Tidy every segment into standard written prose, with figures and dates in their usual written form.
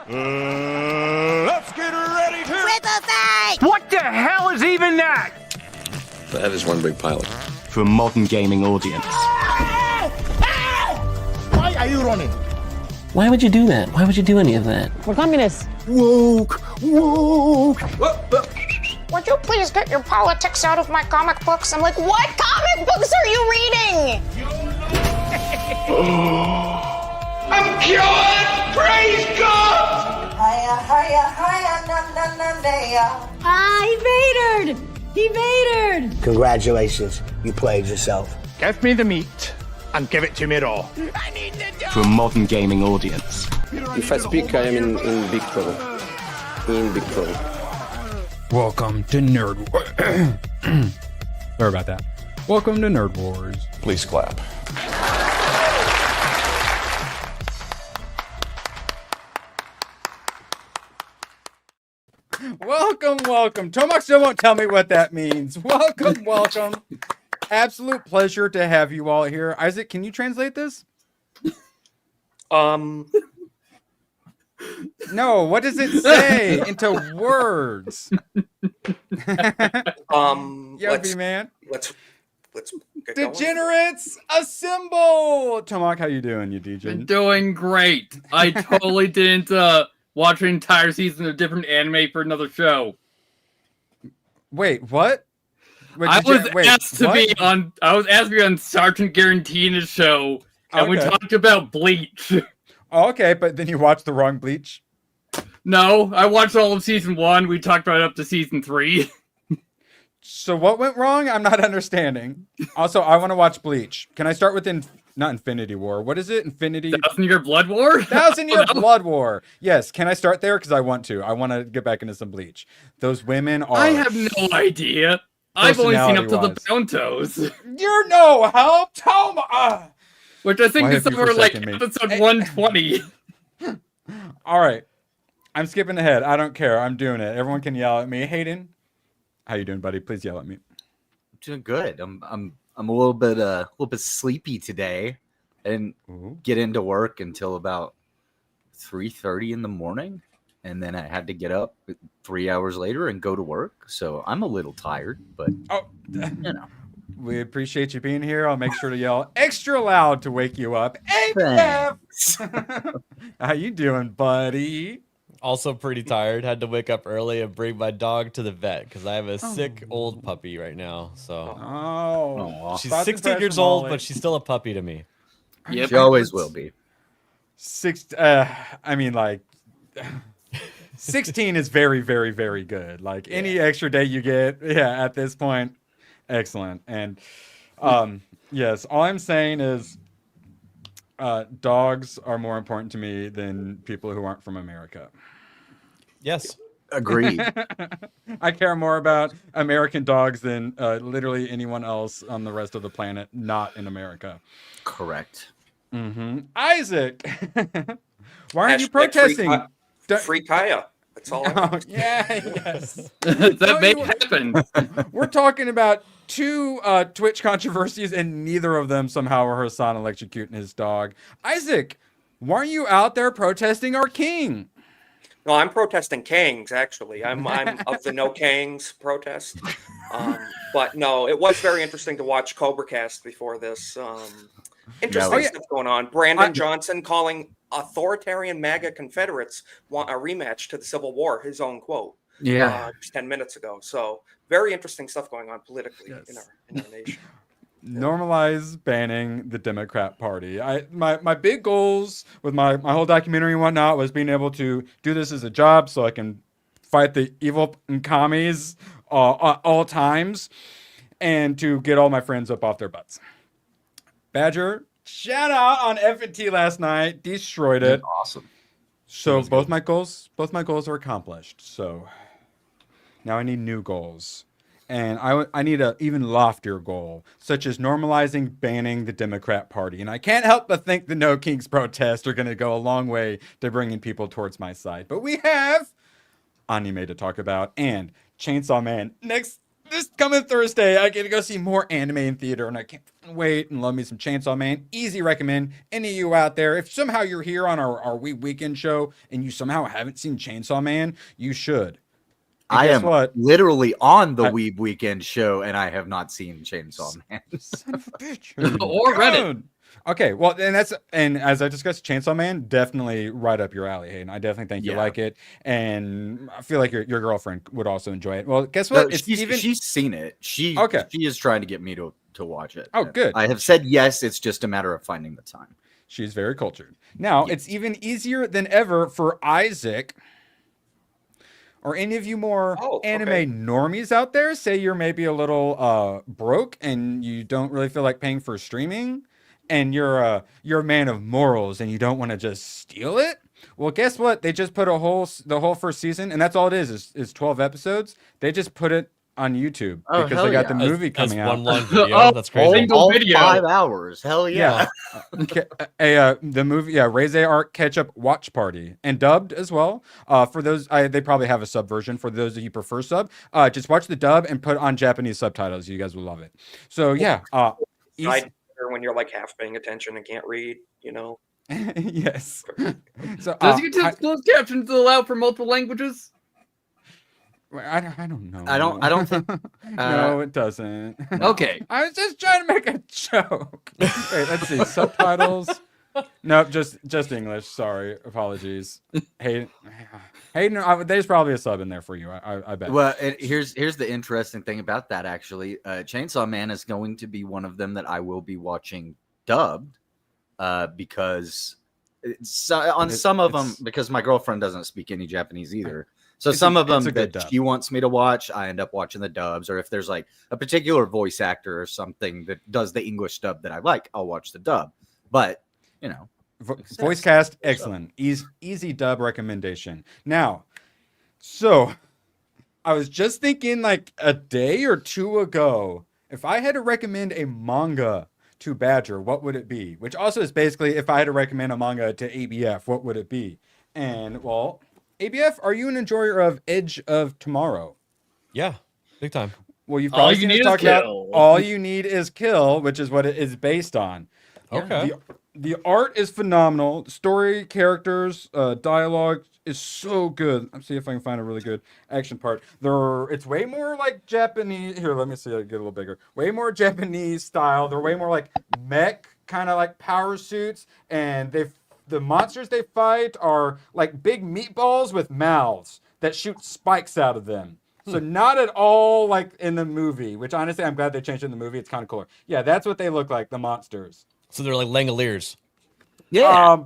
Let's get ready to... What the hell is even that? That is one big pilot. For a modern gaming audience. Why are you running? Why would you do that? Why would you do any of that? We're communists. Woke. Would you please get your politics out of my comic books? I'm like, what comic books are you reading? I'm cured! Praise God! He vatored! Congratulations, you played yourself. Give me the meat and give it to me raw. For a modern gaming audience. If I speak, I am in big trouble. In big trouble. Welcome to Nerd Wars. Sorry about that. Welcome to Nerd Wars. Please clap. Welcome. Tomac still won't tell me what that means. Welcome. Absolute pleasure to have you all here. Isaac, can you translate this? No, what does it say into words? Yogi, man. Let's get Degenerates assemble. Tomac, how you doing, you DJ? I'm doing great. I totally didn't watch an entire season of different anime for another show. Wait, what? I was asked to be on Sergeant Garantina's show, and we talked about Bleach. Oh, okay, but then you watched the wrong Bleach? No, I watched all of season 1. We talked about it up to season 3. So what went wrong? I'm not understanding. Also, I want to watch Bleach. Can I start with not Infinity War? What is it? Infinity... 1,000-Year Blood War? 1,000-Year Blood War. Yes, can I start there? Because I want to. I want to get back into some Bleach. Those women are... I have no idea. I've only seen up to the Bountos. You're no help, Toma! Which I think is somewhere like episode 120. All right. I'm skipping ahead. I don't care. I'm doing it. Everyone can yell at me. Hayden, how you doing, buddy? Please yell at me. Doing good. I'm a little bit sleepy today. I didn't get into work until about 3:30 in the morning, and then I had to get up 3 hours later and go to work. So I'm a little tired, but you know. We appreciate you being here. I'll make sure to yell extra loud to wake you up. Hey, how you doing, buddy? Also pretty tired. Had to wake up early and bring my dog to the vet because I have a sick old puppy right now. So she's 16 years old, but she's still a puppy to me. Yep. She always will be. 16 is very, very, very good. Like any extra day you get, at this point, excellent. And yes, all I'm saying is dogs are more important to me than people who aren't from America. Yes. Agreed. I care more about American dogs than literally anyone else on the rest of the planet not in America. Correct. Mm-hmm. Isaac, why aren't you protesting? Free Kaya. That's all. Yes. That may happen. We're talking about 2 Twitch controversies, and neither of them somehow are Hassan electrocuting his dog. Isaac, why are you out there protesting our king? No, I'm protesting Kangs, actually. I'm of the No Kangs protest. But no, it was very interesting to watch Cobra Cast before this. Interesting stuff going on. Brandon Johnson calling authoritarian MAGA Confederates want a rematch to the Civil War, his own quote. Just 10 minutes ago. So very interesting stuff going on politically in our nation. Normalize banning the Democrat Party. My big goals with my whole documentary and whatnot was being able to do this as a job so I can fight the evil and commies all times and to get all my friends up off their butts. Badger, shout out on F&T last night, destroyed it. Awesome. So both my goals are accomplished. So now I need new goals. And I need an even loftier goal, such as normalizing banning the Democrat Party. And I can't help but think the No Kings protests are going to go a long way to bringing people towards my side. But we have anime to talk about and Chainsaw Man next this coming Thursday, I get to go see more anime in theater, and I can't wait. And love me some Chainsaw Man. Easy recommend. Any of you out there, if somehow you're here on our weekend show and you somehow haven't seen Chainsaw Man, you should. And I guess am what? literally on the Weeb Weekend show, and I have not seen Chainsaw Man. Son of a bitch. Or Reddit. Okay, well, and as I discussed, Chainsaw Man, definitely right up your alley, Hayden. I definitely think you like it, and I feel like your girlfriend would also enjoy it. Well, guess what? No, she's seen it. She is trying to get me to watch it. Oh, good. I have said yes. It's just a matter of finding the time. She's very cultured. Now, it's even easier than ever for Isaac or any of you more anime normies out there. Say you're maybe a little broke and you don't really feel like paying for streaming, and you're a man of morals and you don't want to just steal it. Well, guess what? They just put the whole first season, and that's all it is 12 episodes. They just put it on YouTube because they got the movie coming out. One long video. That's crazy. All 5 hours. Hell yeah. The movie, Raise Art Ketchup Watch Party, and dubbed as well. For those, they probably have a sub version. For those of you who prefer sub, just watch the dub and put on Japanese subtitles. You guys will love it. So yeah, when you're like half paying attention and can't read, you know. Yes. So does closed captions allow for multiple languages? I don't know. I don't think. No, it doesn't. Okay. I was just trying to make a joke. Wait, let's see. Subtitles. Nope, just English. Sorry, apologies. Hayden, there's probably a sub in there for you. I bet. Well, here's the interesting thing about that. Actually, Chainsaw Man is going to be one of them that I will be watching dubbed, because some of them, because my girlfriend doesn't speak any Japanese either. So some of them that she wants me to watch, I end up watching the dubs. Or if there's like a particular voice actor or something that does the English dub that I like, I'll watch the dub. But you know, voice cast, excellent. Easy dub recommendation. Now, so I was just thinking like a day or two ago, if I had to recommend a manga to Badger, what would it be? Which also is basically, if I had to recommend a manga to ABF, what would it be? And well, ABF, are you an enjoyer of Edge of Tomorrow? Yeah, big time. Well, you've probably seen us talk about All You Need Is Kill, which is what it is based on. Okay. The art is phenomenal. Story, characters, dialogue is so good. Let's see if I can find a really good action part. It's way more like Japanese. Here, let me see. I get a little bigger. Way more Japanese style. They're way more like mech, kind of like power suits, and the monsters they fight are like big meatballs with mouths that shoot spikes out of them. So not at all like in the movie, which honestly I'm glad they changed it in the movie. It's kind of cooler. Yeah, that's what they look like, the monsters. So they're like Langoliers. Yeah.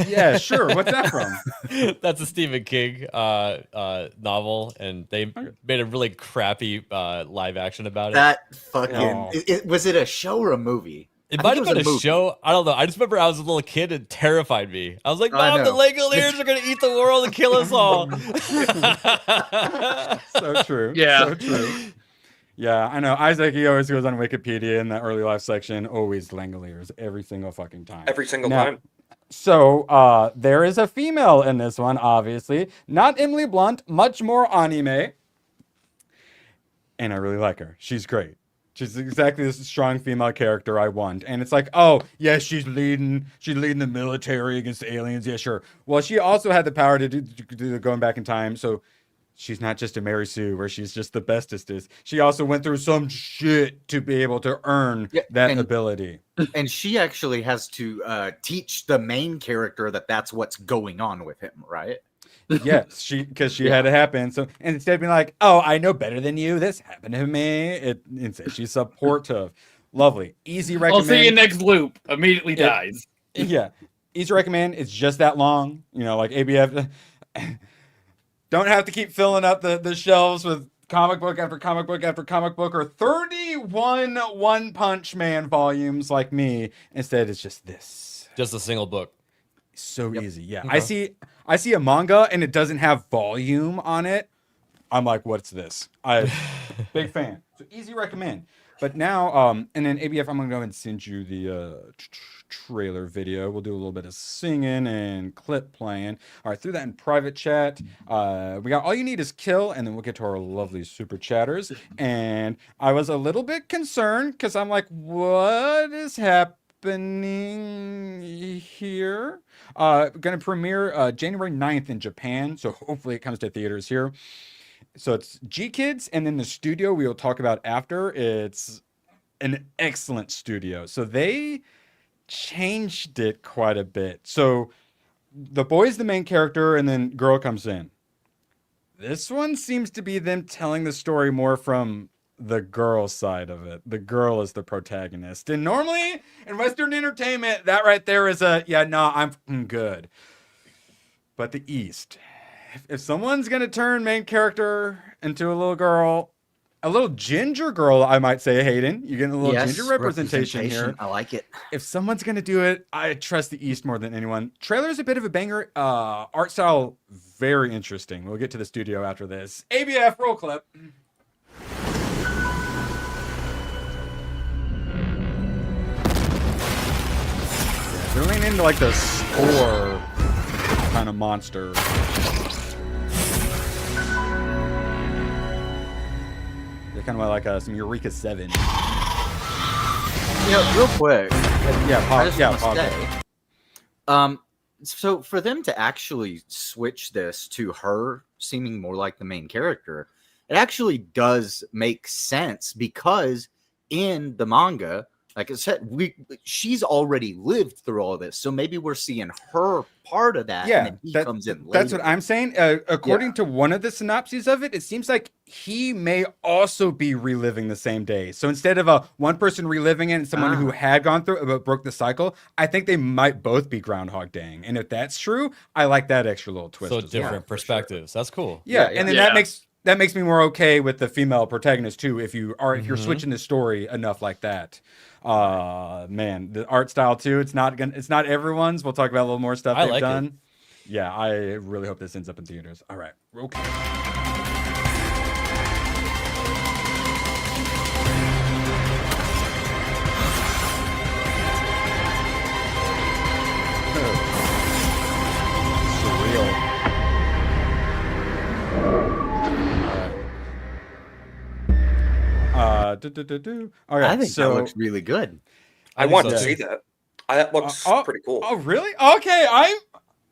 Yeah, sure. What's that from? That's a Stephen King novel, and they made a really crappy live action about it. That fucking was it a show or a movie? It might have been a show. I don't know. I just remember I was a little kid and it terrified me. I was like, Mom, the Langoliers are going to eat the world and kill us all. So true. Yeah. So true. Yeah, I know. Isaac, he always goes on Wikipedia in the early life section. Always Langoliers every single fucking time. Every single time. So there is a female in this one, obviously. Not Emily Blunt, much more anime. And I really like her. She's great. She's exactly this strong female character I want. And it's like, oh, yes, she's leading the military against the aliens. Yeah, sure. Well, she also had the power to do going back in time. So she's not just a Mary Sue where she's just the bestest. She also went through some shit to be able to earn that ability. And she actually has to teach the main character that's what's going on with him, right? Yes, because she had it happen. So and instead of being like, "Oh, I know better than you. This happened to me," she's supportive, lovely, easy recommend. I'll see you next loop. Immediately dies. Yeah, easy recommend. It's just that long, like ABF. Don't have to keep filling up the shelves with comic book after comic book after comic book or 31 One Punch Man volumes like me. Instead, it's just this. Just a single book. So easy. Yeah. Okay. I see a manga and it doesn't have volume on it. I'm like, what's this? Big fan. So easy recommend. But now, and then ABF, I'm gonna go ahead and send you the trailer video. We'll do a little bit of singing and clip playing. All right, threw that in private chat. We got All You Need Is Kill, and then we'll get to our lovely super chatters. And I was a little bit concerned because I'm like, what is happening here? Gonna premiere January 9th in Japan, so hopefully it comes to theaters here. So it's G Kids, and then the studio we will talk about after. It's an excellent studio. So they changed it quite a bit. So the boy's the main character, and then girl comes in. This one seems to be them telling the story more from the girl side of it. The girl is the protagonist. And normally in Western entertainment, that right there is a, yeah, no, I'm good. But the East, if someone's going to turn main character into a little girl, a little ginger girl, I might say, Hayden, you're getting a little ginger representation here. I like it. If someone's going to do it, I trust the East more than anyone. Trailer is a bit of a banger. Art style, very interesting. We'll get to the studio after this. ABF, roll clip. They're leaning into like the Spore kind of monster. They're kind of like some Eureka 7. Yeah, real quick. Pause. So for them to actually switch this to her seeming more like the main character, it actually does make sense because in the manga, like I said, she's already lived through all this, so maybe we're seeing her part of that. Yeah, and then he comes in later. That's what I'm saying. According to one of the synopses of it, it seems like he may also be reliving the same day. So instead of one person reliving it and someone who had gone through it but broke the cycle, I think they might both be Groundhog Daying. And if that's true, I like that extra little twist. So different perspectives. Sure. That's cool. Yeah, and then that makes me more okay with the female protagonist too. If you're switching the story enough like that. Man, the art style too. It's not everyone's. We'll talk about a little more stuff they've done. Yeah, I really hope this ends up in theaters. All right, okay. Surreal. All right, I think that looks really good. I want to see that. That looks pretty cool. Oh, really? Okay, I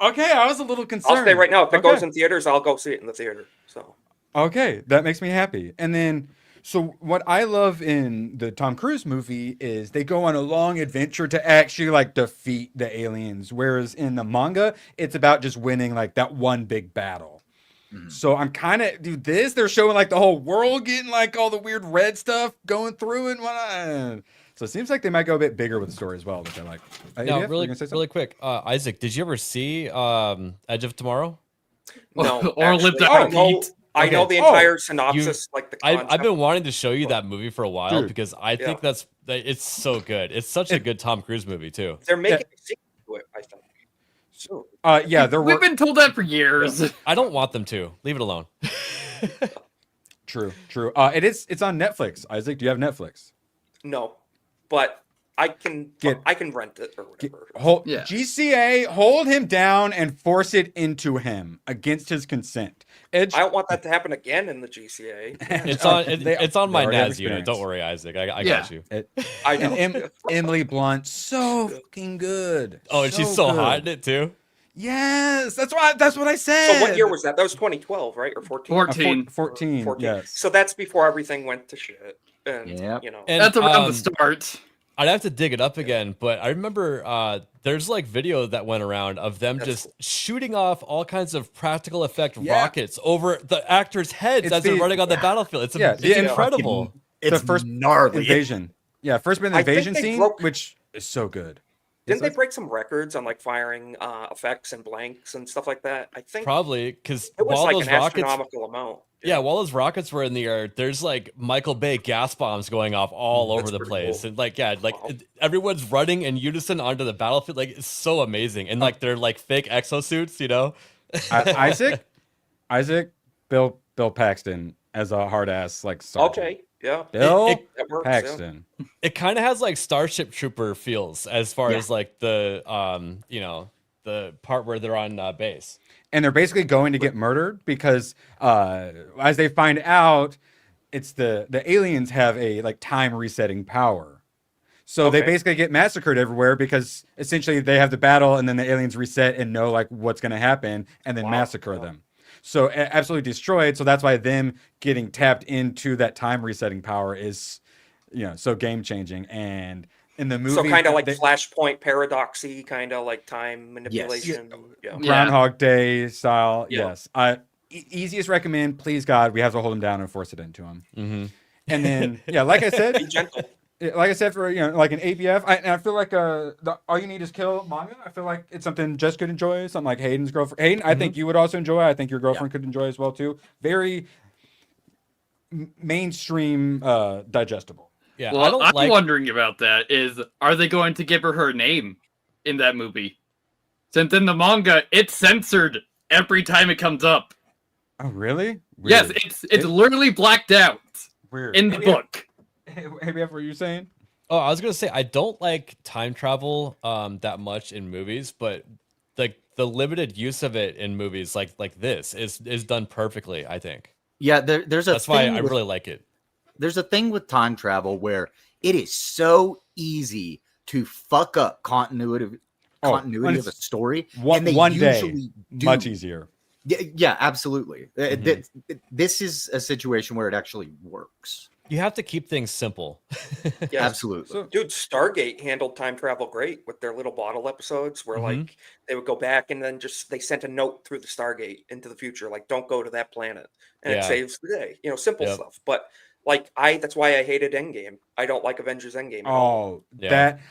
was a little concerned. I'll say right now, if it goes in theaters, I'll go see it in the theater. So okay, that makes me happy. And then, so what I love in the Tom Cruise movie is they go on a long adventure to actually like defeat the aliens, whereas in the manga, it's about just winning like that one big battle. So I'm kind of, they're showing like the whole world getting like all the weird red stuff going through and whatnot. So it seems like they might go a bit bigger with the story as well, which I like. Now, really quick, Isaac, did you ever see Edge of Tomorrow? No, or Live to I know the entire synopsis, like the concept. I've been wanting to show you that movie for a while because I think it's so good. It's such a good Tom Cruise movie too. They're making a sequel to it, I think. So, we've been told that for years. I don't want them to. Leave it alone. True. It's on Netflix. Isaac, do you have Netflix? No, but I can rent it or whatever. GCA, hold him down and force it into him against his consent. I don't want that to happen again in the GCA. It's on my NAS unit. Don't worry, Isaac. I got you. I know. Emily Blunt, so fucking good. Oh, and she's so hot in it too. Yes, that's what I said. So what year was that? That was 2012, right? Or 14? 14. Yes. So that's before everything went to shit. And, And, that's around the start. I'd have to dig it up again, but I remember there's like video that went around of them just shooting off all kinds of practical effect rockets over the actors' heads as they're running on the battlefield. It's incredible. It's the first gnarly invasion. Yeah, first been the invasion scene, which is so good. Didn't they break some records on like firing effects and blanks and stuff like that? I think probably because it was while like those an rockets, astronomical amount. Yeah, while those rockets were in the air, there's like Michael Bay gas bombs going off all over the place, and everyone's running in unison onto the battlefield. Like it's so amazing, and like they're like fake exosuits, you know. Isaac, Bill Paxton as a hard ass like sergeant. Okay. Yeah. Bill that works, Paxton. It kind of has like Starship Trooper feels as far Yeah. as like the the part where they're on base. And they're basically going to get murdered because as they find out, it's the aliens have a like time resetting power. So they basically get massacred everywhere because essentially they have the battle and then the aliens reset and know like what's going to happen and then massacre them. So absolutely destroyed. So that's why them getting tapped into that time resetting power is, so game changing. And in the movie, so kind of like Flashpoint paradoxy, kind of like time manipulation. Yes. Groundhog Day style. Yes. Easiest recommend, please God, we have to hold him down and force it into him. Mm-hmm. And then, like I said, be gentle. Like I said, for like an ABF, I feel like the All You Need Is Kill manga. I feel like it's something Jess could enjoy. Something like Hayden's girlfriend. Hayden, I think you would also enjoy. I think your girlfriend could enjoy as well too. Very mainstream, digestible. Yeah, well, I'm wondering about that. Are they going to give her name in that movie? Since in the manga, it's censored every time it comes up. Oh, really? Yes, it's literally blacked out in the book. Hey, what were you saying? Oh, I was gonna say I don't like time travel that much in movies, but the limited use of it in movies like this is done perfectly, I think. Yeah, there's a that's why I really like it. There's a thing with time travel where it is so easy to fuck up continuity of a story. One day, much easier. Yeah, absolutely. This is a situation where it actually works. You have to keep things simple. Yes. Absolutely. So, dude, Stargate handled time travel great with their little bottle episodes where like they would go back and then they sent a note through the Stargate into the future, like don't go to that planet, and it saves the day. Simple stuff. But like that's why I hated Endgame. I don't like Avengers Endgame.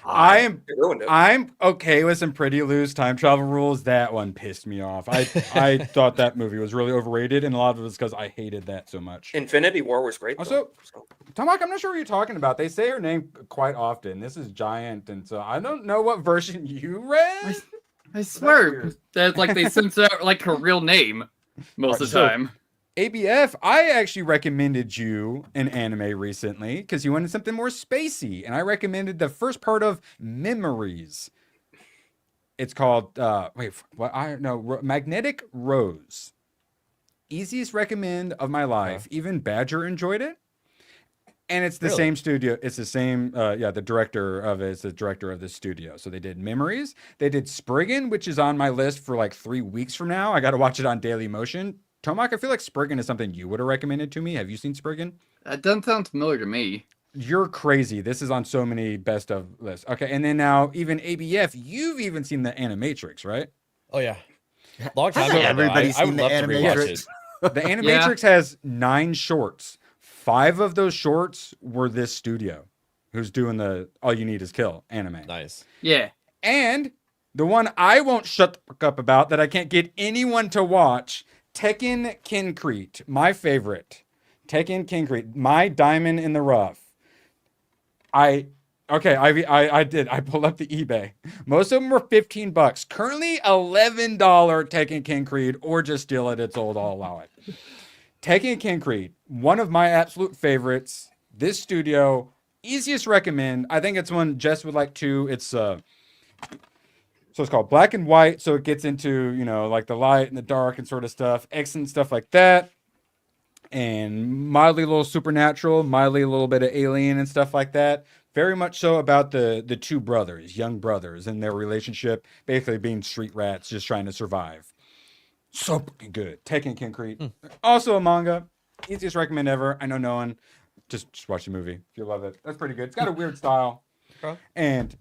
I'm okay with some pretty loose time travel rules. That one pissed me off. I thought that movie was really overrated, and a lot of it was because I hated that so much. Infinity War was great. Also, Tomak, I'm not sure what you're talking about. They say her name quite often. This is Giant, and so I don't know what version you read. I swear that like they censor out like her real name most of the time. ABF, I actually recommended you an anime recently because you wanted something more spacey, and I recommended the first part of Memories. It's called Magnetic Rose. Easiest recommend of my life. Even Badger enjoyed it, and it's the same studio. It's the same. The director of it is the director of this studio. So they did Memories. They did Spriggan, which is on my list for like 3 weeks from now. I got to watch it on Daily Motion. Tomak, I feel like Spriggan is something you would have recommended to me. Have you seen Spriggan? That doesn't sound familiar to me. You're crazy. This is on so many best of lists. Okay, and then now even ABF, you've even seen the Animatrix, right? Oh yeah, long time ago. Everybody's seen the Animatrix. The Animatrix has 9 shorts. 5 of those shorts were this studio, who's doing the All You Need Is Kill anime. Nice. Yeah, and the one I won't shut the fuck up about that I can't get anyone to watch. Tekken Kincrete, my favorite. Tekken Kincrete, my diamond in the rough. I did. I pulled up the eBay. Most of them were $15. Currently $11 Tekken Kincrete, or just steal it. It's old. I'll allow it. Tekken Kincrete, one of my absolute favorites. This studio, easiest recommend. I think it's one Jess would like too. It's So it's called Black and White. So it gets into, like the light and the dark and sort of stuff. Excellent stuff like that. And mildly a little supernatural, mildly a little bit of alien and stuff like that. Very much so about the 2 brothers, young brothers, and their relationship, basically being street rats, just trying to survive. So fucking good. Tekken Kincrete. Also a manga. Easiest recommend ever. I know no one. Just watch the movie if you love it. That's pretty good. It's got a weird style. And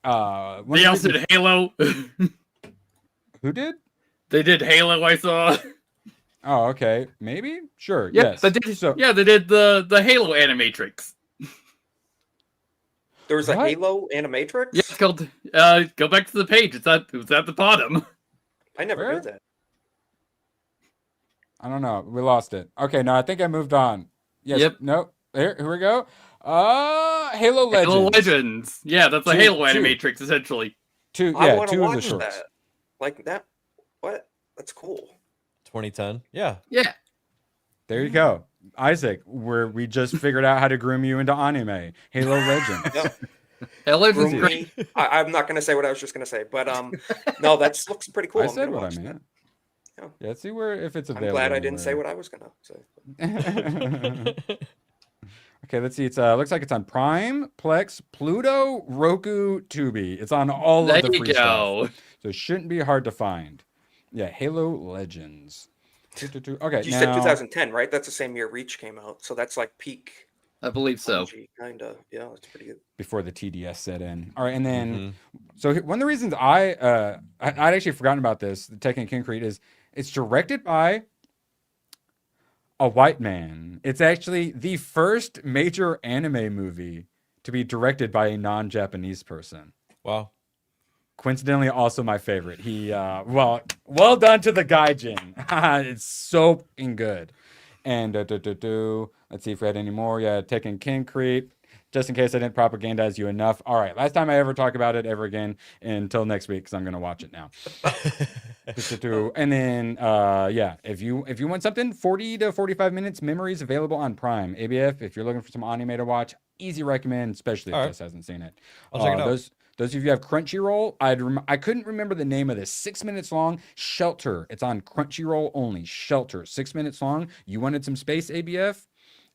they also did Halo. Who did? They did Halo, I saw. Oh, okay. Maybe? Sure. Yep, yes. They did the Halo Animatrix. There was a Halo Animatrix? Yeah, it's called go back to the page. It was at the bottom. I never knew that. I don't know. We lost it. Okay, no, I think I moved on. Yes. Yep. Nope. Here we go. Halo Legends. Halo Legends. Yeah, that's a Halo Animatrix, essentially. I want to 2 watch of the shorts. that. Like that. What? That's cool. 2010. Yeah. Yeah. There you go. Isaac, where we just figured out how to groom you into anime. Halo Legends. Yep. Halo Groom is great. me. I'm not going to say what I was just going to say, but no, that looks pretty cool. I I'm said gonna what I watch that. meant. Yeah. Yeah, let's see if it's available. I'm glad I didn't say anywhere. what I was going to say. Okay, let's see. It's looks like it's on Prime, Plex, Pluto, Roku, Tubi. It's on all There of the you free go. stuff, so it shouldn't be hard to find. Yeah, Halo Legends. Okay, You now, said 2010, right? That's the same year Reach came out, so that's like peak. I believe so. Kind of. Yeah, that's pretty good. before the TDS set in. All right, and then so one of the reasons I'd actually forgotten about this, the Tekken Concrete, is it's directed by a white man. It's actually the first major anime movie to be directed by a non-Japanese person. Wow. Coincidentally, also my favorite. He well done to the gaijin. It's so fucking good. And let's see if we had any more. Yeah, Tekken Concrete. Just in case I didn't propagandize you enough. All right, last time I ever talk about it ever again until next week, because I'm gonna watch it now. And then yeah, if you want something, 40 to 45 minutes, Memories available on Prime. ABF, if you're looking for some anime to watch, easy recommend, especially if Jess hasn't seen it. I'll check it out. Those of you who have Crunchyroll, I couldn't remember the name of this. 6 minutes long. Shelter. It's on Crunchyroll only. Shelter. 6 minutes long. You wanted some space, ABF?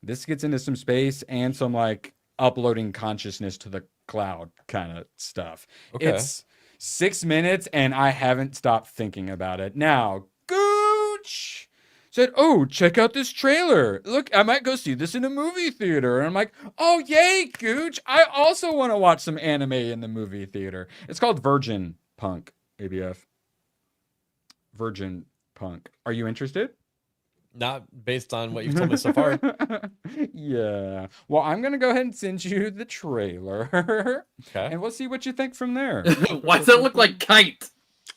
This gets into some space and some like uploading consciousness to the cloud kind of stuff. Okay. It's 6 minutes and I haven't stopped thinking about it. Now, Gooch said, "Oh, check out this trailer. Look, I might go see this in a movie theater." And I'm like, "Oh, yay, Gooch. I also want to watch some anime in the movie theater." It's called Virgin Punk, ABF. Virgin Punk. Are you interested? Not based on what you've told me so far. Yeah. Well, I'm going to go ahead and send you the trailer. Okay. And we'll see what you think from there. Why does it look like Kite?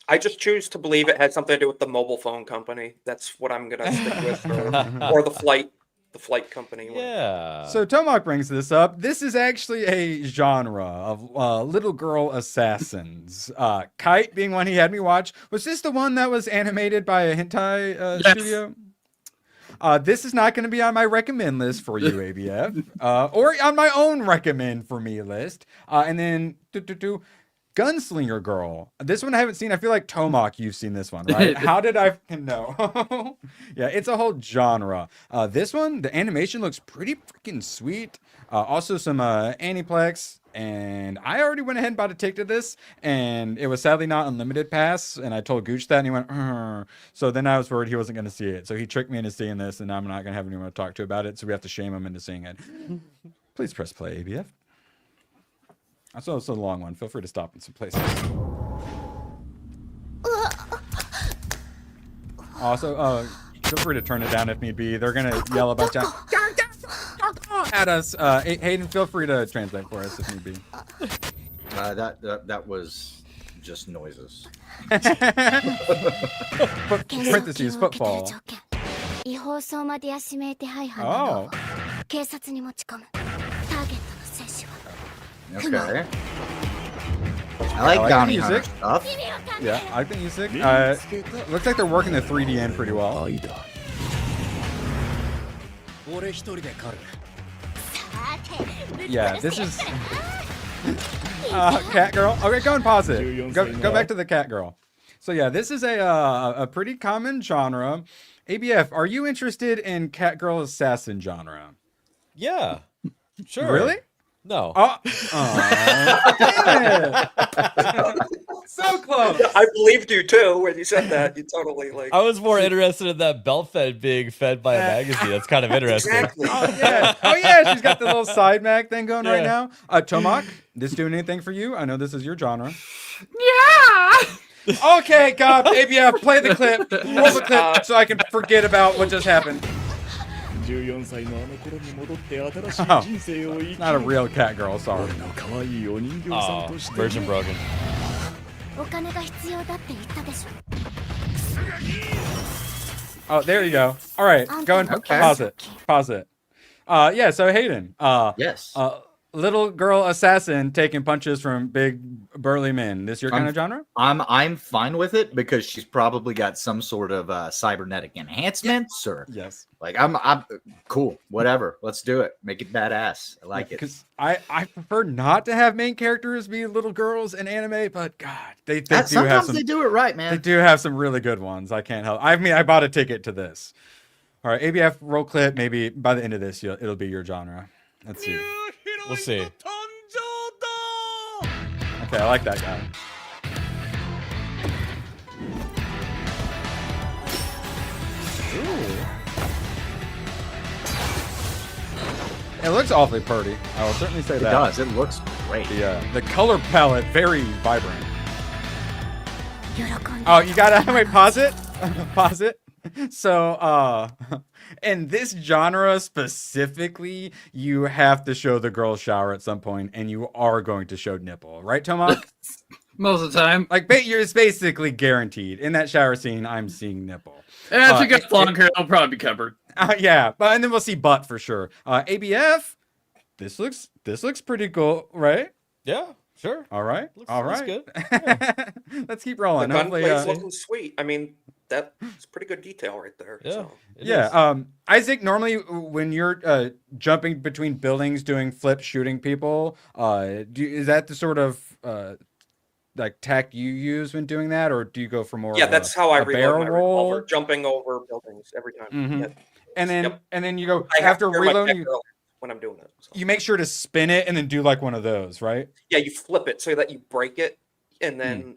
I just choose to believe it had something to do with the mobile phone company. That's what I'm gonna stick with, or the flight company. Yeah. So Tomac brings this up. This is actually a genre of little girl assassins. Kite being one he had me watch. Was this the one that was animated by a hentai studio? This is not going to be on my recommend list for you, ABF, or on my own recommend for me list. And then Gunslinger Girl. This one I haven't seen. I feel like Tomac, you've seen this one, right? How did I know? Yeah, it's a whole genre. This one, the animation looks pretty freaking sweet. Also some Aniplex. And I already went ahead and bought a ticket to this, and it was sadly not unlimited pass. And I told Gooch that, and he went, "Urgh." So then I was worried he wasn't going to see it. So he tricked me into seeing this, and now I'm not going to have anyone to talk to about it. So we have to shame him into seeing it. Please press play, ABF. I saw it's a long one. Feel free to stop in some places. Also, feel free to turn it down if need be. They're going to yell about that at us. Hayden, feel free to translate for us if need be. That was just noises. Parentheses, footfall. Oh. Okay. I like bounty the hunter music. stuff. Yeah, I like the music. Looks like they're working the 3D in pretty well. Yeah, this is Cat Girl. Okay, go and pause it. Go back to the Cat Girl. So yeah, this is a pretty common genre. ABF, are you interested in Cat Girl assassin genre? Yeah, sure. Really? No. Oh, damn it. So close. I believed you too when you said that. You totally like. I was more interested in that belt fed being fed by a magazine. That's kind of interesting. Exactly. Oh yeah, she's got the little side mag thing going right now. Tomac, this doing anything for you? I know this is your genre. Yeah. Okay, God, ABF, play the clip. Roll the clip so I can forget about what just happened. Oh, not a real cat girl, sorry. Oh, version broken. Oh, there you go. All right, go and pause it. Pause it. Yeah, so Hayden. Yes. little girl assassin taking punches from big burly men. This your kind of genre? I'm fine with it because she's probably got some sort of cybernetic enhancements or yes. Like I'm cool. Whatever. Let's do it. Make it badass. I like it. Because I prefer not to have main characters be little girls in anime, but God, they do have some. They do it right, man. They do have some really good ones. I can't help. I mean, I bought a ticket to this. All right, ABF roll clip. Maybe by the end of this, it'll be your genre. Let's see. We'll see. Okay, I like that guy. Ooh. It looks awfully pretty. I will certainly say that. It does. It looks great. The color palette, very vibrant. Oh, you gotta wait. Pause it. Pause it. So, in this genre specifically, you have to show the girl shower at some point, and you are going to show nipple, right, Tomak? Most of the time. Like, it's basically guaranteed. In that shower scene, I'm seeing nipple. And if you got long hair, it'll probably be covered. Yeah, and then we'll see butt for sure. ABF, this looks pretty cool, right? Yeah, sure. All right, all right. Looks good. Yeah. Let's keep rolling. The Hopefully, gunplay's looking sweet. I mean, that's pretty good detail right there. Yeah. So. Yeah. Isaac, normally when you're jumping between buildings, doing flips, shooting people, is that the sort of like tech you use when doing that, or do you go for more? Yeah, that's how I reload my roll, revolver, jumping over buildings every time. Mm-hmm. Yeah. And then you go I have after to wear my reloading. tech when I'm doing it, so. You make sure to spin it and then do like one of those, right? Yeah, you flip it so that you break it, and then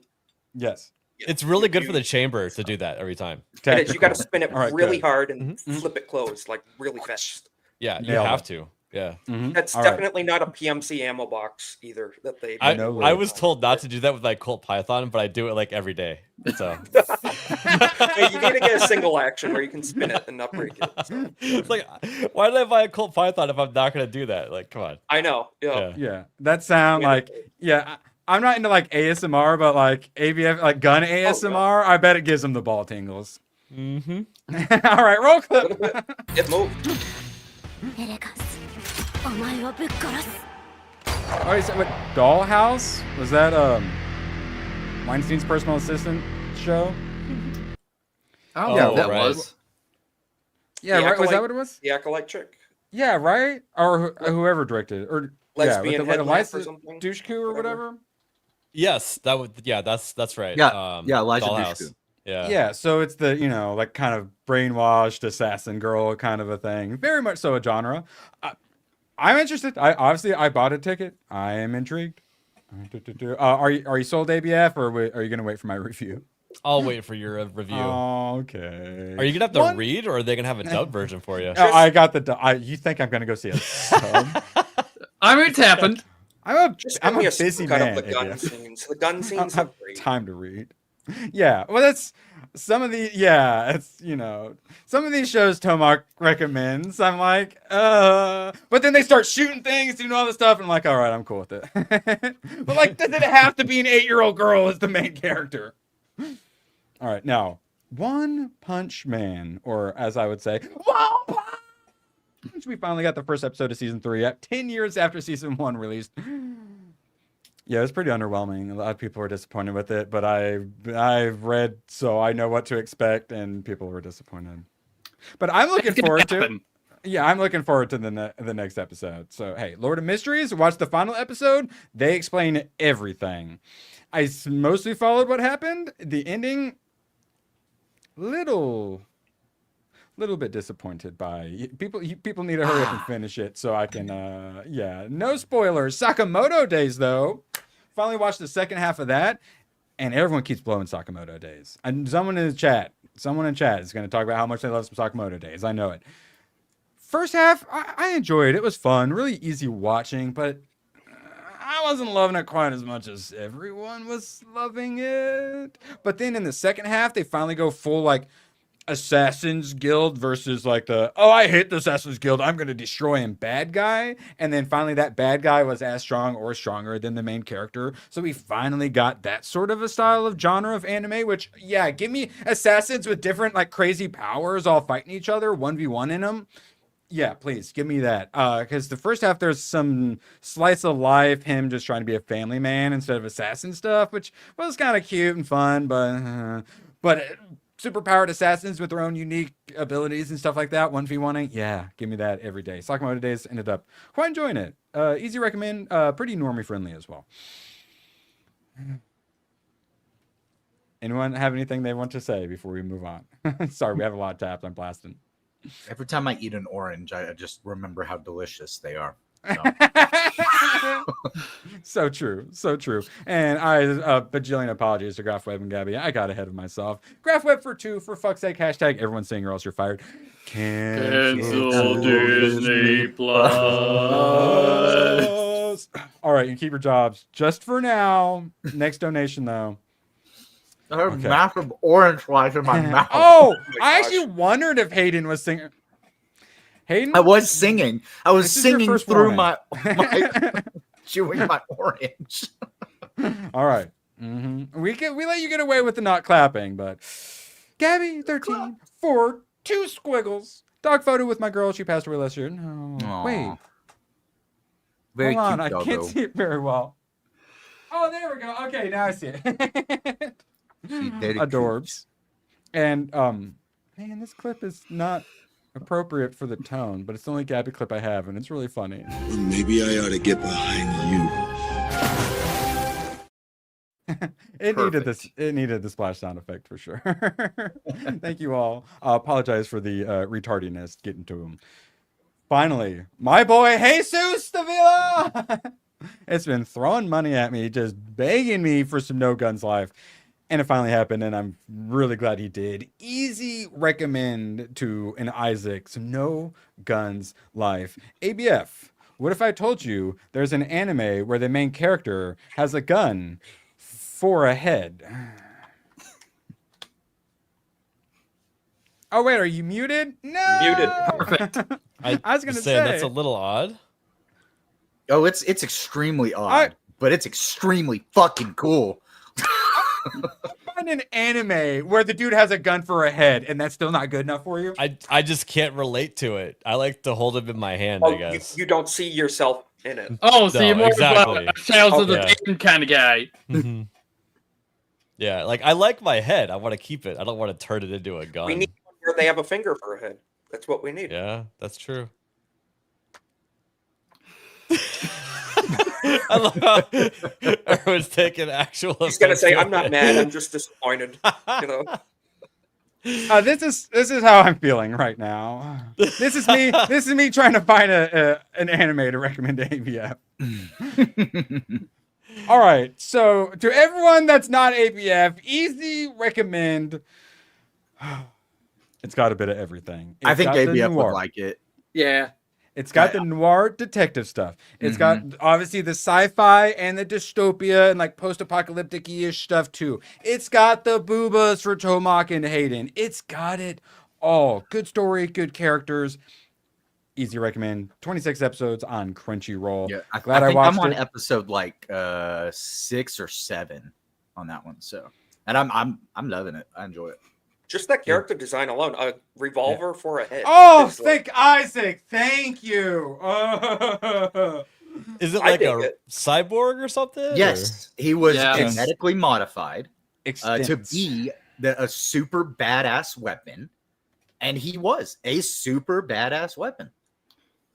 yes, it's really good for the chamber to do that every time. it is, you got to spin it right, really good. hard and flip it closed like really fast. Yeah, you Nailed have it. to. Yeah. That's All right. definitely not a PMC ammo box either. That they. I was told not to do that with like Colt Python, but I do it like every day. So Hey, you need to get a single action where you can spin it and not break it. So. it's like, why did I buy a Colt Python if I'm not gonna do that? Like, come on. I know. Yeah. Yeah. That sound like I'm not into like ASMR, but like ABF, like gun ASMR. I bet it gives them the ball tingles. Mm-hmm. All right, roll clip. It moved. All right, so what Dollhouse was that? Weinstein's personal assistant show. Oh, yeah, that right. was. Yeah, The right. Was that Acolyte- what it was? The acolyte chick. Yeah, right. Or whoever directed it, or Lesbian with the headlamp Eliza or something. douche coup or whatever. Yes, that would. Yeah, that's right. Yeah, Eliza Dollhouse. Dushku. Yeah. Yeah, so it's the like kind of brainwashed assassin girl kind of a thing. Very much so a genre. I'm interested. I bought a ticket. I am intrigued. Are you sold, ABF, or are you gonna wait for my review? I'll wait for your review. Okay. Are you gonna have to read, or are they gonna have a dub version for you? I got the. You think I'm gonna go see a sub? I mean, it's happened. I'm Give a me busy cut man. of the gun ABF. scenes. The gun I scenes don't are have great. time to read. Yeah, well, that's some of the it's some of these shows Tomak recommends. I'm like, but then they start shooting things, doing all this stuff, and I'm like, all right, I'm cool with it. But like, does it have to be an 8-year-old girl as the main character? All right, now One Punch Man, or as I would say, One Punch. We finally got the first episode of season 3 at 10 years after season 1 released. Yeah, it's pretty underwhelming. A lot of people were disappointed with it, but I've read, so I know what to expect, and people were disappointed. But I'm looking forward to it. Yeah, I'm looking forward to the next episode. So, hey, Lord of Mysteries, watch the final episode. They explain everything. I mostly followed what happened. The ending, little bit disappointed by people. People need to hurry up and finish it so I can. No spoilers. Sakamoto Days though. Finally watched the second half of that, and everyone keeps blowing Sakamoto Days. And someone in chat is going to talk about how much they love some Sakamoto Days. I know it. First half, I enjoyed it. It was fun, really easy watching, but I wasn't loving it quite as much as everyone was loving it. But then in the second half, they finally go full like Assassin's Guild versus like I hate the Assassin's Guild, I'm going to destroy him bad guy. And then finally that bad guy was as strong or stronger than the main character. So we finally got that sort of a style of genre of anime, which, give me assassins with different like crazy powers all fighting each other, 1v1 in them. Yeah, please give me that. Because the first half there's some slice of life, him just trying to be a family man instead of assassin stuff, which was kind of cute and fun, but superpowered assassins with their own unique abilities and stuff like that. 1v1ing, yeah, give me that every day. Sakamoto Days ended up quite enjoying it. Easy recommend. Pretty normie friendly as well. Anyone have anything they want to say before we move on? Sorry, we have a lot of taps. I'm blasting. Every time I eat an orange, I just remember how delicious they are. So true, so true. And a bajillion apologies to GraphWeb and Gabby. I got ahead of myself. GraphWeb for 2, for fuck's sake. Hashtag everyone's saying or else you're fired. Cancel Disney Plus. All right, you keep your jobs just for now. Next donation though. I have massive orange slice in my mouth. Oh, I actually wondered if Hayden was singing. Hayden? I was singing. I was singing through warning. my chewing my orange. All right. Mm-hmm. We let you get away with the not clapping, but Gabby 13 for 2 squiggles. Dog photo with my girl. She passed away last year. No, Aww. wait. Very Hold on, cute I doggo. can't see it very well. Oh, there we go. Okay, now I see it. Adorbs. And man, this clip is not appropriate for the tone, but it's the only Gabby clip I have, and it's really funny. Maybe I ought to get behind you. It needed the splash sound effect for sure. Thank you all. I apologize for the retardiness getting to him. Finally, my boy Jesus Davila. It's been throwing money at me, just begging me for some No Guns Live. And it finally happened, and I'm really glad he did. Easy recommend to an Isaac, some No Guns Life. ABF, what if I told you there's an anime where the main character has a gun for a head? Oh, wait, are you muted? No! Muted. Perfect. I was gonna say that's a little odd. Oh, it's extremely odd, but it's extremely fucking cool. Find an anime where the dude has a gun for a head, and that's still not good enough for you? I just can't relate to it. I like to hold it in my hand, I guess. You don't see yourself in it. Oh, so you're more exactly. of a Shadows of the Yeah. Damned kind of guy. Mhm. Yeah, like I like my head. I want to keep it. I don't want to turn it into a gun. We need one where they have a finger for a head. That's what we need. Yeah, that's true. I love how everyone's taking actual. He's gonna say, "I'm not mad. I'm just disappointed." You know. This is how I'm feeling right now. This is me. This is me trying to find an anime to recommend to ABF. All right. So to everyone that's not ABF, easy recommend. It's got a bit of everything. I think got the ABF would noir. like it. Yeah. It's got the noir detective stuff. It's got obviously the sci-fi and the dystopia and like post-apocalyptic-ish stuff too. It's got the boobas for Tomak and Hayden. It's got it all. Good story, good characters. Easy recommend. 26 episodes on Crunchyroll. Yeah, I Glad I think watched I'm on it. episode like 6 or 7 on that one. So, and I'm loving it. I enjoy it. Just that character design alone, a revolver for a head. Oh, is like- thank Isaac. Thank you. Is it I like dig a it. cyborg or something? Yes, he was Yeah. genetically modified to Extents. be a super badass weapon, and he was a super badass weapon.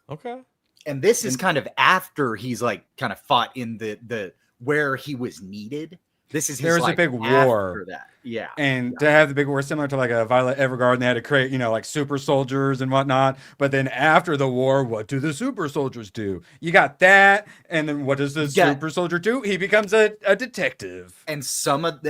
Okay. And this is kind of after he's like kind of fought in the where he was needed. This is his, There was a like, big after war. that. Yeah. And to have the big war similar to like a Violet Evergarden, they had to create, like super soldiers and whatnot. But then after the war, what do the super soldiers do? You got that. And then what does the super soldier do? He becomes a detective. And some of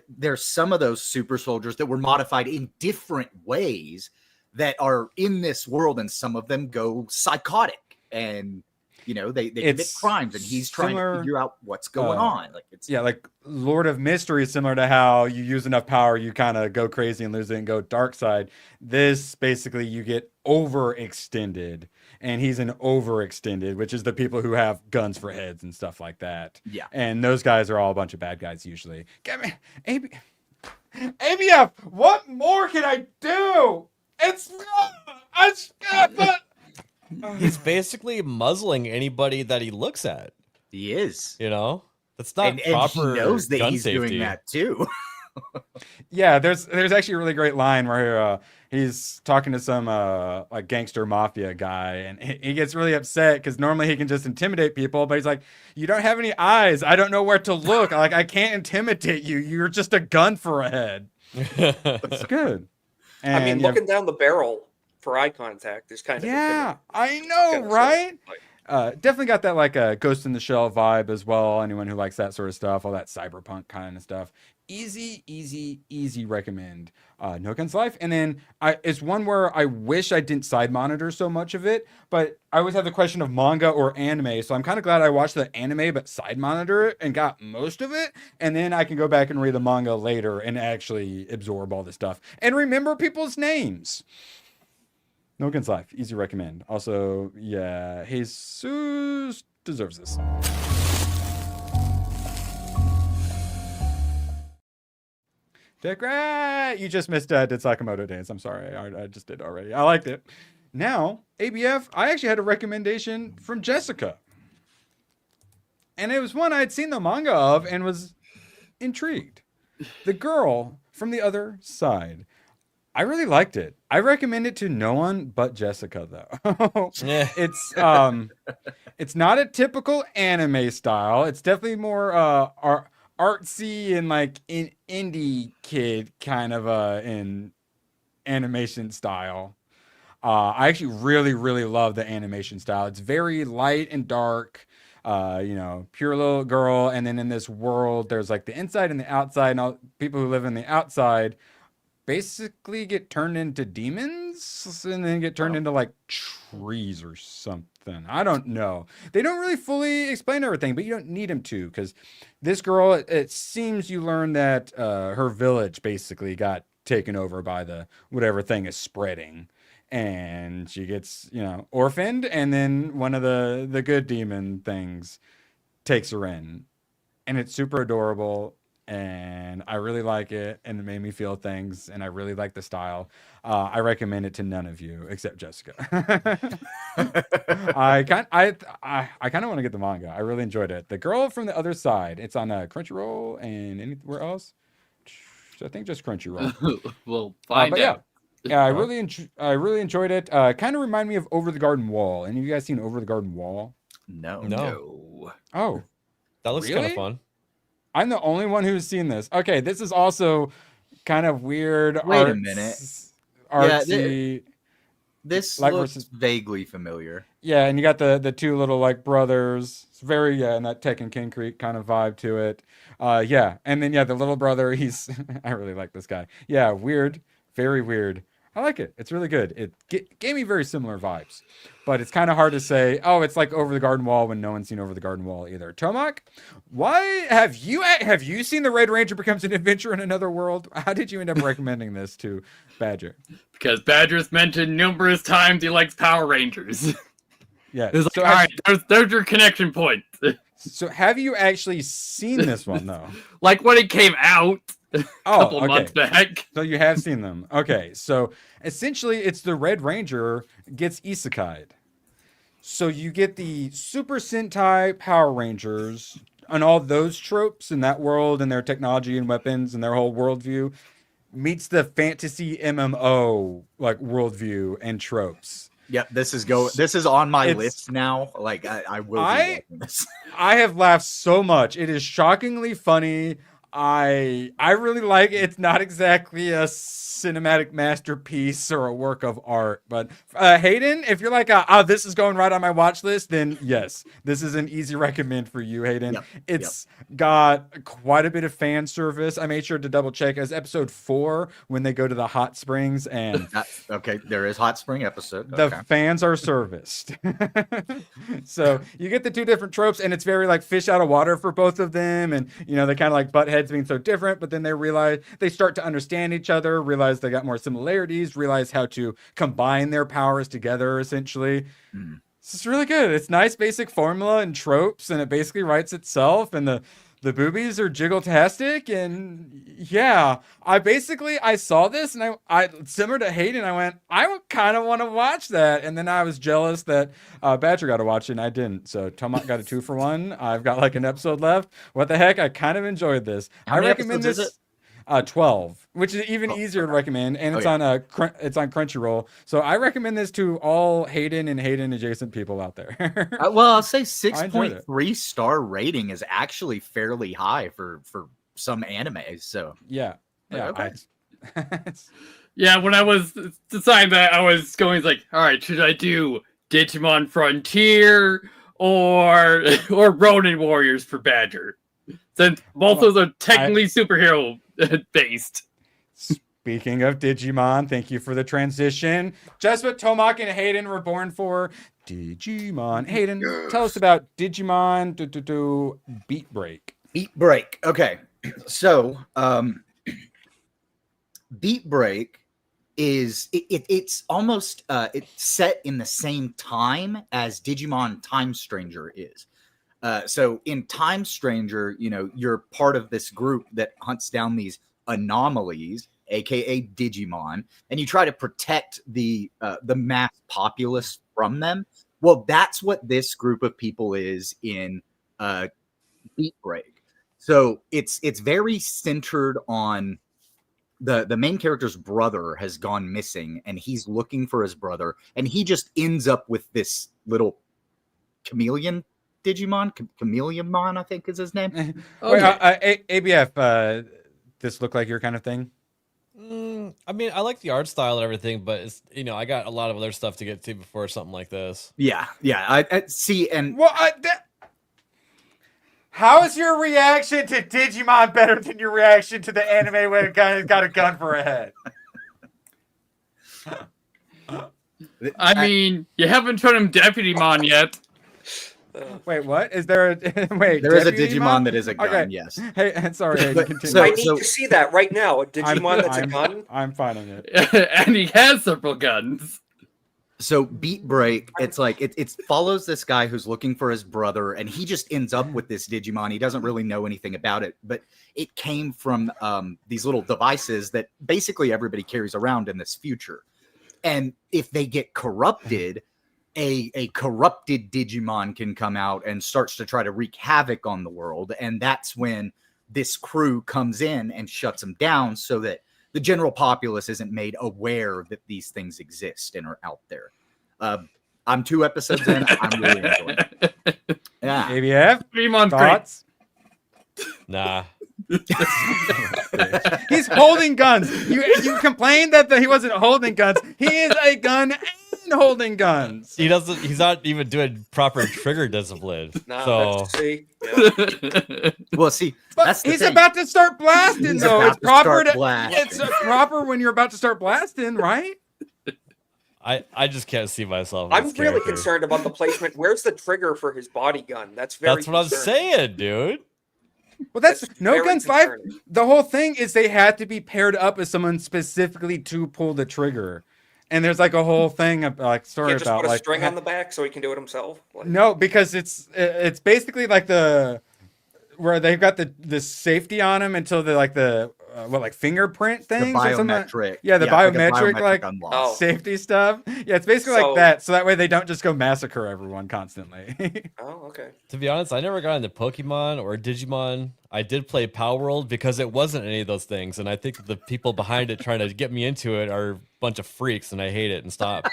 there's some of those super soldiers that were modified in different ways that are in this world, and some of them go psychotic and they commit crimes, and he's trying to figure out what's going on. Like like Lord of Mystery is similar to how you use enough power, you kind of go crazy and lose it and go dark side. This basically you get overextended, and he's an overextended, which is the people who have guns for heads and stuff like that. Yeah. And those guys are all a bunch of bad guys usually. Get me ABF, what more can I do? It's but he's basically muzzling anybody that he looks at. He is. You know, that's not and proper. he knows that gun he's safety. doing that too. Yeah, there's actually a really great line where he's talking to some like gangster mafia guy, and he gets really upset because normally he can just intimidate people, but he's like, "You don't have any eyes. I don't know where to look. Like I can't intimidate you. You're just a gun for a head." It's good. And, I mean, looking down the barrel for eye contact is kind of I know, right? Definitely got that like a Ghost in the Shell vibe as well. Anyone who likes that sort of stuff, all that cyberpunk kind of stuff. Easy recommend. No Guns Life. And then it's one where I wish I didn't side monitor so much of it, but I always have the question of manga or anime. So I'm kind of glad I watched the anime but side monitor it and got most of it. And then I can go back and read the manga later and actually absorb all this stuff and remember people's names. No Guns Life. Easy recommend. Also, yeah, Jesus deserves this. Great. You just missed Did Sakamoto Dance. I'm sorry. I just did already. I liked it. Now, ABF, I actually had a recommendation from Jessica. And it was one I had seen the manga of and was intrigued. The Girl from the Other Side. I really liked it. I recommend it to no one but Jessica, though. It's not a typical anime style. It's definitely more artsy and like in indie kid kind of in animation style. I actually really love the animation style. It's very light and dark. Pure little girl, and then in this world, there's like the inside and the outside, and all people who live in the outside basically get turned into demons and then get turned into like trees or something. I don't know. They don't really fully explain everything, but you don't need them to, because this girl, it seems you learn that her village basically got taken over by the whatever thing is spreading, and she gets orphaned, and then one of the good demon things takes her in, and it's super adorable. And I really like it, and it made me feel things, and I really like the style. I recommend it to none of you except Jessica. I kind of want to get the manga. I really enjoyed it. The Girl from the Other Side. It's on Crunchyroll and anywhere else. I think just Crunchyroll. We'll find out. Yeah, I really enjoyed it. Kind of remind me of Over the Garden Wall. Any of you guys seen Over the Garden Wall? No. Oh, that looks kind of fun. I'm the only one who's seen this. Okay, this is also kind of weird. Wait a minute. Artsy. Yeah, this like looks versus, vaguely familiar. Yeah, and you got the two little like brothers. It's very in that Tekken King Creek kind of vibe to it. Yeah, and then the little brother. He's I really like this guy. Yeah, weird, very weird. I like it. It's really good. It gave me very similar vibes, but it's kind of hard to say, oh, it's like Over the Garden Wall when no one's seen Over the Garden Wall either. Tomak, why have you seen The Red Ranger Becomes an Adventure in Another World? How did you end up recommending this to Badger? Because Badger's mentioned numerous times he likes Power Rangers. Yeah. It's like, all right, there's your connection point. So have you actually seen this one though? Like when it came out. A couple months back. So you have seen them. Okay, so essentially it's the Red Ranger gets isekai'd. So you get the Super Sentai Power Rangers and all those tropes in that world and their technology and weapons and their whole worldview meets the fantasy MMO like worldview and tropes. Yep, this is on my list now. Like I will be watching this. I have laughed so much. It is shockingly funny. I really like it. It's not exactly a cinematic masterpiece or a work of art, but Hayden, if you're like, this is going right on my watch list, then yes, this is an easy recommend for you, Hayden. It's got quite a bit of fan service. I made sure to double check as episode 4 when they go to the hot springs and okay, there is hot spring episode. The fans are serviced. So you get the two different tropes, and it's very like fish out of water for both of them, and they kind of like butt heads being so different, but then they start to understand each other, realize they got more similarities, realize how to combine their powers together essentially. It's really good. It's nice basic formula and tropes, and it basically writes itself, and the boobies are jiggle-tastic, and yeah, I saw this and I simmered to hate, and I went, I kind of want to watch that, and then I was jealous that Badger got to watch it and I didn't. So Tomat got a 2-for-1. I've got like an episode left. What the heck? I kind of enjoyed this. How I many recommend episodes this. is it? 12, which is even easier to recommend, and it's yeah. on it's on Crunchyroll. So I recommend this to all Hayden and Hayden adjacent people out there. Well, I'll say I enjoyed it. 6.3 star rating is actually fairly high for some animes. So Yeah. Okay. Yeah, when I was deciding that, I was going like, all right, should I do Digimon Frontier or Ronin Warriors for Badger? Since both of those are technically superhero based. Speaking of Digimon, thank you for the transition. Just what Tomak and Hayden were born for. Digimon. Hayden, tell us about Digimon Beat Break. Beat Break. Okay. So, Beat Break is it's almost it's set in the same time as Digimon Time Stranger is. So in Time Stranger, you're part of this group that hunts down these anomalies, aka Digimon, and you try to protect the mass populace from them. Well, that's what this group of people is in Beat Break. So it's very centered on the main character's brother has gone missing, and he's looking for his brother, and he just ends up with this little chameleon Digimon, Chameleonmon, I think is his name. Wait, ABF, this look like your kind of thing? I mean, I like the art style and everything, but it's I got a lot of other stuff to get to before something like this. Yeah. I see, and well, how is your reaction to Digimon better than your reaction to the anime when a guy's got a gun for a head? I mean, you haven't shown him Deputymon yet. Wait, what? Is there a wait? There is a Digimon that is a gun. Okay. Yes. Hey, sorry. Continue. I need to see that right now. A Digimon that's a gun. I'm finding it, and he has several guns. So Beat Break, it's like it follows this guy who's looking for his brother, and he just ends up with this Digimon. He doesn't really know anything about it, but it came from these little devices that basically everybody carries around in this future. And if they get corrupted, a corrupted Digimon can come out and starts to try to wreak havoc on the world. And that's when this crew comes in and shuts them down so that the general populace isn't made aware that these things exist and are out there. I'm 2 episodes in. I'm really enjoying it. Yeah. ABF? Digimon thoughts? Nah. He's holding guns. You complained that he wasn't holding guns. He is a gun and holding guns. He's not even doing proper trigger discipline. Nah, so well, see, but he's about to start blasting, though. It's proper it's proper when you're about to start blasting, right? I just can't see myself. I'm really concerned about the placement. Where's the trigger for his body gun? That's what I'm saying, dude. Well, that's No Guns Life. The whole thing is they had to be paired up with someone specifically to pull the trigger. And there's like a whole thing about story just about put a string on the back so he can do it himself. No, because it's basically like where they've got the safety on him until the fingerprint things, the biometric. The biometric like unlock. safety stuff. Yeah, it's basically like that. So that way they don't just go massacre everyone constantly. Oh, okay. To be honest, I never got into Pokemon or Digimon. I did play Power World because it wasn't any of those things, and I think the people behind it trying to get me into it are a bunch of freaks, and I hate it and stop.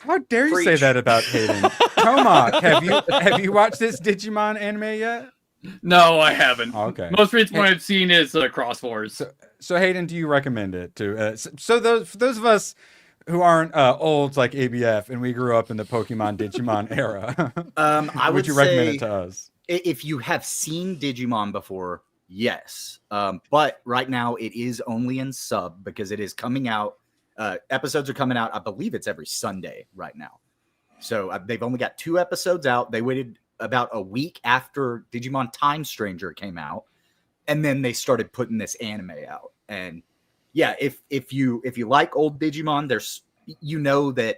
How dare you say that about Hayden? Tomak, have you watched this Digimon anime yet? No, I haven't. Oh, okay. Most recent one I've seen is Cross Wars. So Hayden, do you recommend it to? For those of us who aren't old like ABF and we grew up in the Pokemon Digimon era, would you recommend it to us? If you have seen Digimon before, yes. But right now it is only in sub because it is coming out. Episodes are coming out. I believe it's every Sunday right now. So they've only got 2 episodes out. They waited about a week after Digimon Time Stranger came out, and then they started putting this anime out. And yeah, if you like old Digimon, there's that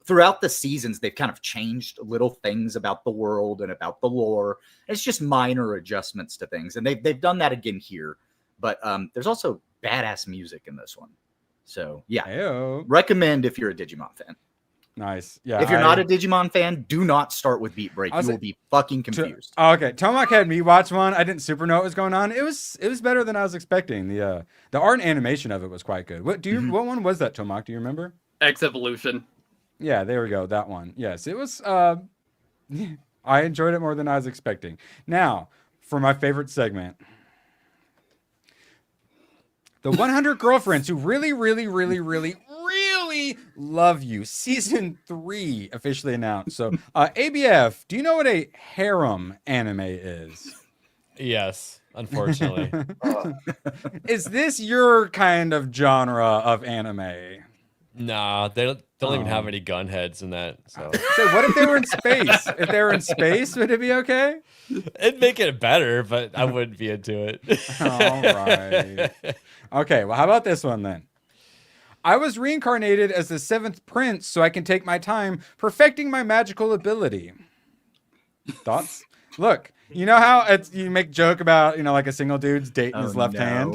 throughout the seasons, they've kind of changed little things about the world and about the lore. It's just minor adjustments to things, and they've done that again here. But there's also badass music in this one. So yeah, Ayo. Recommend if you're a Digimon fan. Nice. Yeah. If you're not a Digimon fan, do not start with Beat Break. You will be fucking confused. Okay, Tomac had me watch one. I didn't super know what was going on. It was better than I was expecting. The art and animation of it was quite good. What what one was that, Tomac? Do you remember? X Evolution. Yeah, there we go. That one. Yes, it was. I enjoyed it more than I was expecting. Now, for my favorite segment. The 100 Girlfriends Who Really, Really, Really, Really, Really Love You. Season 3 officially announced. So, ABF, do you know what a harem anime is? Yes, unfortunately. Is this your kind of genre of anime? Nah, they don't even have any gun heads in that. So what if they were in space? If they were in space, would it be okay? It'd make it better, but I wouldn't be into it. All right. Okay, well, how about this one then? I was reincarnated as the 7th prince so I can take my time perfecting my magical ability. Thoughts? Look, you know how you make joke about, like a single dude's dating his left hand?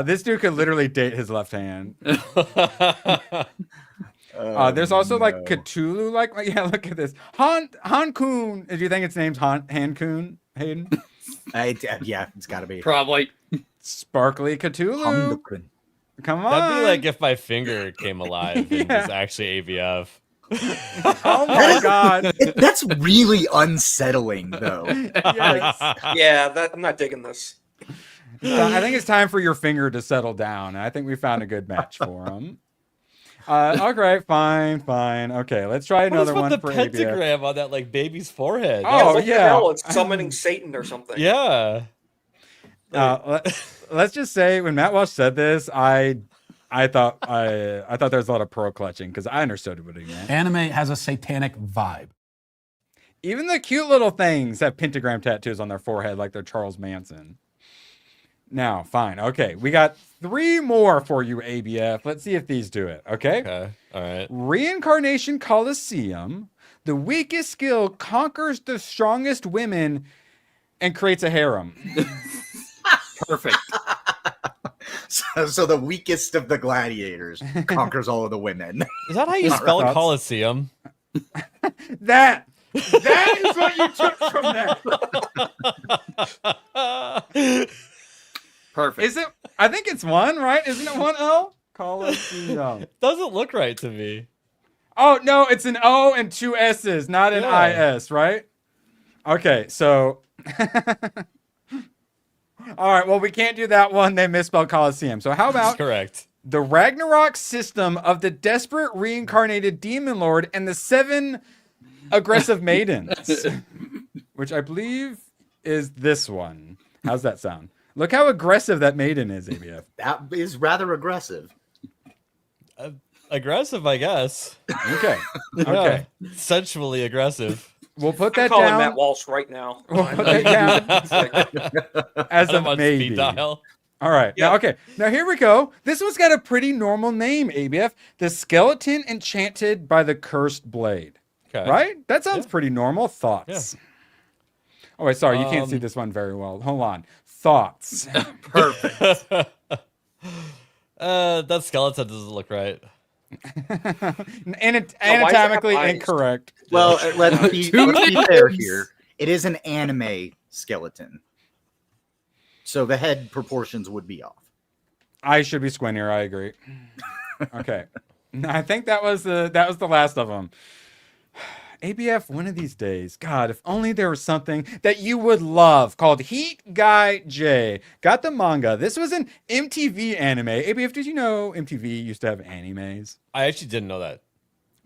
This dude could literally date his left hand. There's also like Cthulhu, yeah, look at this. Han-kun. Do you think its name's Han-kun, Hayden? Yeah, it's gotta be. Probably. Sparkly Cthulhu. Come on. That'd be like if my finger came alive and was actually ABF. Oh my god. That's really unsettling, though. Yes. Yeah, I'm not digging this. I think it's time for your finger to settle down. I think we found a good match for him. Okay, fine. Okay, let's try another one the for pentagram on that like baby's forehead. Oh, what the yeah. hell? It's summoning Satan or something. Yeah. Let's just say when Matt Walsh said this, I thought there was a lot of pearl clutching because I understood what he meant. Anime has a satanic vibe. Even the cute little things have pentagram tattoos on their forehead like they're Charles Manson. Now, fine. Okay, we got 3 more for you, ABF. Let's see if these do it. Okay? Okay. All right. Reincarnation Coliseum. The weakest skill conquers the strongest women and creates a harem. Perfect. So the weakest of the gladiators conquers all of the women. Is that how you spell Coliseum? That is what you took from that. Perfect. Is it? I think it's 1, right? Isn't it 1 L? Coliseum. Doesn't look right to me. Oh, no, it's an O and 2 S's, not an IS, right? Okay, so... All right, well, we can't do that one. They misspelled Coliseum. So how about... Correct. The Ragnarok system of the desperate reincarnated demon lord and the 7 aggressive maidens, which I believe is this one. How's that sound? Look how aggressive that maiden is, ABF. That is rather aggressive. Aggressive, I guess. Okay. Okay. Yeah, sensually aggressive. We'll put I'm that calling down. Matt Walsh right now. We'll put that down as a on maybe. speed dial. All right. Yep. Now, okay. Now, here we go. This one's got a pretty normal name, ABF. The Skeleton Enchanted by the Cursed Blade. Okay. Right? That sounds pretty normal. Thoughts? Yeah. Oh, wait, sorry. You can't see this one very well. Hold on. Thoughts? Perfect. That skeleton doesn't look right. Anatomically incorrect. Well, let's be fair here. It is an anime skeleton. So the head proportions would be off. I should be squintier. I agree. Okay. I think that was the last of them. ABF, one of these days, God, if only there was something that you would love called Heat Guy J. Got the manga. This was an MTV anime. ABF, did you know MTV used to have animes? I actually didn't know that.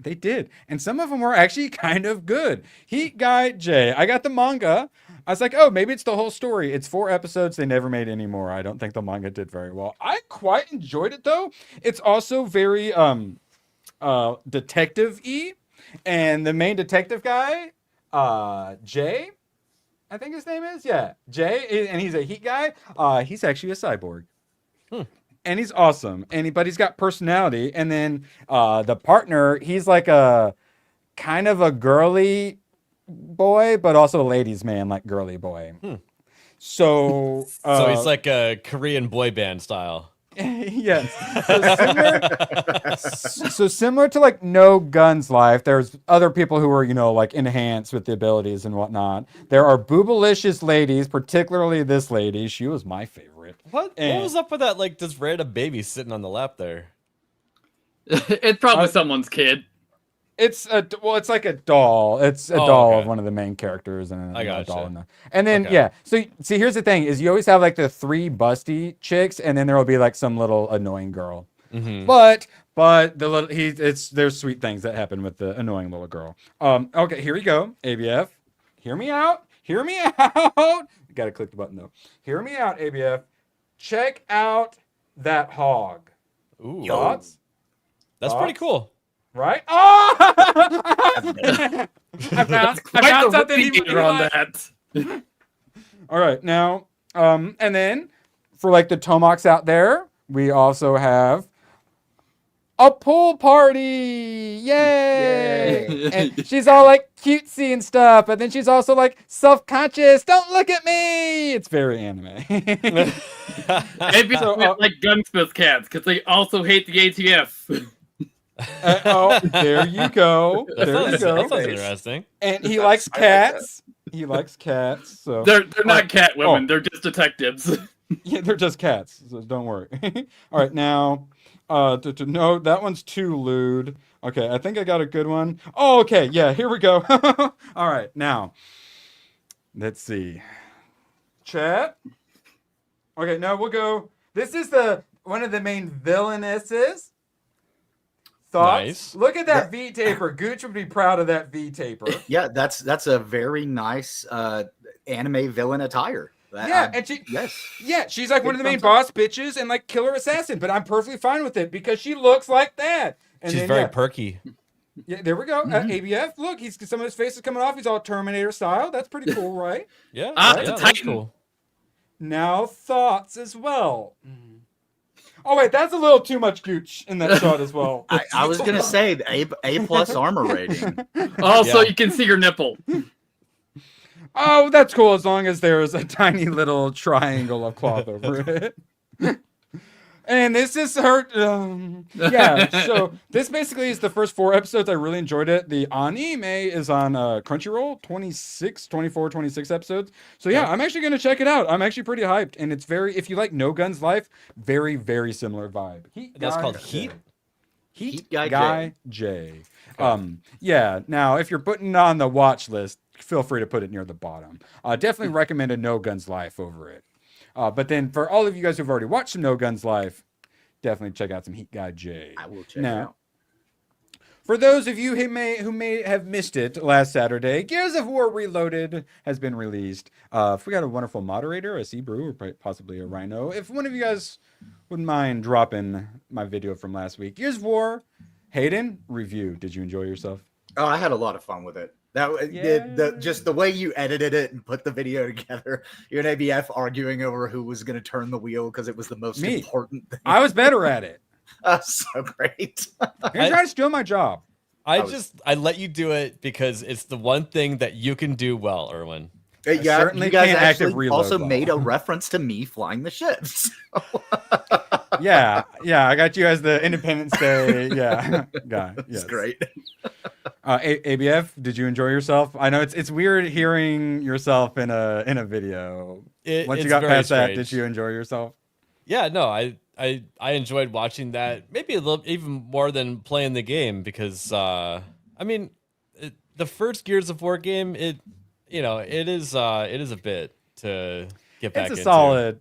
They did. And some of them were actually kind of good. Heat Guy J. I got the manga. I was like, oh, maybe it's the whole story. It's 4 episodes. They never made any more. I don't think the manga did very well. I quite enjoyed it, though. It's also very detective-y. And the main detective guy, Jay, I think his name is. Yeah, Jay. And he's a heat guy. He's actually a cyborg. And he's awesome. But he's got personality. And then the partner, he's like a kind of a girly boy, but also a ladies' man, like girly boy. So, so he's like a Korean boy band style. Yes. So similar to like No Guns Life, there's other people who are, like enhanced with the abilities and whatnot. There are boobalicious ladies, particularly this lady. She was my favorite. What was up with that? Like this random baby sitting on the lap there. It's probably someone's kid. It's like a doll. It's a doll of one of the main characters, and I got doll. And then So see, here's the thing: is you always have like the 3 busty chicks, and then there will be like some little annoying girl. But the little there's sweet things that happen with the annoying little girl. Okay, here we go. ABF, hear me out. Hear me out. You gotta click the button though. Hear me out, ABF. Check out that hog. Ooh, thoughts? That's pretty cool. Right? Oh! I found something he on that. All right, now, and then for like the Tomoks out there, we also have a pool party. Yay! And she's all like cutesy and stuff, but then she's also like self-conscious. Don't look at me. It's very anime. Maybe like gunsmith cats because they also hate the ATF. There you go. That sounds interesting. And he likes cats. He likes cats. So they're not cat women. They're just detectives. Yeah, they're just cats. So don't worry. All right, now, no, that one's too lewd. Okay, I think I got a good one. Oh, okay, yeah, here we go. All right, now, let's see. Chat. Okay, now we'll go. This is one of the main villainesses. Thoughts? Nice. Look at that V taper. Gooch would be proud of that V taper. Yeah, that's a very nice anime villain attire. And she's like one of the main boss bitches and like killer assassin, but I'm perfectly fine with it because she looks like that. And she's very perky. Yeah, there we go. ABF, look, some of his face is coming off. He's all Terminator style. That's pretty cool, right? Yeah, that's cool. Now thoughts as well. Oh wait, that's a little too much Gooch in that shot as well. I was gonna say the A+ armor rating. Also, you can see your nipple. Oh, that's cool as long as there is a tiny little triangle of cloth over it. And this is her. So this basically is the first 4 episodes. I really enjoyed it. The anime is on Crunchyroll, 26 episodes. So yeah, I'm actually going to check it out. I'm actually pretty hyped. And it's if you like No Guns Life, very, very similar vibe. That's called Heat? Heat Guy J. Yeah, now if you're putting it on the watch list, feel free to put it near the bottom. Definitely recommend a No Guns Life over it. But then for all of you guys who've already watched some No Guns Life, definitely check out some Heat Guy J. I will check it out. For those of you who may have missed it last Saturday, Gears of War Reloaded has been released. If we got a wonderful moderator, a Brew, or possibly a Rhino, if one of you guys wouldn't mind dropping my video from last week. Gears of War, Hayden, review. Did you enjoy yourself? Oh, I had a lot of fun with it. Just the way you edited it and put the video together. You and ABF arguing over who was going to turn the wheel because it was the most important thing. I was better at it. So great. You're trying to steal my job. I let you do it because it's the one thing that you can do well, Erwin. Yeah, you guys actually also made a reference to me flying the ships. Yeah, I got you as the Independence Day guy. Yes. It's great. ABF, did you enjoy yourself? I know it's weird hearing yourself in a video. Once you got past that, did you enjoy yourself? Yeah, no, I enjoyed watching that. Maybe a little even more than playing the game because the first Gears of War game, it is a bit to get back into. It's a solid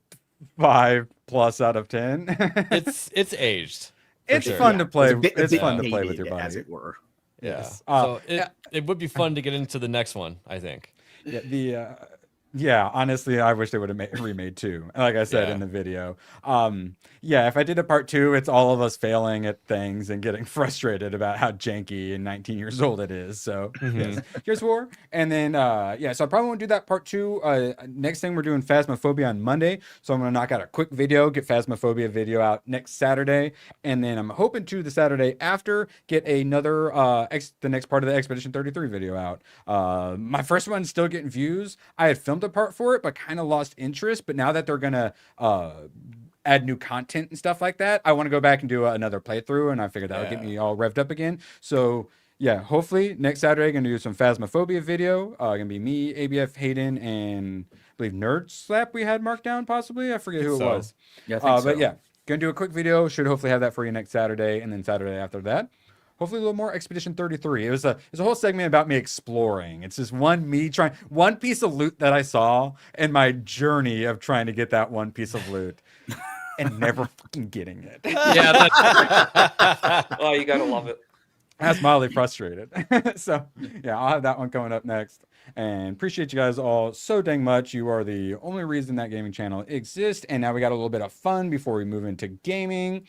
5+ out of 10. it's aged. It's fun to play. It's fun to play with your body, as it were. Yeah. So it would be fun to get into the next one, I think. Yeah. Yeah, honestly, I wish they would have remade 2. Like I said in the video. Yeah, if I did a part 2, it's all of us failing at things and getting frustrated about how janky and 19 years old it is. So yes, here's 4. And then yeah, so I probably won't do that part 2. Next thing we're doing Phasmophobia on Monday. So I'm gonna knock out a quick video, get Phasmophobia video out next Saturday, and then I'm hoping to the Saturday after get another the next part of the Expedition 33 video out. My first one's still getting views. I had filmed a part for it, but kind of lost interest. But now that they're gonna add new content and stuff like that, I want to go back and do another playthrough, and I figured that would get me all revved up again. So yeah, hopefully next Saturday gonna do some Phasmophobia video. Gonna be me, ABF, Hayden, and I believe Nerd Slap we had marked down possibly. I forget who it was. Yeah, I think but so. yeah, gonna do a quick video. Should hopefully have that for you next Saturday, and then Saturday after that, hopefully a little more Expedition 33. It was a whole segment about me exploring. It's just one piece of loot that I saw and my journey of trying to get that one piece of loot and never fucking getting it. Yeah, that's Oh, you gotta love it. That's mildly frustrated. So yeah, I'll have that one coming up next. And appreciate you guys all so dang much. You are the only reason that gaming channel exists. And now we got a little bit of fun before we move into gaming.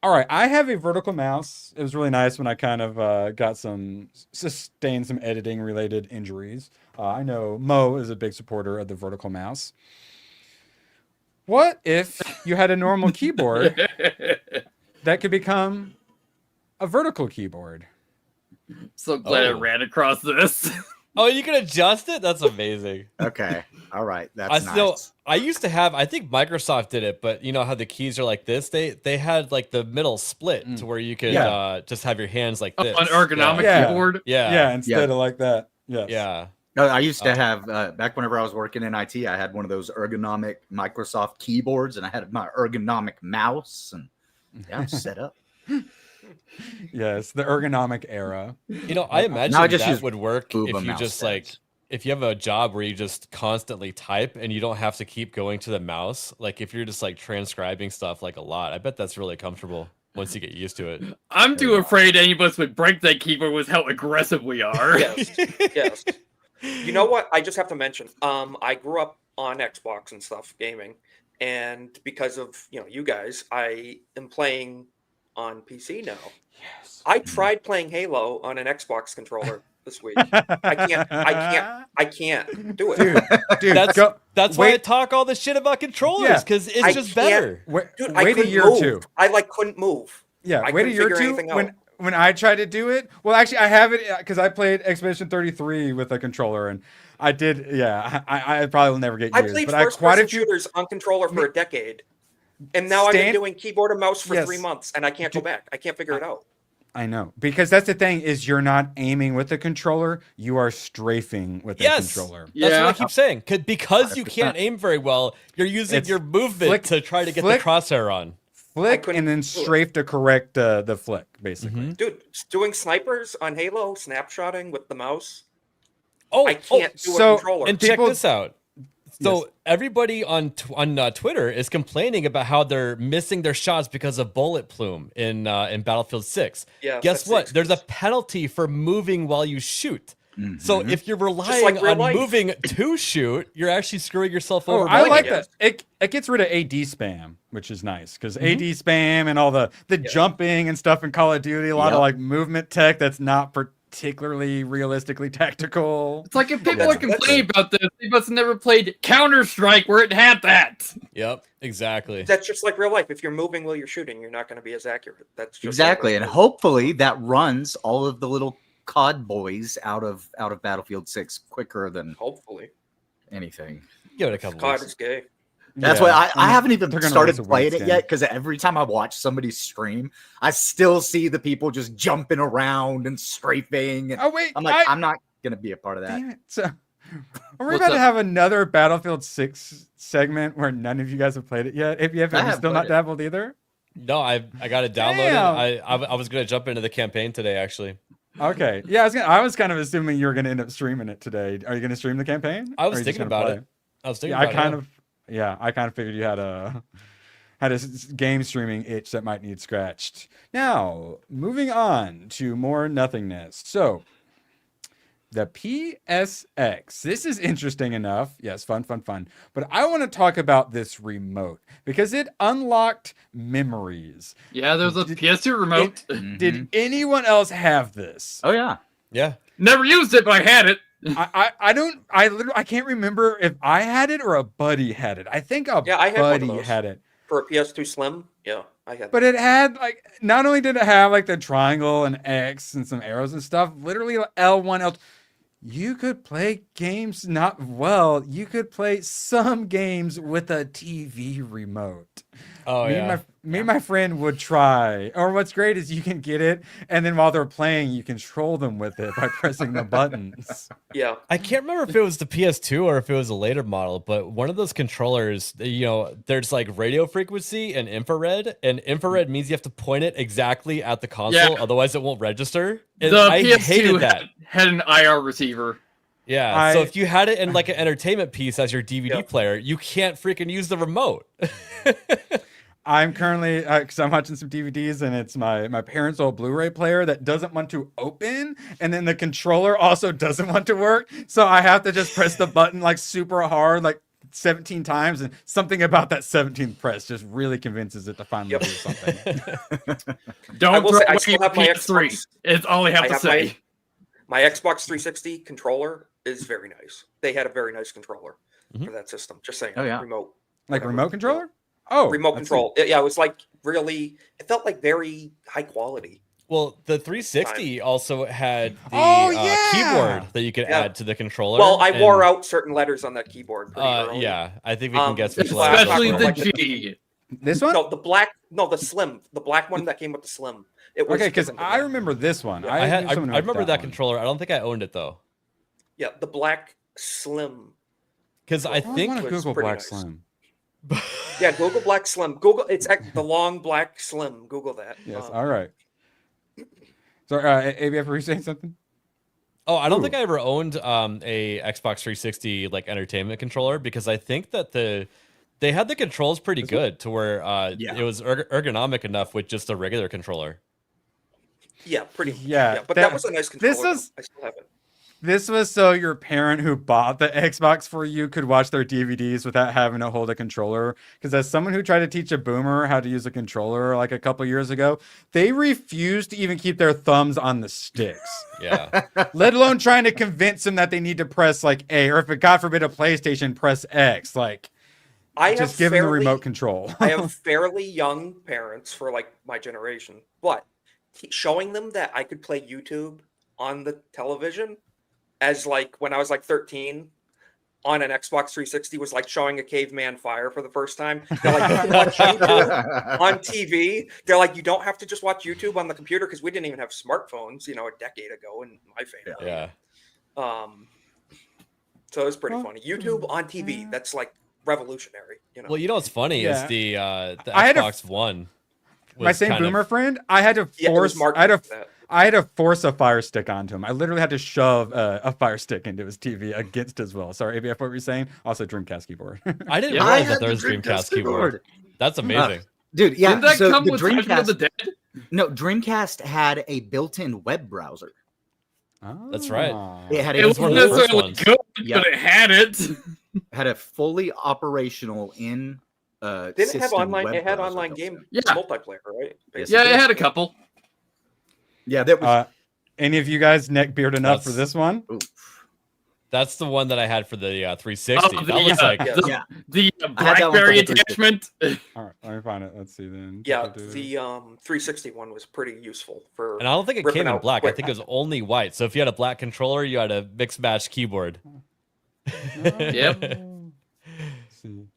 All right, I have a vertical mouse. It was really nice when I kind of sustained some editing related injuries. I know Mo is a big supporter of the vertical mouse. What if you had a normal keyboard that could become a vertical keyboard? So glad I ran across this. Oh, you can adjust it? That's amazing. Okay. All right. That's nice. I used to have, I think Microsoft did it, but you know how the keys are like this? They had like the middle split to where you could just have your hands like this. An ergonomic keyboard? Yeah. Yeah, instead of like that. Yes. Yeah. No, I used to have, back whenever I was working in IT, I had one of those ergonomic Microsoft keyboards, and I had my ergonomic mouse, and yeah, I'm set up. Yes, the ergonomic era. You know, I imagine that would work if you just like, if you have a job where you just constantly type and you don't have to keep going to the mouse, like if you're just like transcribing stuff like a lot, I bet that's really comfortable once you get used to it. I'm too afraid any of us would break that keyboard with how aggressive we are. Yes, yes. You know what? I just have to mention, I grew up on Xbox and stuff, gaming, and because of, you guys, I am playing on PC now. Yes. I tried playing Halo on an Xbox controller this week. I can't do it. Dude, that's why I talk all this shit about controllers, because it's just better. Dude, wait a year or two. I couldn't move. Yeah, wait a year or two. When I tried to do it, well, actually, I have it because I played Expedition 33 with a controller, and I did. Yeah, I probably will never get used. I played first-person shooters on controller for a decade, and now I've been doing keyboard and mouse for 3 months, and I can't go back. I can't figure it out. I know, because that's the thing is you're not aiming with the controller, you are strafing with the controller. That's what I keep saying. Because you can't aim very well, you're using your movement to try to get the crosshair on. Flick and then strafe to correct the flick, basically. Dude, doing snipers on Halo, snapshotting with the mouse. I can't do a controller. And check this out. So everybody on Twitter is complaining about how they're missing their shots because of bullet plume in Battlefield 6. Yeah, guess what? There's a penalty for moving while you shoot. So if you're relying on moving to shoot, you're actually screwing yourself over. I like that. It gets rid of AD spam, which is nice because AD spam and all the jumping and stuff in Call of Duty, a lot of like movement tech that's not particularly realistically tactical. It's like if people are complaining about this, they must have never played Counter-Strike where it had that. Yep, exactly. That's just like real life. If you're moving while you're shooting, you're not going to be as accurate. That's just exactly, and hopefully that runs all of the little COD boys out of Battlefield 6 quicker than anything. Give it a couple. COD is gay. That's why I haven't even started playing it yet, because every time I watch somebody stream, I still see the people just jumping around and strafing. And I'm like, I'm not gonna be a part of that. Damn it. So, are we about to have another Battlefield 6 segment where none of you guys have played it yet? If you have still not dabbled either? No, I got it downloaded. I was gonna jump into the campaign today, actually. Okay. Yeah, I was kind of assuming you were gonna end up streaming it today. Are you gonna stream the campaign? I was thinking about it. I kind of figured you had a game streaming itch that might need scratched. Now, moving on to more nothingness. So, the PSX. This is interesting enough. Yes, fun. But I want to talk about this remote because it unlocked memories. Yeah, there's a PS2 remote. Did anyone else have this? Oh yeah. Yeah. Never used it, but I had it. I can't remember if I had it or a buddy had it. I think a I had one of buddy those. had it. For a PS2 Slim, yeah, I had. But it had like, not only did it have like the triangle and X and some arrows and stuff, literally L1, L2. You could play games you could play some games with a TV remote. Oh, Me and my friend would try. Or what's great is you can get it, and then while they're playing, you control them with it by pressing the buttons. Yeah. I can't remember if it was the PS2 or if it was a later model, but one of those controllers, there's like radio frequency and infrared, and infrared means you have to point it exactly at the console, otherwise it won't register. And The I PS2 hated that. had an IR receiver. Yeah, so if you had it in like an entertainment piece as your DVD player, you can't freaking use the remote. I'm currently, because I'm watching some DVDs, and it's my parents' old Blu-ray player that doesn't want to open, and then the controller also doesn't want to work, so I have to just press the button like super hard, like 17 times, and something about that 17th press just really convinces it to finally do something. Don't throw I still away have my PS3. Xbox. It's all I have to say. My Xbox 360 controller is very nice. They had a very nice controller for that system. Just saying. Oh, yeah. Remote. Like whatever. remote controller? Oh, remote control. Yeah, it was like really. It felt like very high quality. Well, the 360 also had the keyboard that you could add to the controller. Well, I wore out certain letters on that keyboard pretty early. Yeah, I think we can guess which especially one. the G. This one? No, the Slim. The black one that came with the Slim. It was Okay, because I remember this one. I knew someone who had remember that one. controller. I don't think I owned it though. Yeah, the black Slim. Because I think want to Google Black nice. Slim. Yeah, Google Black Slim. Google the long black Slim. Google that. Yes. All right. So, ABF, were you saying something? Oh, I don't think I ever owned a Xbox 360 like entertainment controller because I think that they had the controls pretty good to where it was ergonomic enough with just a regular controller. Yeah, pretty. Yeah, but that was a nice controller. I still have it. This was so your parent who bought the Xbox for you could watch their DVDs without having to hold a controller. Because as someone who tried to teach a boomer how to use a controller like a couple years ago, they refused to even keep their thumbs on the sticks. Yeah. Let alone trying to convince them that they need to press like A, or if it, God forbid, a PlayStation, press X. Like, just give them the remote control. I have fairly young parents for like my generation, but showing them that I could play YouTube on the television as like when I was like 13 on an Xbox 360 was like showing a caveman fire for the first time. They're like, you can watch YouTube on TV. They're like, you don't have to just watch YouTube on the computer because we didn't even have smartphones, a decade ago in my family. Yeah. So it was pretty funny. YouTube on TV. That's like revolutionary. Well, what's funny is the I had Xbox One. My same boomer friend, I had to force. I had to force a Fire Stick onto him. I literally had to shove a Fire Stick into his TV against his will. Sorry, ABF, what were you saying? Also, Dreamcast keyboard. I didn't realize that there was Dreamcast keyboard. That's amazing. Dude, yeah. Didn't that so come the with Dreamcast, Judgment of the Dead? No, Dreamcast had a built-in web browser. That's right. It had It wasn't necessarily good, but it had it. Had a fully operational in Didn't it have online? It had browser online built game Yeah. multiplayer, right? Yeah, it had a couple. Yeah, that was. Any of you guys neckbeard enough for this one? That's the one that I had for the 360. Oh, that was like the BlackBerry attachment. All right, let me find it. Let's see then. Yeah, the 360 one was pretty useful for. And I don't think it ripping came in out black. I quick- think it was only white. So if you had a black controller, you had a mixed match keyboard. Yep. Let's see.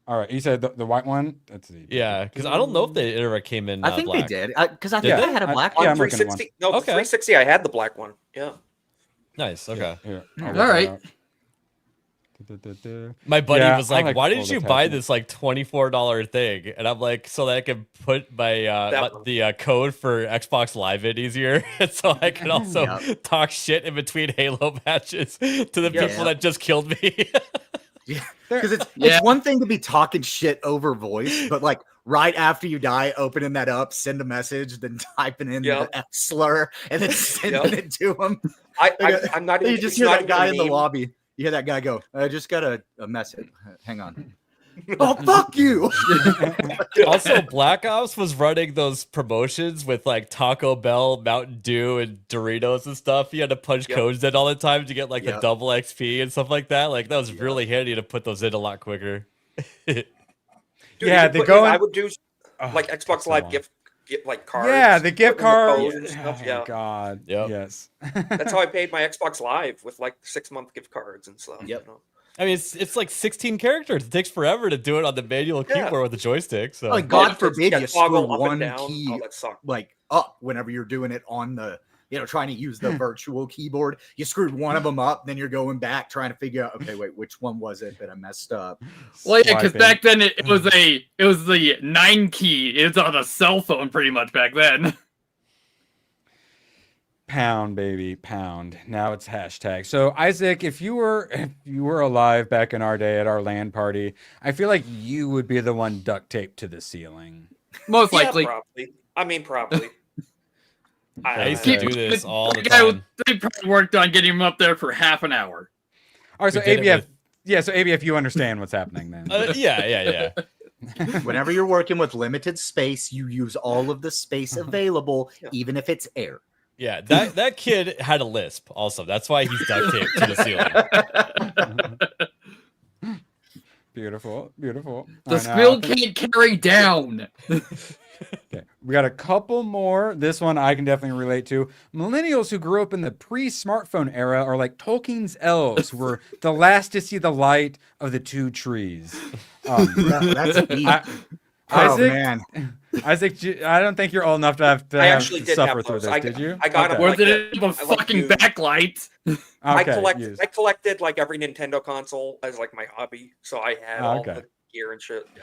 All right, you said the white one. Let's see. Yeah, because I don't know if they ever came in. I think black. they did because I Did think they? I had a black on one. I'm looking at one. 360. No, the Okay. 360. I had the black one. Yeah. Nice. Okay. Here, All right. My buddy Yeah, was I like, like "Why full did you buy attachment. this like $24 thing?" And I'm like, "So that I could put my one. the code for Xbox Live in easier, and so I can also talk shit in between Halo matches to the people that just killed me." Yeah, because it's one thing to be talking shit over voice, but like right after you die, opening that up, send a message, then typing in the F slur, and then sending it to him. I'm not even. You just hear that guy in the lobby. You hear that guy go, "I just got a message. Hang on." Oh, fuck you. Also, Black Ops was running those promotions with like Taco Bell, Mountain Dew, and Doritos and stuff. You had to punch codes in all the time to get like the double XP and stuff like that. Like that was really handy to put those in a lot quicker. Dude, yeah, they go. I would do like Xbox Live gift like cards. Yeah, the gift card. And stuff. Oh God. Yep. Yes. That's how I paid my Xbox Live with like 6-month gift cards and stuff. Yep. You know? I mean, it's like 16 characters. It takes forever to do it on the manual keyboard with the joystick. So, like, God forbid you screw one down. key like up whenever you're doing it on the, trying to use the virtual keyboard. You screwed one of them up, then you're going back trying to figure out, okay, wait, which one was it that I messed up? Well, yeah, because back then it was the 9 key. It was on a cell phone pretty much back then. Pound, baby, pound. Now it's hashtag. So Isaac, if you were alive back in our day at our LAN party, I feel like you would be the one duct taped to the ceiling. Most likely. Probably. I mean, probably. I used to do this all the time. They probably worked on getting him up there for half an hour. All right, so ABF, so ABF, you understand what's happening then? Yeah. Whenever you're working with limited space, you use all of the space available, even if it's air. Yeah, that kid had a lisp also. That's why he's duct taped to the ceiling. Beautiful. The squill can't carry down. Okay, we got a couple more. This one I can definitely relate to. Millennials who grew up in the pre-smartphone era are like Tolkien's elves, who were the last to see the light of the two trees. That's deep. Isaac, man. Isaac, I don't think you're old enough to have to, suffer through this. Did you? I got okay. Or did it have a fucking backlight? I collected like every Nintendo console as like my hobby, so I had all the gear and shit. Yeah.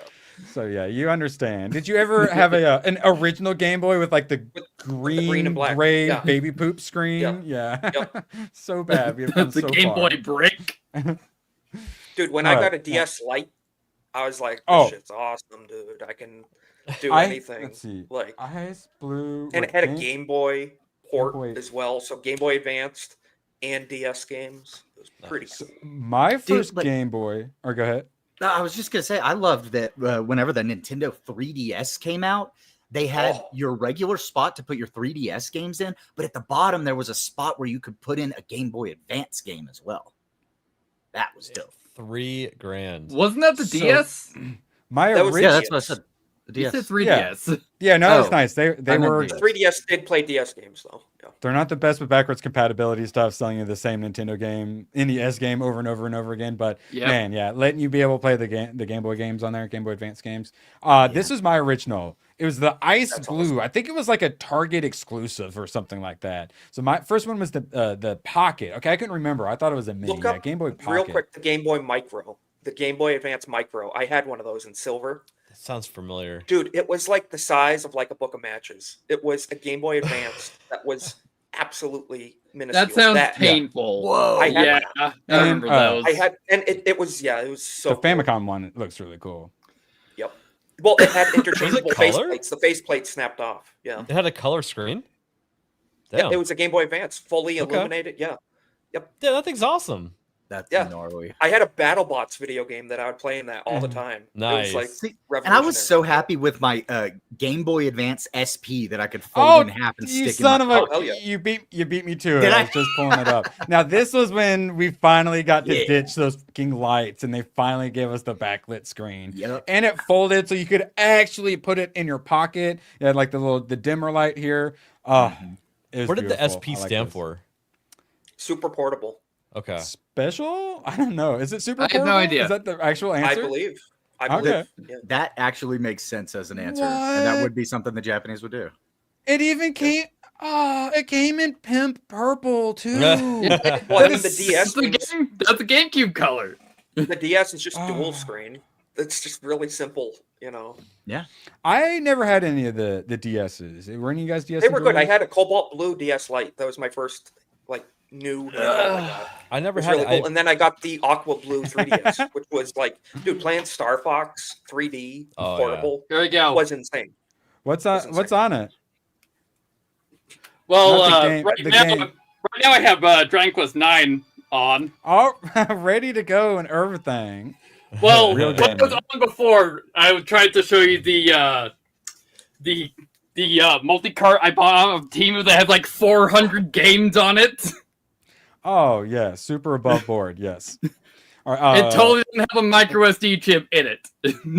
So yeah, you understand. Did you ever have an original Game Boy with like the green and black, gray baby poop screen? Yep. So bad. We have come the so Game far. Boy brick. Dude, when I got a DS Lite, I was like, "This shit's awesome, dude! I can do anything." Let's see. Like Ice Blue, and it had a Game Boy port as well, so Game Boy Advanced and DS games. It was pretty cool. My first Game Boy. Or go ahead. No, I was just gonna say I loved that whenever the Nintendo 3DS came out, they had your regular spot to put your 3DS games in, but at the bottom there was a spot where you could put in a Game Boy Advance game as well. That was dope. $3,000. Wasn't that the DS? My that was yeah, that's what I said. The You DS. said 3DS. Yeah, no, it's nice. They were 3DS did play DS games though. Yeah. They're not the best with backwards compatibility stuff, selling you the same Nintendo game, NES game over and over and over again. But man, letting you be able to play the Game Boy games on there, Game Boy Advance games. This was my original. It was the Ice Blue. Awesome. I think it was like a Target exclusive or something like that. So my first one was the Pocket. Okay, I couldn't remember. I thought it was a mini. Look up Game Boy Pocket. Real quick, the Game Boy Micro, the Game Boy Advance Micro. I had one of those in silver. That sounds familiar. Dude, it was like the size of like a book of matches. It was a Game Boy Advance that was absolutely minuscule. That sounds painful. Whoa. I remember those. I had, and it was so. The Famicom one looks really cool. Yep. Well, it had interchangeable faceplates. The faceplate snapped off. Yeah. It had a color screen. Damn. Yeah, it was a Game Boy Advance, fully illuminated. Yeah. Yep. Yeah, that thing's awesome. That's gnarly. I had a BattleBots video game that I would play in that all the time. Nice. It was like and I was so happy with my Game Boy Advance SP that I could fold in half and stick son in of my a you beat me to it. I was just pulling it up. Now this was when we finally got to ditch those fucking lights and they finally gave us the backlit screen. Yep. And it folded so you could actually put it in your pocket. It had like the dimmer light here. What did the SP stand for? Super portable. Okay. Special? I don't know. Is it super portable? I have no idea. Is that the actual answer? I believe. Okay. Yeah. That actually makes sense as an answer. And that would be something the Japanese would do. It even came it came in pimp purple too. Well, I mean, the DS that's the GameCube color. The DS is just dual screen. It's just really simple, you know. Yeah. I never had any of the DSs. Were any of you guys DS? They were good. I had a cobalt blue DS Lite. That was my first new handle I got. I never It was had really it. cool. And then I got the Aqua Blue 3DS, which was like, dude, playing Star Fox 3D portable There we go. was insane. What's on it? Well, Not the game- right the now, game. right now I have Dragon Quest 9 on. Oh, ready to go and everything. Well, Real what was on before? I tried to show you the multi-cart I bought a team that had like 400 games on it. Uh-huh. Oh yeah, super above board. Yes. All right, it totally didn't have a micro SD chip in it.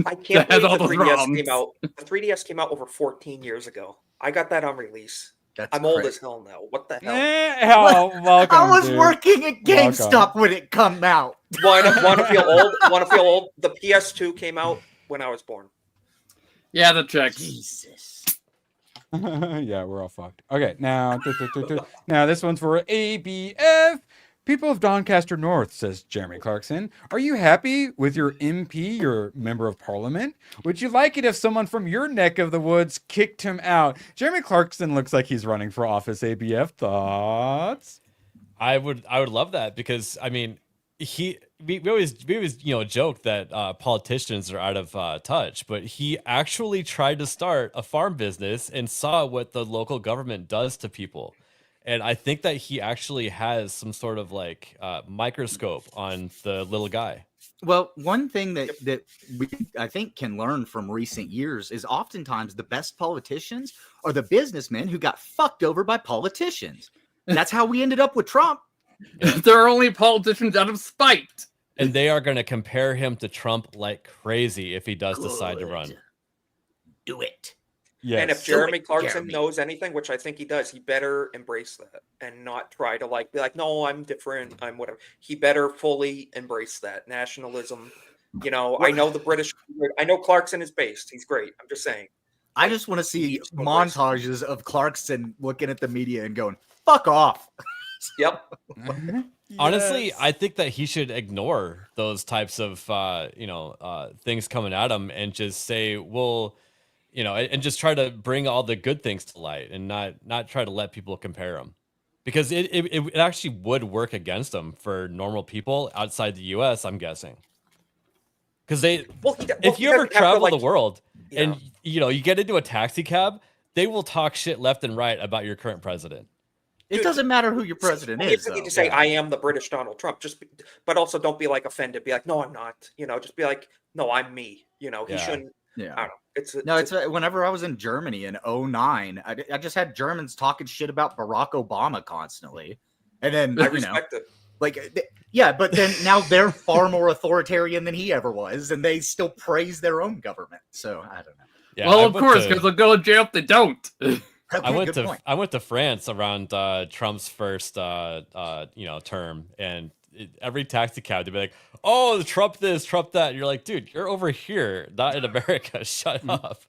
I can't That has believe all the those 3DS ROMs. came out. The 3DS came out over 14 years ago. I got that on release. That's I'm old crazy. as hell now. What the hell? Welcome, I was dude. working at Welcome. GameStop when it come out. Want to feel old? Want to feel old? The PS2 came out when I was born. Yeah, that checks. Jesus. Yeah, we're all fucked. Okay, now this one's for ABF. People of Doncaster North, says Jeremy Clarkson. Are you happy with your MP, your member of parliament? Would you like it if someone from your neck of the woods kicked him out? Jeremy Clarkson looks like he's running for office. ABF thoughts? I would love that, because I mean, we always joke that politicians are out of touch, but he actually tried to start a farm business and saw what the local government does to people. And I think that he actually has some sort of like microscope on the little guy. Well, one thing that we, I think, can learn from recent years is oftentimes the best politicians are the businessmen who got fucked over by politicians. That's how we ended up with Trump. They're only politicians out of spite. And they are going to compare him to Trump like crazy if he does decide to run. Do it. Yes. And if Jeremy Clarkson knows anything, which I think he does, he better embrace that and not try to be like, no, I'm different, I'm whatever. He better fully embrace that nationalism. You know, I know the British. I know Clarkson is based. He's great. I'm just saying. I just want to see montages of Clarkson looking at the media and going, "Fuck off." Yep. Honestly, I think that he should ignore those types of things coming at him and just say, well, and just try to bring all the good things to light and not try to let people compare him, because it actually would work against him for normal people outside the U.S. I'm guessing, because if you ever travel the world and you get into a taxi cab, they will talk shit left and right about your current president. It doesn't matter who your president is. You need to say, "I am the British Donald Trump." But also don't be like offended. Be like, "No, I'm not." Just be like, "No, I'm me." He shouldn't. Yeah. I don't know. It's whenever I was in Germany in 2009, I just had Germans talking shit about Barack Obama constantly. And then, I respect it. But then now they're far more authoritarian than he ever was, and they still praise their own government. So I don't know. Yeah, well, of course, because they'll go to jail if they don't. I went to France around Trump's first term, and every taxi cab they'd be like, "Oh, Trump this, Trump that." And you're like, dude, you're over here, not in America. Shut up.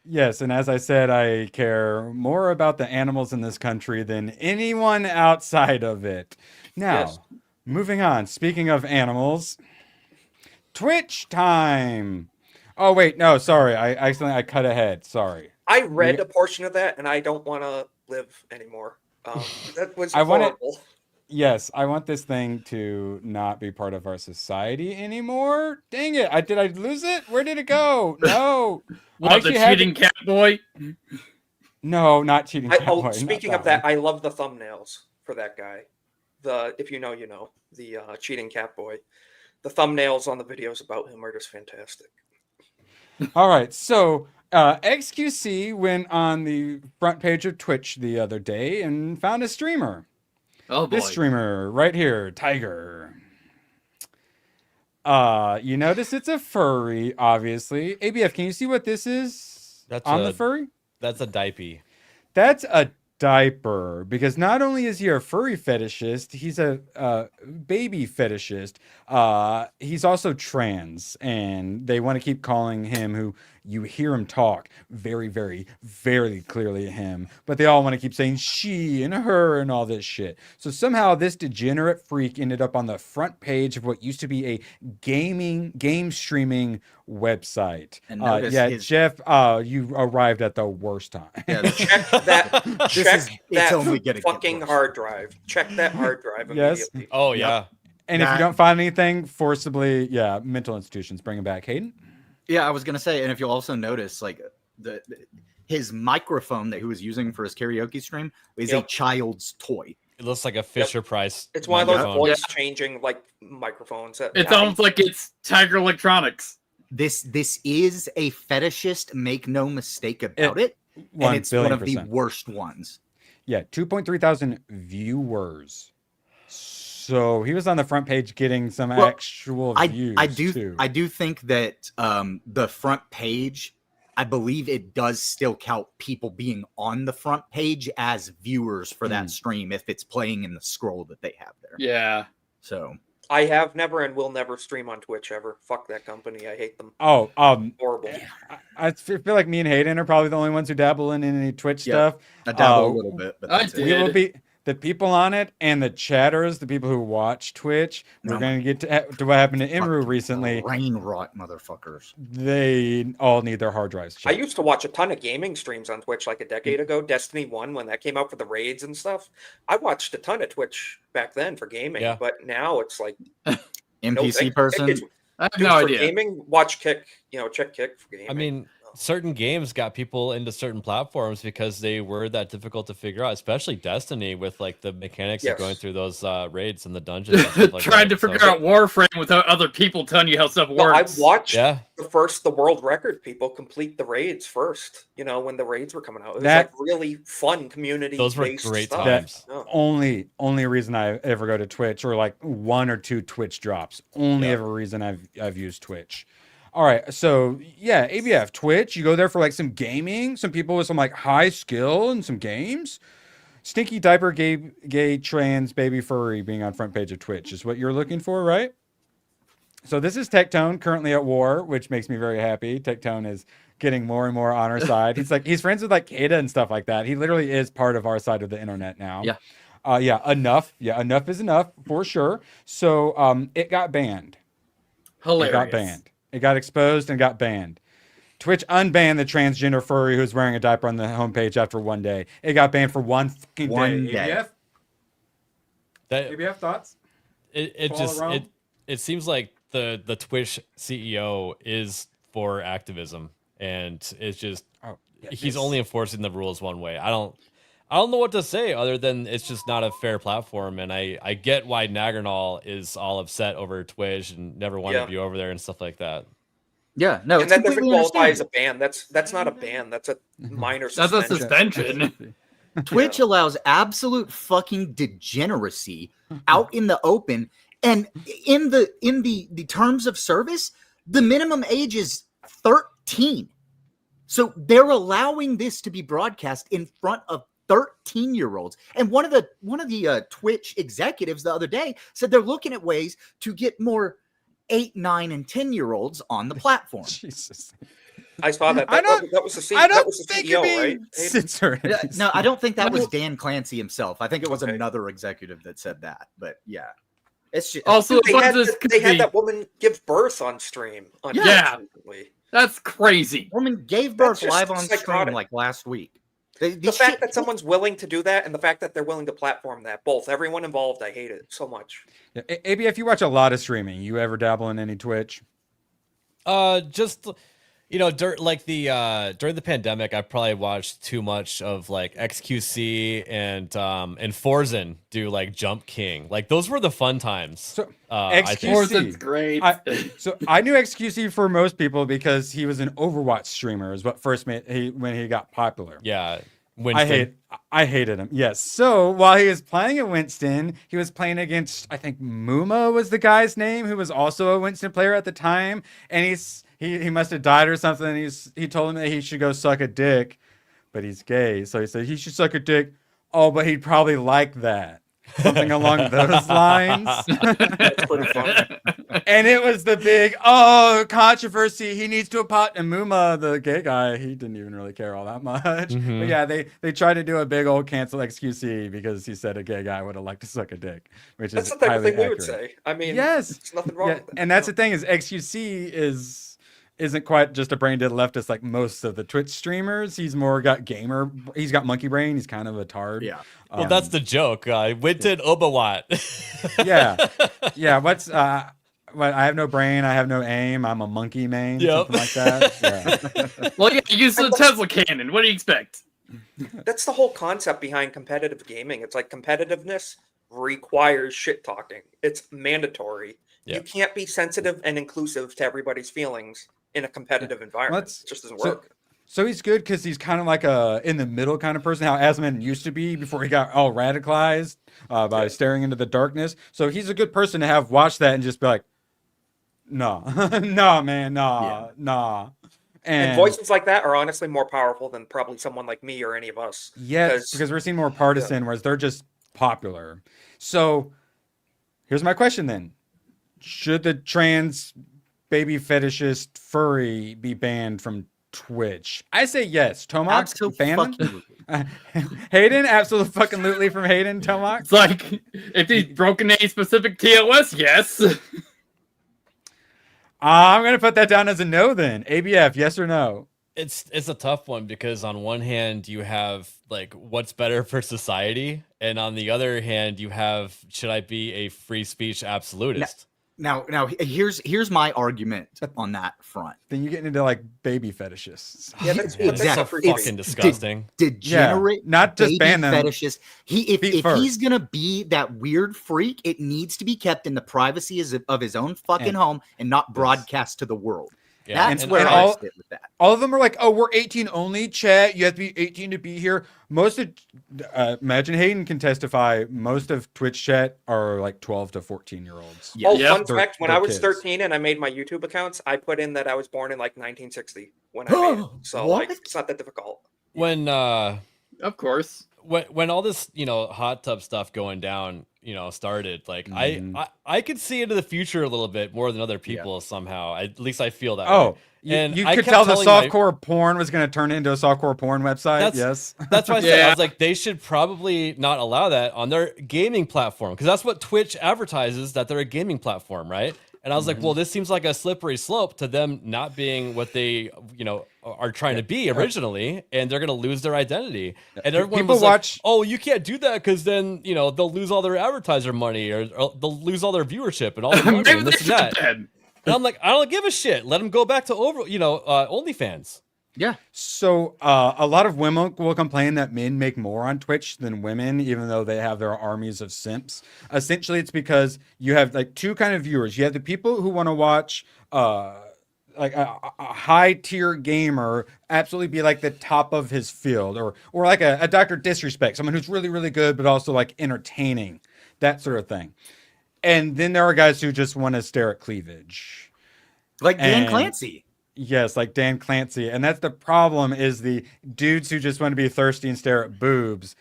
Yes, and as I said, I care more about the animals in this country than anyone outside of it. Now, moving on. Speaking of animals, Twitch time. Oh wait, no, sorry. I cut ahead. Sorry. I read a portion of that, and I don't want to live anymore. That was horrible. Yes, I want this thing to not be part of our society anymore. Dang it! Did I lose it? Where did it go? No. What, the cheating cat boy? No, not cheating cat boy. Speaking of that, I love the thumbnails for that guy. If you know, you know, the cheating cat boy. The thumbnails on the videos about him are just fantastic. All right, so XQC went on the front page of Twitch the other day and found a streamer. Oh boy. This streamer right here, Tiger. You notice it's a furry, obviously. ABF, can you see what this is the furry? That's a diaper. That's a diaper, because not only is he a furry fetishist, he's a baby fetishist. He's also trans, and they want to keep calling him, who you hear him talk very, very, very clearly him, but they all want to keep saying she and her and all this shit. So somehow this degenerate freak ended up on the front page of what used to be a game streaming website. And notice his- Jeff, you arrived at the worst time. Yeah, Check that. it's only gonna get fucking worse. hard drive. Check that hard drive Yes. immediately. Oh yeah. And if you don't find anything, forcibly, mental institutions, bring them back. Hayden? Yeah, I was gonna say, and if you'll also notice, like his microphone that he was using for his karaoke stream is a child's toy. It looks like a Fisher Price. It's one of those microphone. voice changing like microphones. It's almost like it's Tiger Electronics. This is a fetishist. Make no mistake about it. And it's one of the 1,000,000,000%. worst ones. Yeah, 2.3 thousand viewers. So he was on the front page getting some actual views. I do think that the front page, I believe it does still count people being on the front page as viewers for that stream if it's playing in the scroll that they have there. Yeah. So I have never and will never stream on Twitch ever. Fuck that company. I hate them. Horrible. Yeah. I feel like me and Hayden are probably the only ones who dabble in any Twitch stuff. I dabble a little bit, but that's we will be the people on it and the chatters, the people who watch Twitch. We're going to get to what happened to Emiru recently. Brain rot, motherfuckers. They all need their hard drives I checked. used to watch a ton of gaming streams on Twitch like a decade ago. Destiny 1, when that came out for the raids and stuff. I watched a ton of Twitch back then for gaming, but now it's like NPC person. I have Dude, no for idea. gaming, watch Kick, check Kick for gaming. I mean, certain games got people into certain platforms because they were that difficult to figure out, especially Destiny with like the mechanics of going through those raids and the dungeons. And stuff like Trying that. to figure out Warframe without other people telling you how stuff No, I works. watched the world record people complete the raids first, when the raids were coming out. It was like really fun community. Those were great stuff. times. Only reason I ever go to Twitch, or like 1 or 2 Twitch drops. Only ever reason I've used Twitch. All right, so ABF Twitch. You go there for like some gaming, some people with some like high skill and some games. Stinky diaper, gay, trans, baby, furry being on front page of Twitch is what you're looking for, right? So this is Tectone, currently at war, which makes me very happy. Tectone is getting more and more on our side. He's friends with like Kada and stuff like that. He literally is part of our side of the internet now. Enough. Enough is enough for sure. So it got banned. Hilarious. It got banned. It got exposed and got banned. Twitch unbanned the transgender furry who's wearing a diaper on the homepage after 1 day. It got banned for one fucking day. ABF thoughts? It seems like the Twitch CEO is for activism, and it's just he's only enforcing the rules one way. I don't know what to say other than it's just not a fair platform, and I get why Nagernal is all upset over Twitch and never wanted to be over there and stuff like that. Yeah, no, and that doesn't qualify as a ban. That's not a ban. That's a minor suspension. That's a suspension. Twitch allows absolute fucking degeneracy out in the open, and in the terms of service, the minimum age is 13. So they're allowing this to be broadcast in front of 13-year-olds. And one of the Twitch executives the other day said they're looking at ways to get more 8, 9, and 10-year-olds on the platform. Jesus. I saw that. That was the CEO, right? No, I don't think that was Dan Clancy himself. I think it was another executive that said that. But yeah, it's just, also they had that woman give birth on stream. That's crazy. Woman gave birth live on psychotic. stream like last week. The fact that someone's willing to do that, and the fact that they're willing to platform that, both everyone involved, I hate it so much. Yeah, ABF, you watch a lot of streaming. You ever dabble in any Twitch? Just during the pandemic, I probably watched too much of like XQC and Forzen do like Jump King. Like those were the fun times. So XQC, Forzen's great. I knew XQC for most people because he was an Overwatch streamer. Is what first made when he got popular. Yeah. I hated him. Yes. So while he was playing at Winston, he was playing against, I think Muma was the guy's name, who was also a Winston player at the time, and he must have died or something. He told him that he should go suck a dick, but he's gay, so he said he should suck a dick. Oh, but he'd probably like that. Something along those lines. That's pretty funny. And it was the big controversy. He needs to apologize. And Muma, the gay guy, he didn't even really care all that much. Mm-hmm. But yeah, they tried to do a big old cancel XQC because he said a gay guy would have liked to suck a dick, which That's is the type of highly thing we would accurate. say. I mean, yes, there's nothing wrong with that. And that's the thing is XQC is isn't quite just a brain dead leftist like most of the Twitch streamers. He's more got gamer. He's got monkey brain. He's kind of a tard. Yeah. Well, that's the joke. Winton Obawat. Yeah. What's what? I have no brain. I have no aim. I'm a monkey main. Something like that. Yeah. Well, yeah, use the Tesla cannon. What do you expect? That's the whole concept behind competitive gaming. It's like competitiveness requires shit talking. It's mandatory. You can't be sensitive and inclusive to everybody's feelings in a competitive environment. It just doesn't work. So he's good because he's kind of like a in the middle kind of person, how Asman used to be before he got all radicalized by staring into the darkness. So he's a good person to have watch that and just be like, nah, nah, man, nah. And voices like that are honestly more powerful than probably someone like me or any of us. Yes, because we're seeing more partisan, whereas they're just popular. So here's my question then. Should the trans baby fetishist furry be banned from Twitch? I say yes. Tomac, ban him? Hayden, absolutely fucking lootly from Hayden, Tomac. It's like, if he's broken a specific TOS, yes. I'm going to put that down as a no then. ABF, yes or no? It's a tough one because on one hand you have like what's better for society, and on the other hand you have should I be a free speech absolutist? Now, here's my argument on that front. Then you get into like baby fetishists. Yeah, that's exactly fucking disgusting. Degenerate, not just ban them. Fetishists. If he's gonna be that weird freak, it needs to be kept in the privacy of his own fucking home and not broadcast to the world. Yeah, that's where I sit with that. All of them are like, oh, we're 18 only, chat. You have to be 18 to be here. Most of, imagine Hayden can testify, most of Twitch chat are like 12 to 14-year-olds. Fun fact, when I was 13 and I made my YouTube accounts, I put in that I was born in like 1960 when I made it. So like, it's not that difficult. When, of course. When all this, hot tub stuff going down, started, like I could see into the future a little bit more than other people somehow. At least I feel that way. And you could tell the softcore porn was going to turn into a softcore porn website. That's why I said I was like, they should probably not allow that on their gaming platform, because that's what Twitch advertises, that they're a gaming platform, right? And I was like, well, this seems like a slippery slope to them not being what they, are trying to be originally, and they're going to lose their identity. And everyone was like, oh, you can't do that because then, they'll lose all their advertiser money or they'll lose all their viewership and all the money and this and that. And I'm like, I don't give a shit. Let them go back to OnlyFans. Yeah. So a lot of women will complain that men make more on Twitch than women, even though they have their armies of simps. Essentially, it's because you have like two kind of viewers. You have the people who want to watch like a high tier gamer absolutely be like the top of his field, or like a Dr. Disrespect, someone who's really, really good, but also like entertaining, that sort of thing. And then there are guys who just want to stare at cleavage. Like Dan Clancy. Yes, like Dan Clancy. And that's the problem, is the dudes who just want to be thirsty and stare at boobs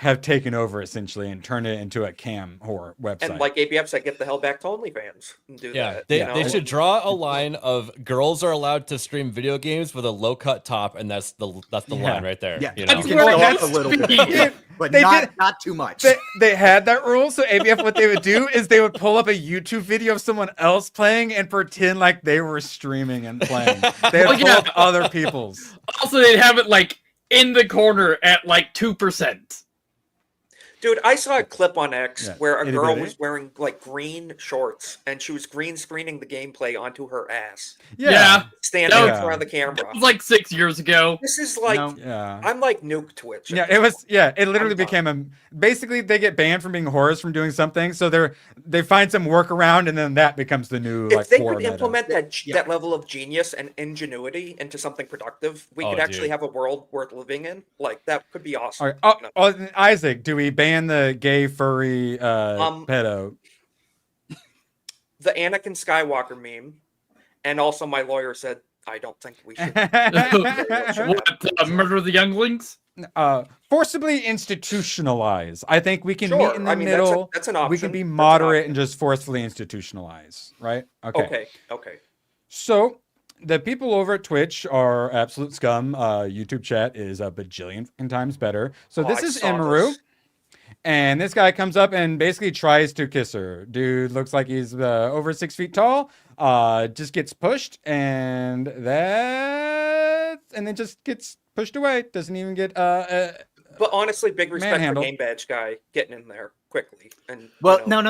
have taken over essentially and turned it into a cam whore website. And like ABF said, get the hell back to OnlyFans and do that. They should draw a line of girls are allowed to stream video games with a low cut top, and that's the line right there. Yeah, you can go up a little bit, but not too much. They had that rule, so ABF, what they would do is they would pull up a YouTube video of someone else playing and pretend like they were streaming and playing. They would pull up other people's. Also, they'd have it like in the corner at like 2%. Dude, I saw a clip on X where a girl was wearing like green shorts and she was green screening the gameplay onto her ass. Yeah. Standing in front of the camera. It was like 6 years ago. This is like, I'm like nuke Twitch. Yeah, it literally became basically they get banned from being whores from doing something. So they find some workaround, and then that becomes the new if they could implement that level of genius and ingenuity into something productive, we could actually have a world worth living in. Like, that could be awesome. Isaac, do we ban the gay furry pedo? The Anakin Skywalker meme, and also my lawyer said I don't think we should. Murder the younglings? Forcibly institutionalize. I think we can meet in the middle. That's an option. We can be moderate and just forcefully institutionalize, right? Okay. So the people over at Twitch are absolute scum. YouTube chat is a bajillion times better. So this is Emiru. And this guy comes up and basically tries to kiss her. Dude looks like he's over 6 feet tall. Just gets pushed, and then just gets pushed away. Doesn't even get But honestly, big respect manhandle. for Game Badge guy getting in there quickly. And Well, no.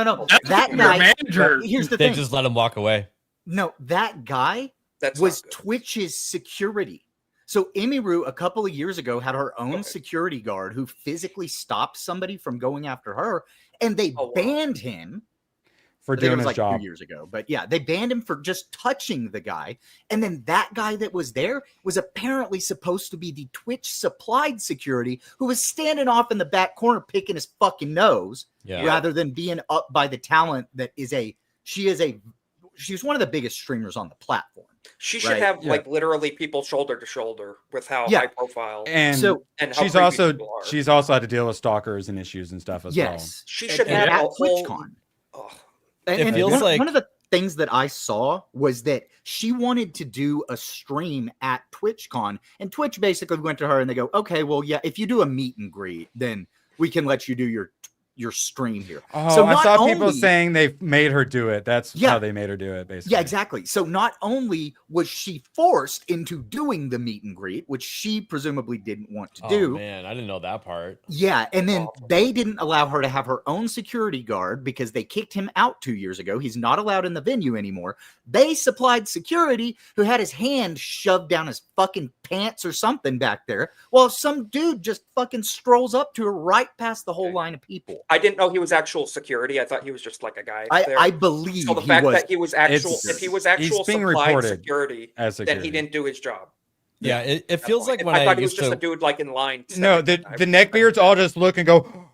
That guy. manager. Here's the They thing. just let him walk away. No, that guy That's was not good. Twitch's security. So Emiru a couple of years ago had her own security guard who physically stopped somebody from going after her, and they banned him for I think it doing was his like job. 2 years ago. But yeah, they banned him for just touching the guy. And then that guy that was there was apparently supposed to be the Twitch supplied security who was standing off in the back corner picking his fucking nose rather than being up by the talent that is she's one of the biggest streamers on the platform. She should have like literally people shoulder to shoulder with how high profile And how she's creepy also people are. she's also had to deal with stalkers and issues and stuff as well. Yes. She should And have at a whole. TwitchCon. Oh, And feels one, like- one of the things that I saw was that she wanted to do a stream at TwitchCon, and Twitch basically went to her and they go, okay, well, yeah, if you do a meet and greet, then we can let you do your stream here. Oh, So I not saw people only- saying they made her do it. That's Yeah. how they made her do it, basically. Yeah, exactly. So not only was she forced into doing the meet and greet, which she presumably didn't want to Oh do. man, I didn't know that part. Yeah, and then they didn't allow her to have her own security guard because they kicked him out 2 years ago. He's not allowed in the venue anymore. They supplied security who had his hand shoved down his fucking pants or something back there, while some dude just fucking strolls up to her right past the whole line of people. I didn't know he was actual security. I thought he was just like a guy. there. I believe So the he fact was. that he was actual, if he was actual he's being supplied reported security, as then security. he didn't do his job. Yeah, it feels like when I thought he was used just to a dude like in line. No, the neckbeards all just look and go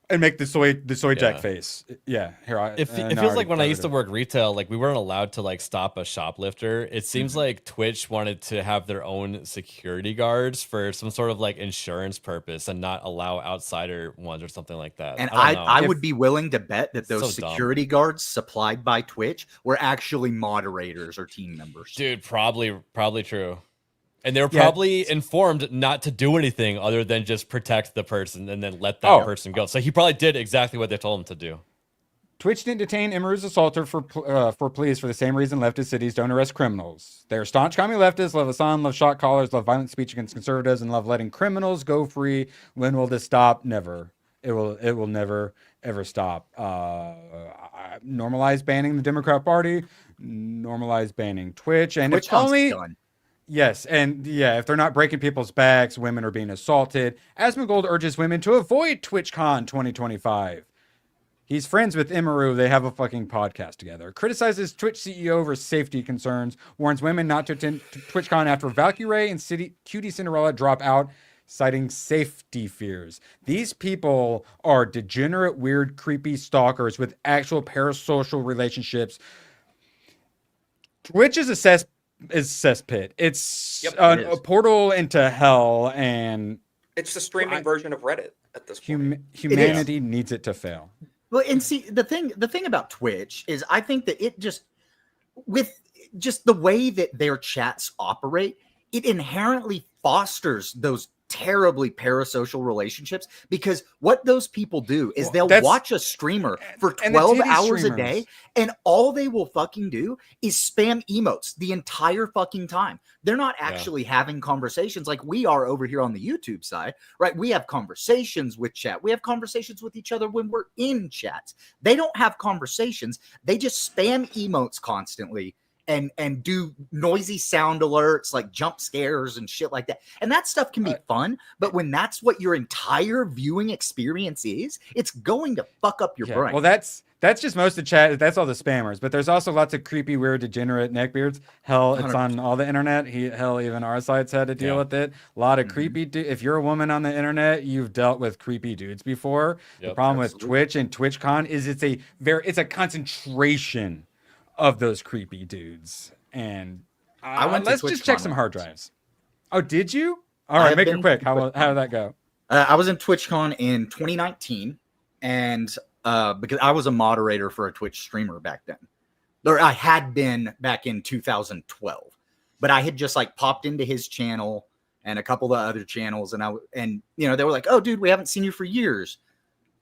and make the soy jack face. Yeah, here it feels like when I used to work retail, like we weren't allowed to like stop a shoplifter. It seems like Twitch wanted to have their own security guards for some sort of like insurance purpose and not allow outsider ones or something like that. And I don't know. I would be willing to bet that those So dumb. security guards supplied by Twitch were actually moderators or team members. Dude, probably true. And they were Yeah. probably informed not to do anything other than just protect the person and then let that person go. So he probably did exactly what they told him to do. Twitch didn't detain Emiru's assaulter for police for the same reason leftist cities don't arrest criminals. They're staunch commie leftists, love Assad, love shot callers, love violent speech against conservatives, and love letting criminals go free. When will this stop? Never. It will never ever stop. Normalize banning the Democrat Party. Normalize banning Twitch, and it's TwitchCon's only done. yes, and yeah, if they're not breaking people's backs, women are being assaulted. Asmongold urges women to avoid TwitchCon 2025. He's friends with Emiru. They have a fucking podcast together. Criticizes Twitch CEO over safety concerns. Warns women not to attend TwitchCon after Valkyrie and Cutie Cinderella drop out, citing safety fears. These people are degenerate, weird, creepy stalkers with actual parasocial relationships. Twitch is a cesspit. It's a portal into hell, and It's the streaming version of Reddit at this point. humanity needs it to fail. Well, and see, the thing about Twitch is I think that it just, with just the way that their chats operate, it inherently fosters those terribly parasocial relationships, because what those people do is they'll watch a streamer for and the 12 titty hours a streamers. day, and all they will fucking do is spam emotes the entire fucking time. They're not actually having conversations like we are over here on the YouTube side, right? We have conversations with chat. We have conversations with each other when we're in chats. They don't have conversations. They just spam emotes constantly and do noisy sound alerts, like jump scares and shit like that. And that stuff can be fun, but when that's what your entire viewing experience is, it's going to fuck up your brain. Well, that's just most of the chat. That's all the spammers, but there's also lots of creepy, weird, degenerate neckbeards. Hell, it's on all the internet. Hell, even our sites had to deal with it. A lot of creepy. If you're a woman on the internet, you've dealt with creepy dudes before. The problem with Twitch and TwitchCon is it's a concentration of those creepy dudes. And I went to let's just check TwitchCon some hard once. drives. Oh, did you? All I right, have make it been quick. to How TwitchCon. did that go? I was in TwitchCon in 2019, and because I was a moderator for a Twitch streamer back then, or I had been back in 2012, but I had just like popped into his channel and a couple of other channels, and you know, they were like, "Oh, dude, we haven't seen you for years."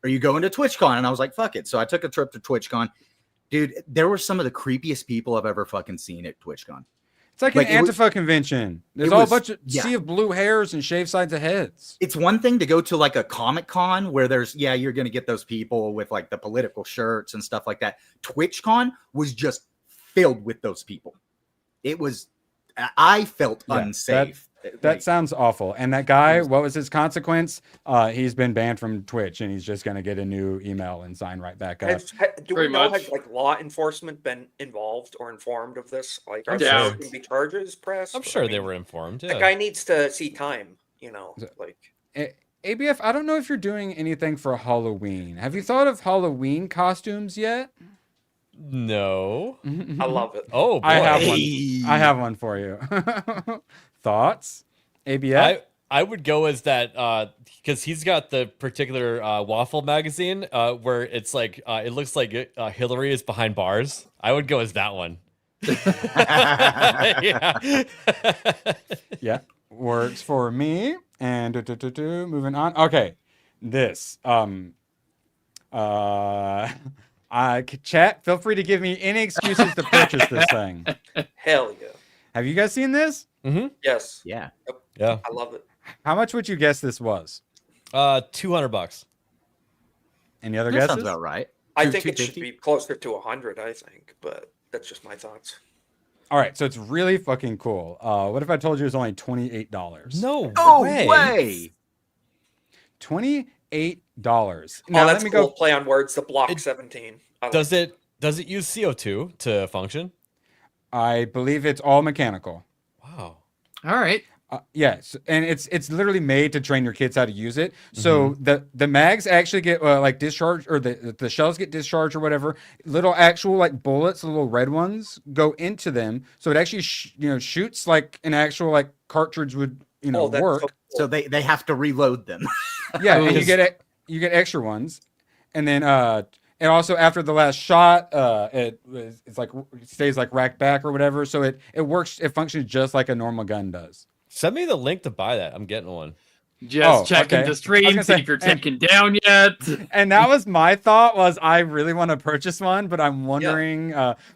are you going to TwitchCon? And I was like, fuck it. So I took a trip to TwitchCon. Dude, there were some of the creepiest people I've ever fucking seen at TwitchCon. It's like an Antifa convention. There's all a bunch of sea of blue hairs and shaved sides of heads. It's one thing to go to like a Comic Con where there's, you're going to get those people with like the political shirts and stuff like that. TwitchCon was just filled with those people. It was, I felt unsafe. That sounds awful. And that guy, what was his consequence? He's been banned from Twitch, and he's just going to get a new email and sign right back up. Do we know has like law enforcement been involved or informed of this? Like, are there going to be charges pressed? I'm sure they were informed. The guy needs to see time. You know, like ABF. I don't know if you're doing anything for Halloween. Have you thought of Halloween costumes yet? No. I love it. Oh, boy. I have one. I have one for you. Thoughts? ABF? I would go as that because he's got the particular waffle magazine where it's like it looks like Hillary is behind bars. I would go as that one. Yeah. Yeah, works for me. And moving on. Okay, this chat. Feel free to give me any excuses to purchase this thing. Hell yeah! Have you guys seen this? Mm-hmm. Yes. Yeah. Yeah. I love it. How much would you guess this was? $200. Any other That guesses? sounds about right. I think it should be closer to 100. I think, but that's just my thoughts. All right, so it's really fucking cool. What if I told you it was only $28? No way. $28. Now that's let me go play on words. The block 17. Does it use CO2 to function? I believe it's all mechanical. Wow. All right. Yes, and it's literally made to train your kids how to use it. So the mags actually get like discharged, or the shells get discharged or whatever. Little actual like bullets, the little red ones, go into them. So it actually shoots like an actual like cartridge would work. So they have to reload them. Yeah, and you get extra ones, and then and also after the last shot, it stays like racked back or whatever. So it works. It functions just like a normal gun does. Send me the link to buy that. I'm getting one. Just checking the stream, see if you're taken down yet. And that was my thought, was I really want to purchase one, but I'm wondering,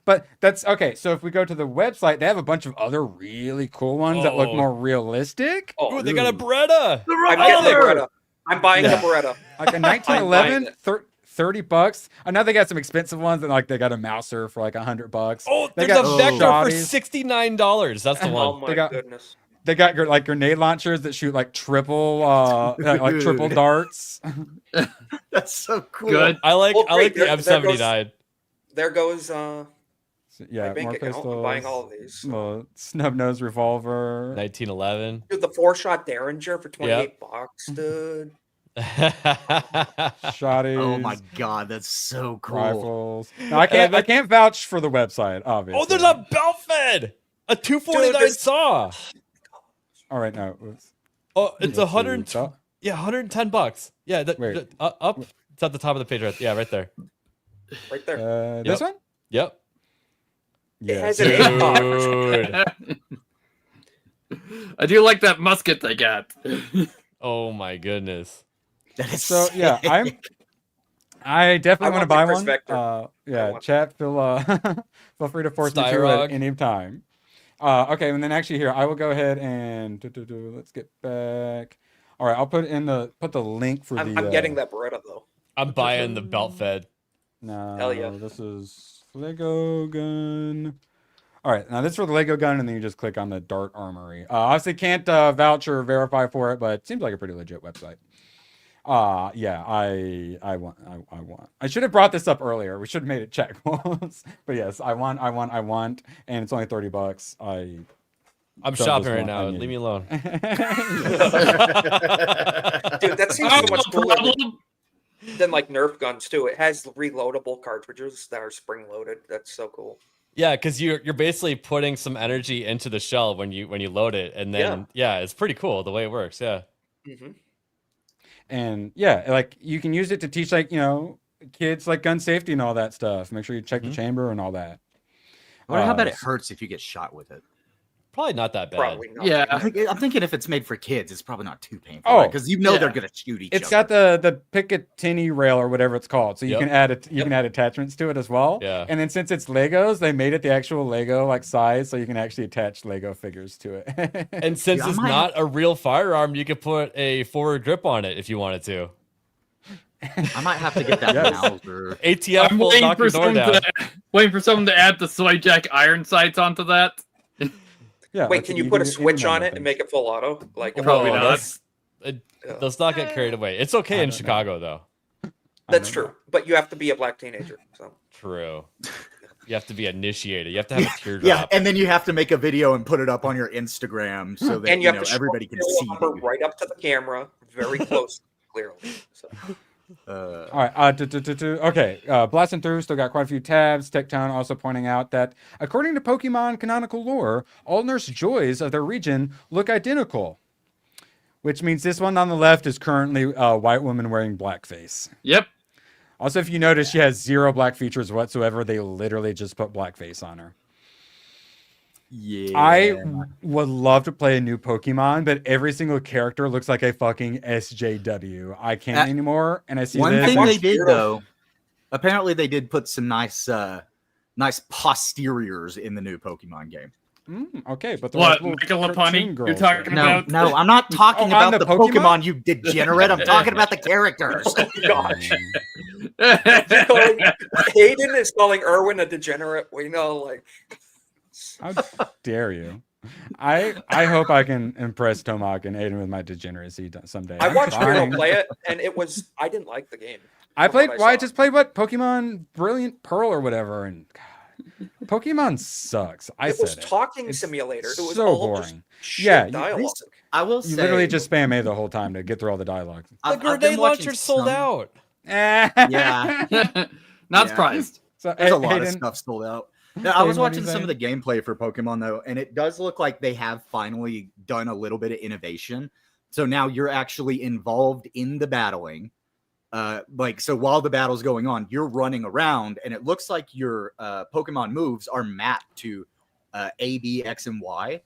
but that's okay. So if we go to the website, they have a bunch of other really cool ones that look more realistic. Oh, they got a Beretta. I'm getting the Beretta. I'm buying the Beretta. Like a 1911, $30. I know they got some expensive ones, and like they got a Mouser for like $100. Oh, they there's got a Vector for shotties. $69. That's the one. Oh my goodness. They got like grenade launchers that shoot like triple triple darts. That's so cool. Good. I like the M79. There goes yeah, my bank more account. pistols. I'm buying all of these. Snub nose revolver. 1911. Dude, the 4-shot Derringer for $28, dude. Shotties. Oh my god, that's so cool. Rifles. No, I can't vouch for the website, obviously. Oh, there's a belt fed. A 249 saw. All right, no. It's $110. Yeah, Wait. up. It's at the top of the page, right? Yeah, right there. Right there. This one? Yep. It has Dude. I do like that musket they got. Oh my goodness. That is So yeah, I definitely want to buy one. Vector. Yeah, chat, feel free to force me to Styrog. at any time. Okay, and then actually here, I will go ahead and let's get back. All right, I'll put the link for I'm getting that Beretta though. I'm buying the belt fed. No, Hell yeah. This is Lego gun. All right, now this is for the Lego gun, and then you just click on the Dart Armory. Obviously can't vouch or verify for it, but it seems like a pretty legit website. Yeah, I want. I should have brought this up earlier. We should have made it chat goals. But yes, I want, and it's only $30. I'm shopping right now. Leave me alone. Dude, that seems so much cooler than like Nerf guns too. It has reloadable cartridges that are spring loaded. That's so cool. Yeah, because you're basically putting some energy into the shell when you load it, and then it's pretty cool the way it works. Yeah. Mm-hmm. And yeah, like you can use it to teach kids like gun safety and all that stuff. Make sure you check the chamber and all that. I wonder how bad it hurts if you get shot with it. Probably not that bad. Probably not. Yeah. I'm thinking if it's made for kids, it's probably not too painful. Oh, because you know they're gonna shoot each other. It's got the Picatinny rail or whatever it's called, so you can add you can add attachments to it as well. Yeah. And then since it's Legos, they made it the actual Lego like size, so you can actually attach Lego figures to it. And since it's not a real firearm, you could put a forward grip on it if you wanted to. I might have to get that Mauser. ATF I'm will knock your door down. waiting for someone to add the soy jack iron sights onto that. Yeah. Wait, can you put a switch on it and make it full auto? Like Probably not. Let's not get carried away. It's okay in Chicago though. That's true, but you have to be a black teenager. So True. You have to be initiated. You have to have a teardrop. Yeah, and then you have to make a video and put it up on your Instagram so that and you have to everybody can show see the number you. right up to the camera, very close, clearly. So. All right. Okay. Blasting through. Still got quite a few tabs. TechTown also pointing out that according to Pokemon canonical lore, all Nurse Joys of their region look identical, which means this one on the left is currently a white woman wearing blackface. Yep. Also, if you notice, she has 0 black features whatsoever. They literally just put blackface on her. Yeah. I would love to play a new Pokemon, but every single character looks like a fucking SJW. I can't anymore, and I see one this. thing they did though. Apparently, they did put some nice posteriors in the new Pokemon game. Okay, but What, Michael Lapani? You're talking about? No, I'm not talking on about the Pokemon, you degenerate. I'm talking about the characters. Oh, gosh. Hayden is calling Erwin a degenerate. We know, like. How dare you? I hope I can impress Tomac and Aiden with my degeneracy someday. I watched Hero trying. play it, and I didn't like the game. I played. what I Well, I saw. just played Pokemon Brilliant Pearl or whatever, and God, Pokemon sucks. It was talking simulator. It was so all just boring. shit Yeah, dialogue. I will you say, literally just spam A the whole time to get through all the dialogue. The grenade launcher sold out. Yeah. Not surprised. So, There's a lot of Hayden- stuff sold out. No, I was Hayden, what are watching you some of the gameplay for Pokemon though, and it does look like they have finally done a little bit of innovation. So now you're actually involved in the battling. So while the battle's going on, you're running around, and it looks like your Pokemon moves are mapped to A, B, X, and Y,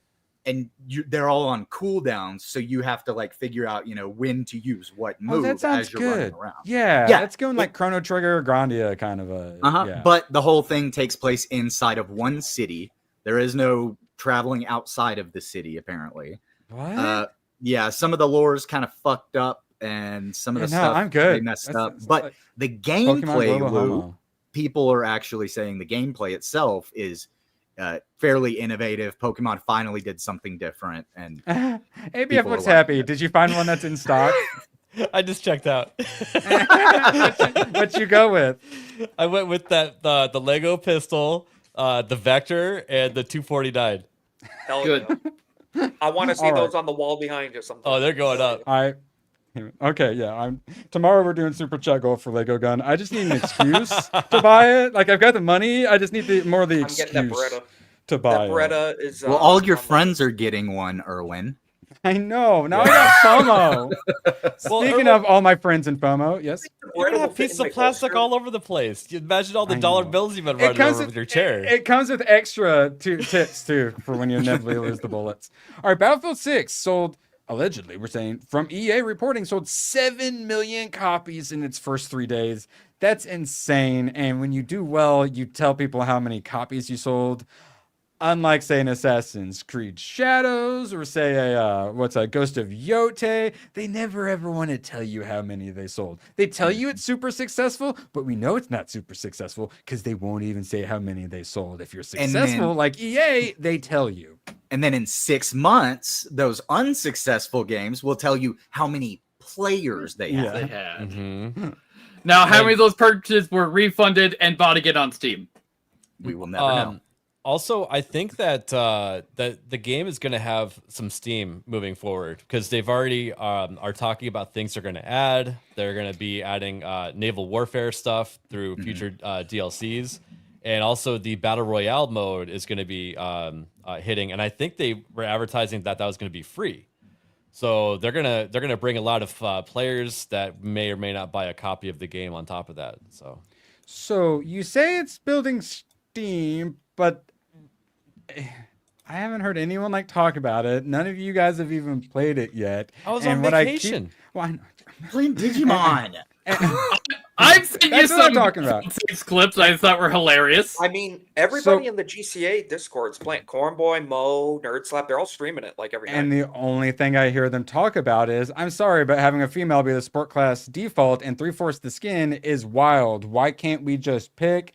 and they're all on cooldowns. So you have to like figure out, when to use what move that sounds as you're running good. around. Yeah, Yeah. that's going like Chrono Trigger, Grandia kind of a. Yeah. But the whole thing takes place inside of one city. There is no traveling outside of the city, apparently. What? Yeah, some of the lore is kind of fucked up, and some of the stuff I'm good. they messed That's- up. that's But like the Pokemon gameplay, Global Lou, Homo. people are actually saying the gameplay itself is fairly innovative. Pokemon finally did something different, and ABF people looks are like happy. Did you find one that's in stock? I just checked out. What you go with? I went with the Lego pistol, the Vector, and the 249. Hell Good. yeah. I want to see All right. those on the wall behind you sometime. Oh, they're going up. Okay, yeah. Tomorrow we're doing super chat goal for Lego gun. I just need an excuse to buy it. Like I've got the money. I just need more of the I'm excuse getting that Beretta. to buy That Beretta is. well, all your friends are getting one, Erwin. it. I know. Now I got FOMO. Speaking of all my friends in FOMO, yes. You're gonna have pieces of plastic all over the place. You imagine all the dollar bills you've been running over with your chair. It comes with extra tips too for when you inevitably lose the bullets. All right, Battlefield 6 sold. Allegedly, we're saying from EA reporting sold 7 million copies in its first 3 days. That's insane. And when you do well, you tell people how many copies you sold. Unlike, say, an Assassin's Creed Shadows or say a Ghost of Yote, they never ever want to tell you how many they sold. They tell you it's super successful, but we know it's not super successful because they won't even say how many they sold. If you're successful, like EA, they tell you. And then in 6 months, those unsuccessful games will tell you how many players they have. They had. Mm-hmm. Now, how many of those purchases were refunded and bought again on Steam? We will never know. Also, I think that that the game is going to have some steam moving forward because they've already are talking about things they're going to add. They're going to be adding naval warfare stuff through future DLCs, and also the battle royale mode is going to be hitting. And I think they were advertising that was going to be free. So they're gonna bring a lot of players that may or may not buy a copy of the game on top of that. So you say it's building steam, but I haven't heard anyone like talk about it. None of you guys have even played it yet. I was and on what vacation. Playing Digimon. I've seen you That's what I'm some talking about. clips I thought were hilarious. I mean, everybody in the GCA Discord's playing. Cornboy, Mo, Nerdslap, they're all streaming it like every night. And the only thing I hear them talk about is, I'm sorry, but having a female be the sport class default and 3/4 the skin is wild. Why can't we just pick?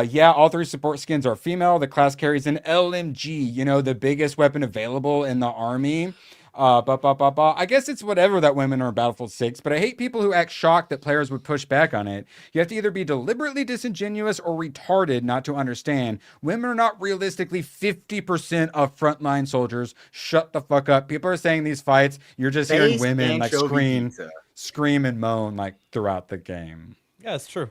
Yeah, all 3 support skins are female. The class carries an LMG, you know, the biggest weapon available in the army. I guess it's whatever that women are in Battlefield 6, but I hate people who act shocked that players would push back on it. You have to either be deliberately disingenuous or retarded not to understand. Women are not realistically 50% of frontline soldiers. Shut the fuck up. People are saying these fights, you're just hearing women like scream and moan like throughout the game. Yeah, it's true.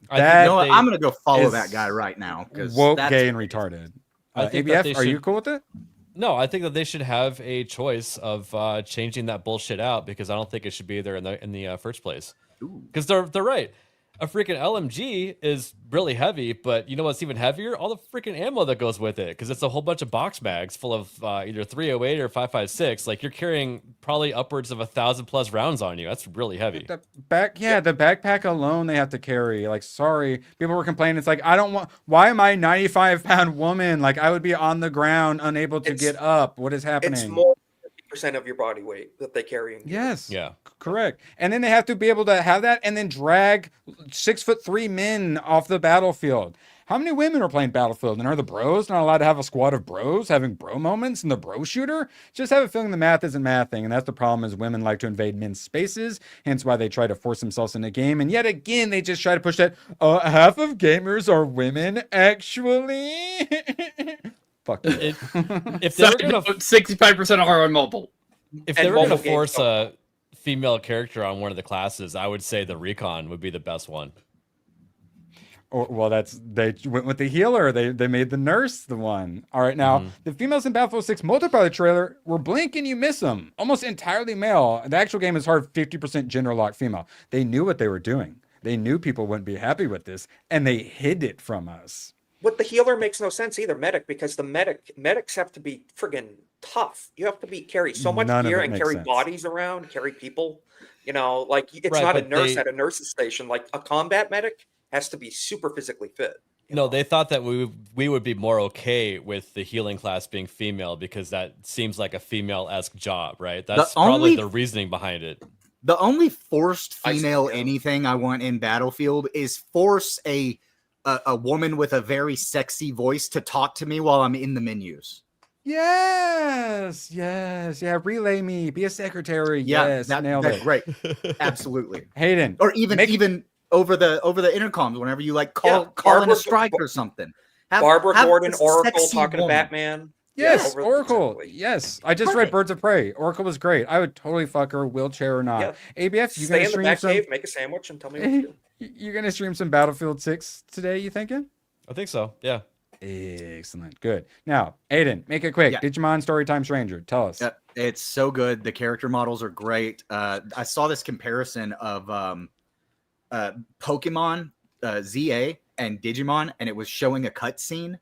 I'm gonna go follow that guy right now because woke, gay, and retarded. ABF, are you cool with it? No, I think that they should have a choice of changing that bullshit out because I don't think it should be there in the first place. Because they're right. A freaking LMG is really heavy, but you know what's even heavier? All the freaking ammo that goes with it, because it's a whole bunch of box bags full of either 308 or 5.56. Like you're carrying probably upwards of 1,000+ rounds on you. That's really heavy. The backpack alone they have to carry. Like, sorry, people were complaining. It's like, I don't want. Why am I 95-pound woman? Like, I would be on the ground, unable to get up. What is happening? It's more than 50% of your body weight that they carry. Yes. Yeah. Correct. And then they have to be able to have that and then drag 6'3" men off the battlefield. How many women are playing Battlefield? And are the bros not allowed to have a squad of bros having bro moments in the bro shooter? Just have a feeling the math isn't mathing. And that's the problem, is women like to invade men's spaces. Hence why they try to force themselves in a game. And yet again, they just try to push that half of gamers are women, actually. Fuck you. If they were gonna 65% are on mobile. If they were going to force a female character on one of the classes, I would say the recon would be the best one. Well, they went with the healer. They made the nurse the one. All right, now the females in Battlefield 6 multiplayer trailer were blink and you miss them. Almost entirely male. The actual game is hard 50% gender locked female. They knew what they were doing. They knew people wouldn't be happy with this, and they hid it from us. But the healer makes no sense either, medic, because the medics have to be friggin' tough. You have to carry so much gear and carry bodies around, carry people. You know, like it's not a nurse at a nurse's station. Like a combat medic has to be super physically fit. No, they thought that we would be more okay with the healing class being female because that seems like a female-esque job, right? That's probably the reasoning behind it. The only forced female anything I want in Battlefield is force a woman with a very sexy voice to talk to me while I'm in the menus. Yes, yeah. Relay me, be a secretary. Yeah, yes, nailed it. Great, absolutely. Hayden, or even over the intercoms whenever you like call in a strike or something. Barbara Gordon, Oracle talking to Batman. Yes, Oracle. Yes, I just read Birds of Prey. Oracle was great. I would totally fuck her, wheelchair or not. Yeah. ABF, you stay gonna in the stream back some? cave, make a sandwich, and tell me what to do. You're gonna stream some Battlefield 6 today? You thinking? I think so. Yeah. Excellent. Good. Now, Aiden, make it quick. Yeah. Digimon Storytime Stranger. Tell us. It's so good. The character models are great. I saw this comparison of Pokemon ZA and Digimon, and it was showing a cutscene.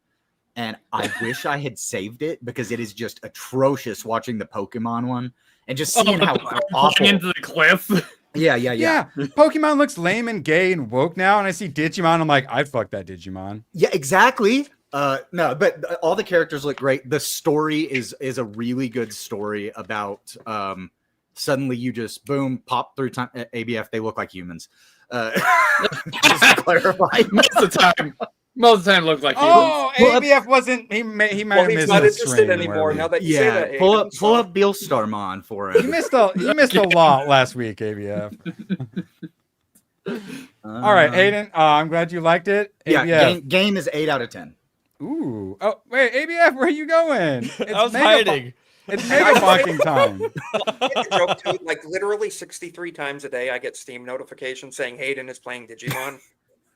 And I wish I had saved it because it is just atrocious watching the Pokemon one and just seeing how awful. Into the cliff. Yeah. Pokemon looks lame and gay and woke now, and I see Digimon. I'm like, I'd fuck that Digimon. Yeah, exactly. No, but all the characters look great. The story is a really good story about suddenly you just boom pop through time. ABF, they look like humans. Just to clarify, most of the time look like humans. Oh, ABF wasn't. He might have missed. He's not interested anymore now that you say that. Pull up Beelstarmon for him. You missed a lot last week, ABF. All right, Hayden. I'm glad you liked it. ABF. Yeah, game is 8 out of 10. Ooh. Oh wait, ABF, where are you going? I was hiding. It's mega bonking time. Joke too, like literally 63 times a day, I get Steam notifications saying Hayden is playing Digimon.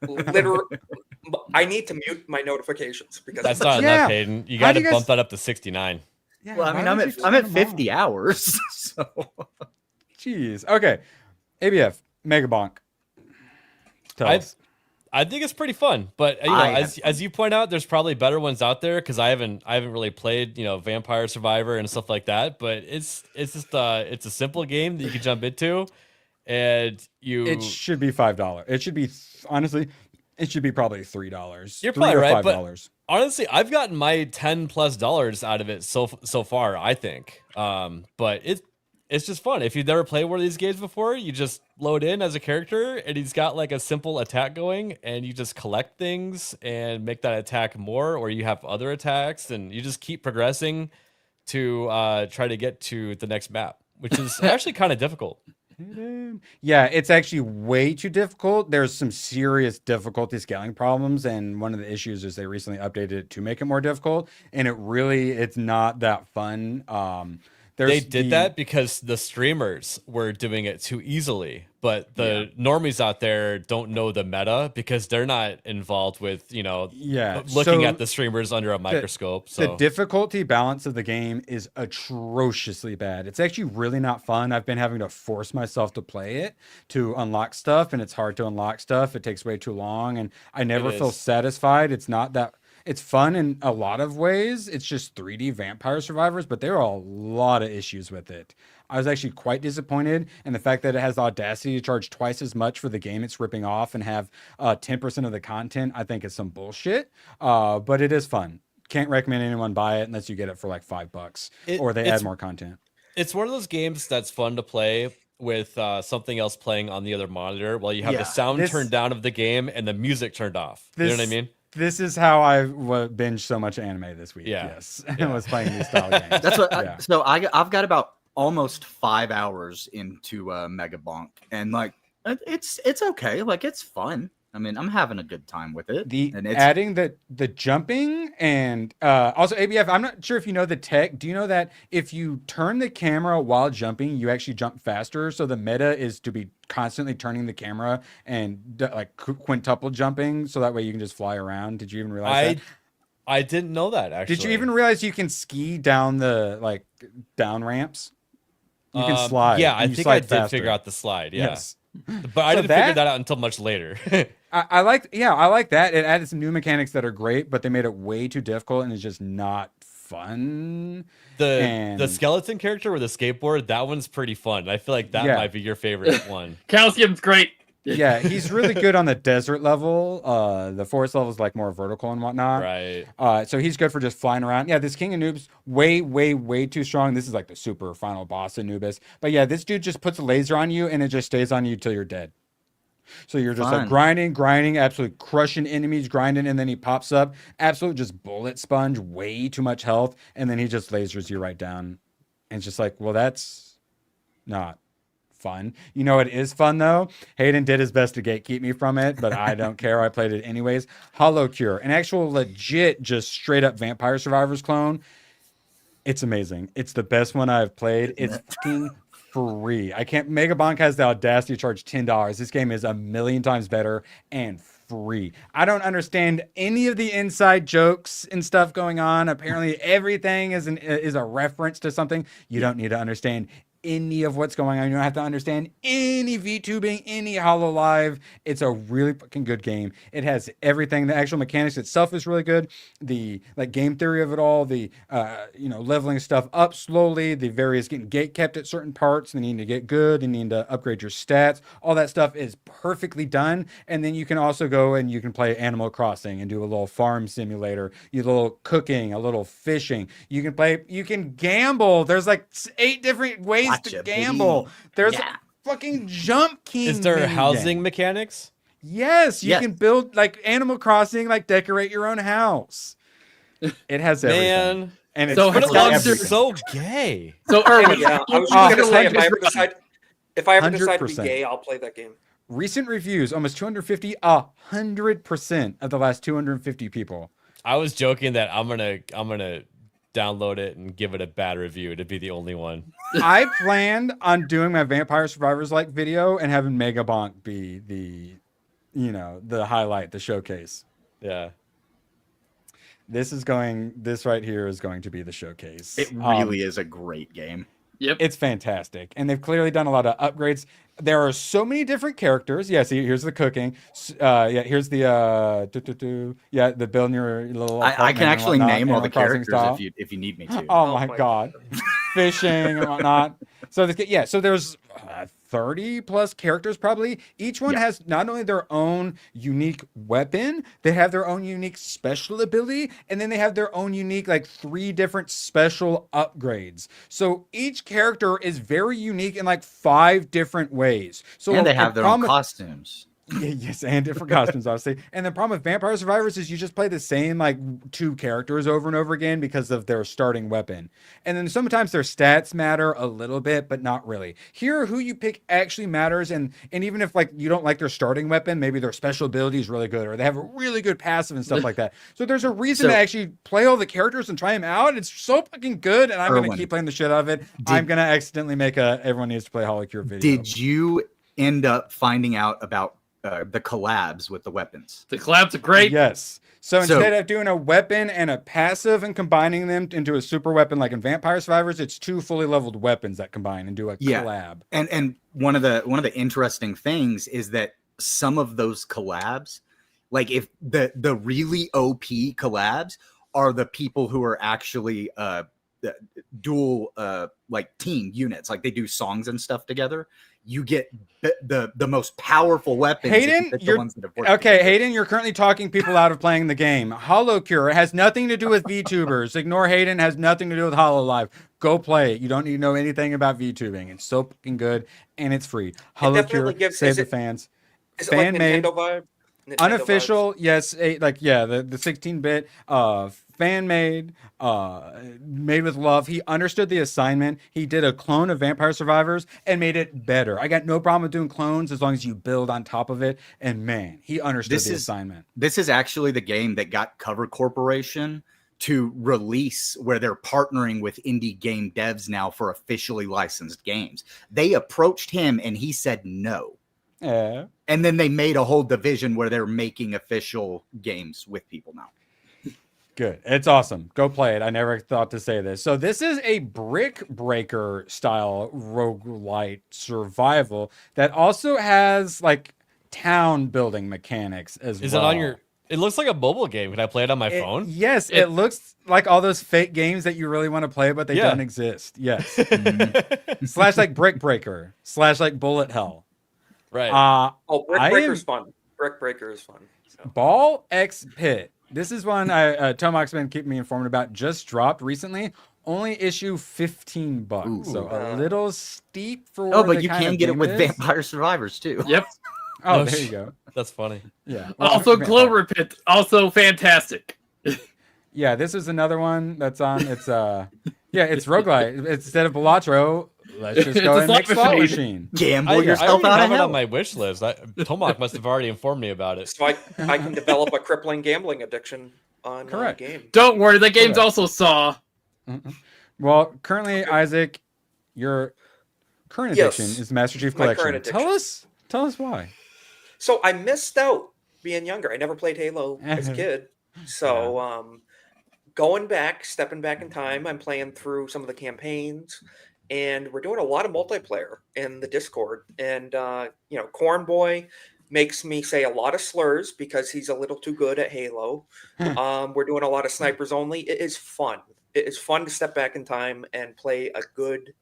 Literally, I need to mute my notifications because that's not enough, Hayden. You got to bump that up to 69. Yeah, well, I mean, I'm at 50 hours. So, jeez. Okay, ABF, mega bonk. Tell us. I think it's pretty fun, but you know, as you point out, there's probably better ones out there because I haven't really played, you know, Vampire Survivor and stuff like that. But it's just it's a simple game that you can jump into, and It should be $5. It should be honestly, it should be probably $3. You're probably right, but honestly, I've gotten my $10+ out of it so far. I think, but it's just fun. If you've never played one of these games before, you just load in as a character and he's got like a simple attack going and you just collect things and make that attack more, or you have other attacks and you just keep progressing to try to get to the next map, which is actually kind of difficult. Yeah, it's actually way too difficult. There's some serious difficulty scaling problems, and one of the issues is they recently updated it to make it more difficult, and it's not that fun. They did that because the streamers were doing it too easily, but the normies out there don't know the meta because they're not involved with, you know, looking at the streamers under a microscope. So the difficulty balance of the game is atrociously bad. It's actually really not fun. I've been having to force myself to play it to unlock stuff, and it's hard to unlock stuff. It takes way too long, and I never feel satisfied. It's not that. It's fun in a lot of ways. It's just 3D Vampire Survivors, but there are a lot of issues with it. I was actually quite disappointed in the fact that it has the audacity to charge twice as much for the game it's ripping off and have 10% of the content. I think it's some bullshit, but it is fun. Can't recommend anyone buy it unless you get it for like $5 or they add more content. It's one of those games that's fun to play with something else playing on the other monitor while you have the sound turned down of the game and the music turned off. You know what I mean? This is how I binged so much anime this week. Yes, I was playing these style games. That's what. I've got about almost 5 hours into Megabonk, and like it's okay. Like it's fun. I mean, I'm having a good time with it. Adding the jumping and also ABF. I'm not sure if you know the tech. Do you know that if you turn the camera while jumping, you actually jump faster? So the meta is to be constantly turning the camera and like quintuple jumping, so that way you can just fly around. Did you even realize that? I didn't know that actually. Did you even realize you can ski down the down ramps? You can slide. Yeah, I think I did figure out the slide. Yeah. Yes. But I didn't figure that out until much later. I like that. It added some new mechanics that are great, but they made it way too difficult and it's just not fun. The skeleton character with the skateboard, that one's pretty fun. I feel like that might be your favorite one. Calcium's great. Yeah, he's really good on the desert level. The forest level is like more vertical and whatnot. Right. So he's good for just flying around. Yeah, this King of Noobs, way too strong. This is like the super final boss of Anubis. But yeah, this dude just puts a laser on you and it just stays on you till you're dead. So you're just like grinding, absolutely crushing enemies, grinding, and then he pops up, absolute just bullet sponge, way too much health, and then he just lasers you right down. And it's just like, well, that's not fun. You know what is fun though? Hayden did his best to gatekeep me from it, but I don't care. I played it anyways. Hollow Cure, an actual legit, just straight up Vampire Survivors clone. It's amazing. It's the best one I've played. It's fucking free. Megabonk has the audacity to charge $10. This game is a million times better and free. I don't understand any of the inside jokes and stuff going on. Apparently everything is a reference to something. You don't need to understand any of what's going on. You don't have to understand any VTubing, any HoloLive. It's a really fucking good game. It has everything. The actual mechanics itself is really good. The like game theory of it all, the leveling stuff up slowly, the various getting gate kept at certain parts, the needing to get good, the needing to upgrade your stats, all that stuff is perfectly done. And then you can also go and you can play Animal Crossing and do a little farm simulator, a little cooking, a little fishing. You can gamble. There's like 8 different ways to gamble. There's a fucking Jump King. Is there housing mechanics? Yes, you can build like Animal Crossing, like decorate your own house. It has everything. And it's so gay. So Erwin, I was just gonna say, if I ever decide to be gay, I'll play that game. Recent reviews, almost 250, 100% of the last 250 people. I was joking that I'm gonna download it and give it a bad review to be the only one. I planned on doing my Vampire Survivors like video and having Megabonk be the highlight, the showcase. Yeah. This right here is going to be the showcase. It really is a great game. Yep. It's fantastic. And they've clearly done a lot of upgrades. there are so many different characters. Yeah, see, here's the cooking. Yeah, here's the yeah, the building your little. I can actually name all the characters style. if you need me to. Oh my god, fishing and whatnot. So so there's 30 plus characters probably. Each one has not only their own unique weapon, they have their own unique special ability, and then they have their own unique like 3 different special upgrades. So each character is very unique in like 5 different ways. So and they have their own costumes. Yes, and different costumes, obviously. And the problem with Vampire Survivors is you just play the same like 2 characters over and over again because of their starting weapon. And then sometimes their stats matter a little bit, but not really. Here, who you pick actually matters, and even if like you don't like their starting weapon, maybe their special ability is really good, or they have a really good passive and stuff like that. So there's a reason to actually play all the characters and try them out. It's so fucking good, and I'm gonna keep playing the shit out of it. I'm gonna accidentally make a everyone needs to play Holocure video. Did you end up finding out about the collabs with the weapons? The collabs are great. Yes. So instead of doing a weapon and a passive and combining them into a super weapon like in Vampire Survivors, it's 2 fully leveled weapons that combine and do a collab. And one of the interesting things is that some of those collabs, like if the really OP collabs are the people who are actually dual like team units, like they do songs and stuff together. You get the most powerful weapons. Hayden, Hayden, you're currently talking people out of playing the game. Holocure has nothing to do with VTubers. Ignore Hayden, has nothing to do with HoloLive. Go play it. You don't need to know anything about VTubing. It's so fucking good, and it's free. Holocure, save the fans. Is it like Nintendo vibe? Nintendo unofficial, vibes? Yes, the 16-bit fan made, made with love. He understood the assignment. He did a clone of Vampire Survivors and made it better. I got no problem with doing clones as long as you build on top of it. And man, he understood the assignment. This is actually the game that got Cover Corporation to release, where they're partnering with indie game devs now for officially licensed games. They approached him and he said no. Yeah. And then they made a whole division where they're making official games with people now. Good. It's awesome. Go play it. I never thought to say this. So this is a brick breaker style roguelite survival that also has like town building mechanics as well. Is it on your... It looks like a mobile game. Can I play it on my phone? Yes, it looks like all those fake games that you really want to play, but they don't exist. Yes. Slash like Brick Breaker. Slash like Bullet Hell. Right. Brick Breaker's fun. Brick Breaker is fun. So. Ball X Pit. This is one Tomahawk's been keeping me informed about. Just dropped recently. Only issue $15. Ooh. So a little steep for. Oh, but you can get it with Vampire Survivors too. Yep. Oh, there you go. That's funny. Yeah. Also, Clover Pit, also fantastic. Yeah, this is another one that's on. It's it's roguelite. Instead of Balatro, let's just go and make slot machine. Gamble yourself I out of have it hell. on my wish list. Tomahawk must have already informed me about it. So I can develop a crippling gambling addiction on a game. Don't worry, the game's also Saw. Mm-mm. Well, currently, Isaac, your current addiction is Master Chief Collection. Tell us why. So I missed out being younger. I never played Halo as a kid. So stepping back in time, I'm playing through some of the campaigns, and we're doing a lot of multiplayer in the Discord. And Corn Boy makes me say a lot of slurs because he's a little too good at Halo. We're doing a lot of snipers only. It is fun. It is fun to step back in time and play a good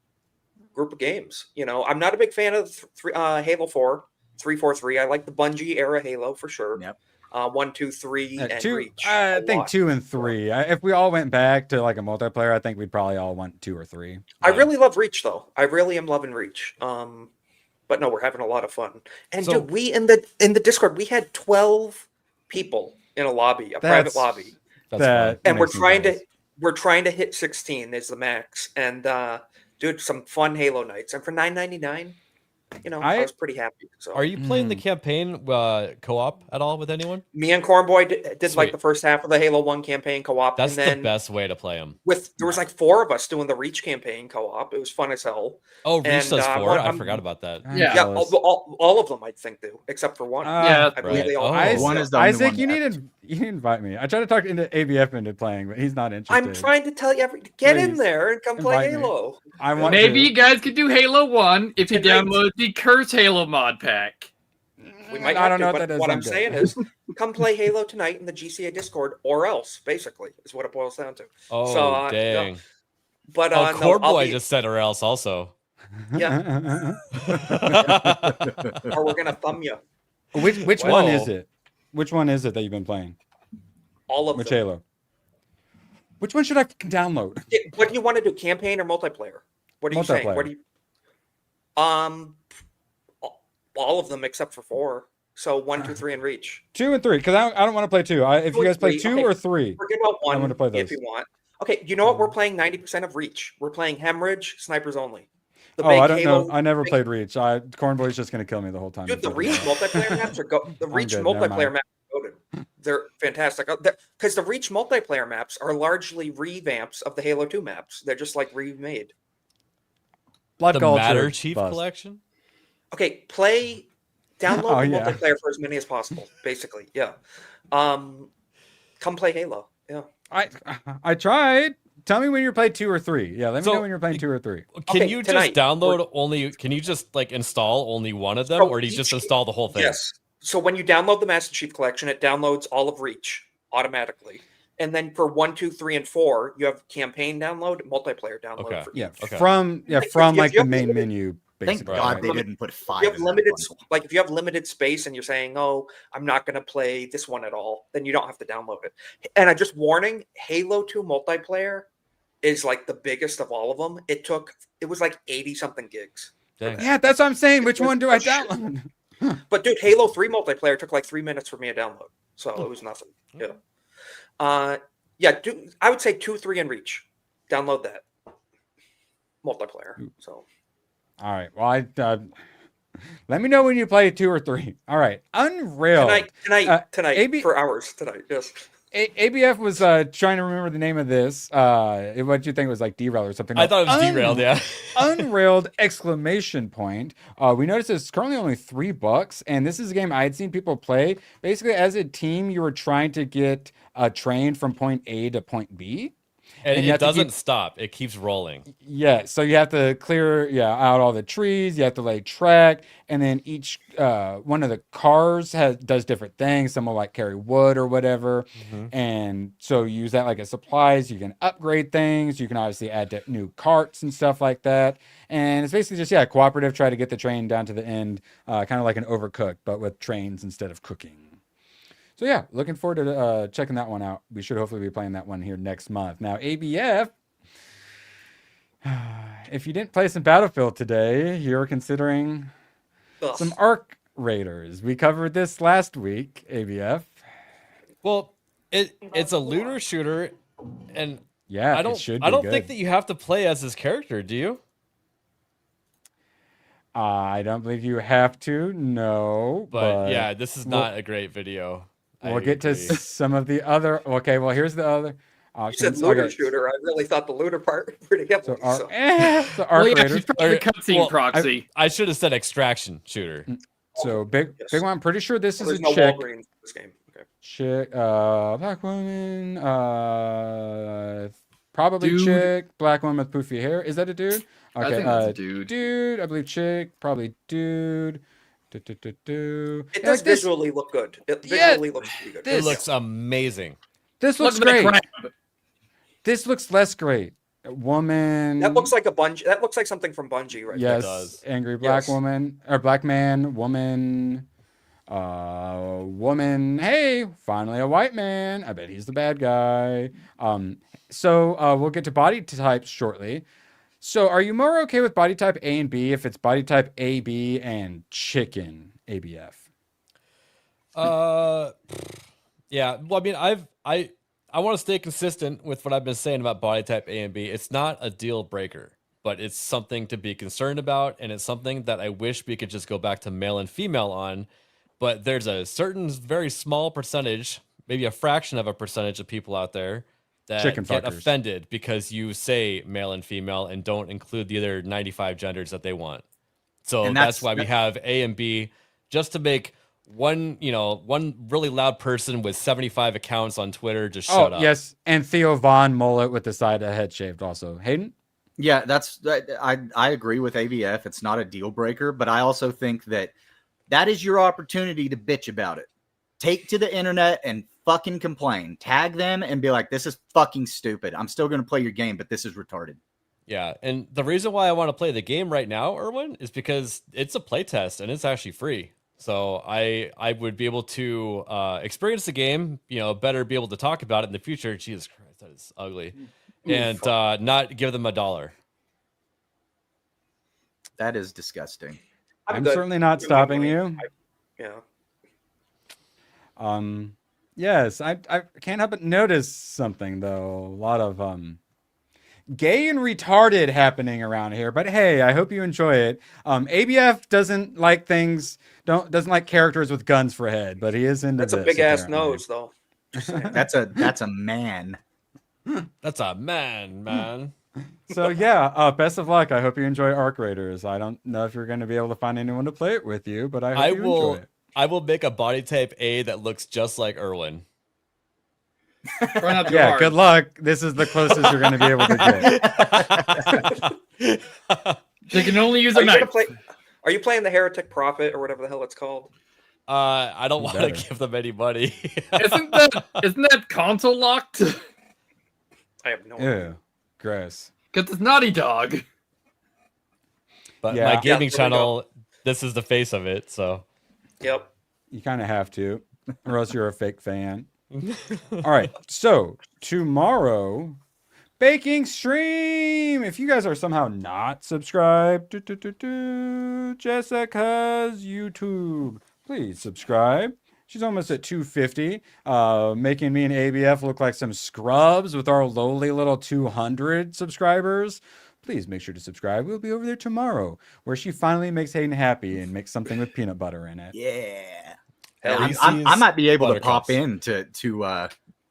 group of games. I'm not a big fan of Halo 4. 343. I like the Bungie era Halo for sure. Yep. 1, 2, 3, and Reach. I think 2 and 3. If we all went back to like a multiplayer, I think we'd probably all want 2 or 3. I really love Reach though. I really am loving Reach. But no, we're having a lot of fun. And dude, we in the Discord, we had 12 people in a lobby, a private lobby. And we're trying to hit 16 is the max. And dude, some fun Halo nights. And for $9.99. I was pretty happy. So, are you playing the campaign co-op at all with anyone? Me and Cornboy did like the first half of the Halo 1 campaign co-op. That's and then the best way to play them. There was like 4 of us doing the Reach campaign co-op. It was fun as hell. Oh, Reach does 4? I forgot about that. Yeah, all of them I think do, except for one. Yeah, I believe they all. One is the Isaac, only one you You invite me. I tried to talk into ABF into playing, but he's not interested. I'm trying to tell you, get in Please, there and come play invite me. Halo. I want Maybe to. you guys could do Halo 1 if you Tonight. download the Curse Halo mod pack. We might I have don't know to, what that but is, what I'm I'm good. saying is, come play Halo tonight in the GCA Discord, or else, basically, is what it boils down to. Oh, So, dang. no. But Oh, no, Core I'll Boy be, just said or else also. yeah, or we're gonna thumb you. Which Whoa. one is it? Which one is it that you've been playing? All of Which them. Halo? Which one should I download? What do you want to do? Campaign or multiplayer? What are you saying? What do you? All of them except for 4. So 1, 2, 3, and Reach. 2 and 3, because I don't want to play 2. If 2 you and guys play 3, 2 okay. or 3, Forget about 1 I want to play those. if you want. Okay, you know what? We're playing 90% of Reach. We're playing Hemorrhage, Snipers only. The Oh, big I don't Halo, know. I never played Reach. Cornboy's just going to kill me the whole time. Dude, the Reach multiplayer maps are the Reach good, never multiplayer mind. maps are goated. They're fantastic. Because the Reach multiplayer maps are largely revamps of the Halo 2 maps. They're just like remade. Blood The Culture Matter Chief bust. collection? Okay, download Oh, the yeah. multiplayer for as many as possible, basically. Yeah. Come play Halo. Yeah. I tried. Tell me when you're playing 2 or 3. Yeah, let me So, know when you're playing 2 or 3. Can Okay, you tonight, just download only? Can you just like install only one of them, So or do you just each- install the whole thing? Yes. So when you download the Master Chief Collection, it downloads all of Reach automatically. And then for 1, 2, 3, and 4, you have campaign download, multiplayer download. Okay. For Yeah, Okay. from If the you have main limited- menu. Thank Basically, God right? they didn't put 5. If you have in that limited, bundle. like if you have limited space and you're saying, "Oh, I'm not going to play this one at all," then you don't have to download it. And I just warning: Halo 2 multiplayer is like the biggest of all of them. It was like 80 something gigs. Dang. Yeah, that's what I'm saying. Which It's one do I shit. download? But dude, Halo 3 multiplayer took like 3 minutes for me to download, so it was nothing. Yeah, I would say 2, 3, and Reach. Download that multiplayer. So All right. Well, let me know when you play 2 or 3. All right. Unreal. tonight for hours tonight. Yes. ABF was trying to remember the name of this. What do you think it was like derail or something? I thought it was derailed. Yeah. Unrailed exclamation point. We noticed it's currently only $3, and this is a game I had seen people play. Basically, as a team, you were trying to get a train from point A to point B. And you it have to doesn't keep- stop. It keeps rolling. Yeah, so you have to clear out all the trees. You have to lay track, and then each one of the cars does different things. Some will like carry wood or whatever, and so you use that like as supplies. You can upgrade things. You can obviously add new carts and stuff like that. And it's basically just cooperative. Try to get the train down to the end, kind of like an Overcooked, but with trains instead of cooking. So yeah, looking forward to checking that one out. We should hopefully be playing that one here next month. Now, ABF, if you didn't play some Battlefield today, you're considering some Arc Raiders. We covered this last week, ABF. Well, it's a looter shooter, and Yeah, I don't think that you have to play as his character, do you? I don't believe you have to, no. But yeah, this is not a great video. We'll get to some of the other. Okay, well, here's the other You options. said looter Okay, shooter. I really thought the looter part pretty heavily. so So, Arc Well, yeah, Raiders. she's probably the cutscene proxy. I should have said extraction shooter. So big one. I'm pretty sure this is there's a no chick. Walgreens in this game. Okay. Chick, black woman, probably Dude. chick, black woman with poofy hair. Is that a dude? I Okay, think that's a dude. Dude, I believe chick, probably dude. It Yeah, does like this, visually look good. It visually looks pretty good. It looks amazing. this looks Look at that great. crap. This looks less great. A woman. That looks like a Bungie. That looks like something from Bungie, right? Yes, does. angry black Yes. woman or black man, woman, woman. Hey, finally a white man. I bet he's the bad guy. So we'll get to body types shortly. So are you more okay with body type A and B if it's body type A, B, and chicken ABF? Yeah. Well, I mean, I want to stay consistent with what I've been saying about body type A and B. It's not a deal breaker, but it's something to be concerned about, and it's something that I wish we could just go back to male and female on. But there's a certain very small percentage, maybe a fraction of a percentage of people out there that Chicken get fuckers. offended because you say male and female and don't include the other 95 genders that they want. So And that's why we have A and B, just to make one really loud person with 75 accounts on Twitter just shut up. Yes, and Theo Von mullet with the side of head shaved also. Hayden? Yeah, I agree with AVF. It's not a deal breaker, but I also think that is your opportunity to bitch about it. Take to the internet and fucking complain. Tag them and be like, this is fucking stupid. I'm still going to play your game, but this is retarded. Yeah, and the reason why I want to play the game right now, Erwin, is because it's a playtest and it's actually free. So I would be able to experience the game, better be able to talk about it in the future. Jesus Christ, that is ugly. And not give them $1. That is disgusting. I'm certainly not stopping you. Yeah. Yes, I can't help but notice something though. A lot of gay and retarded happening around here. But hey, I hope you enjoy it. ABF doesn't like doesn't like characters with guns for head, but he is into That's this. a big ass apparently. nose though. That's a man. That's a man. So yeah, best of luck. I hope you enjoy Arc Raiders. I don't know if you're going to be able to find anyone to play it with you, but I hope you enjoy it. I will make a body type A that looks just like Erwin. Yeah, good luck. This is the closest you're going to be able to get. They can only use a knife. Are you playing the Heretic Prophet or whatever the hell it's called? I don't want to give them any money. Isn't that console locked? I have no idea. Ew, gross. Because it's Naughty Dog. But my gaming channel, this is the face of it, so. Yep. You kind of have to, or else you're a fake fan. All right, so tomorrow, baking stream. If you guys are somehow not subscribed to Jessica's YouTube, please subscribe. She's almost at 250, making me and ABF look like some scrubs with our lowly little 200 subscribers. Please make sure to subscribe. We'll be over there tomorrow, where she finally makes Hayden happy and makes something with peanut butter in it. Yeah. I might be able to pop in to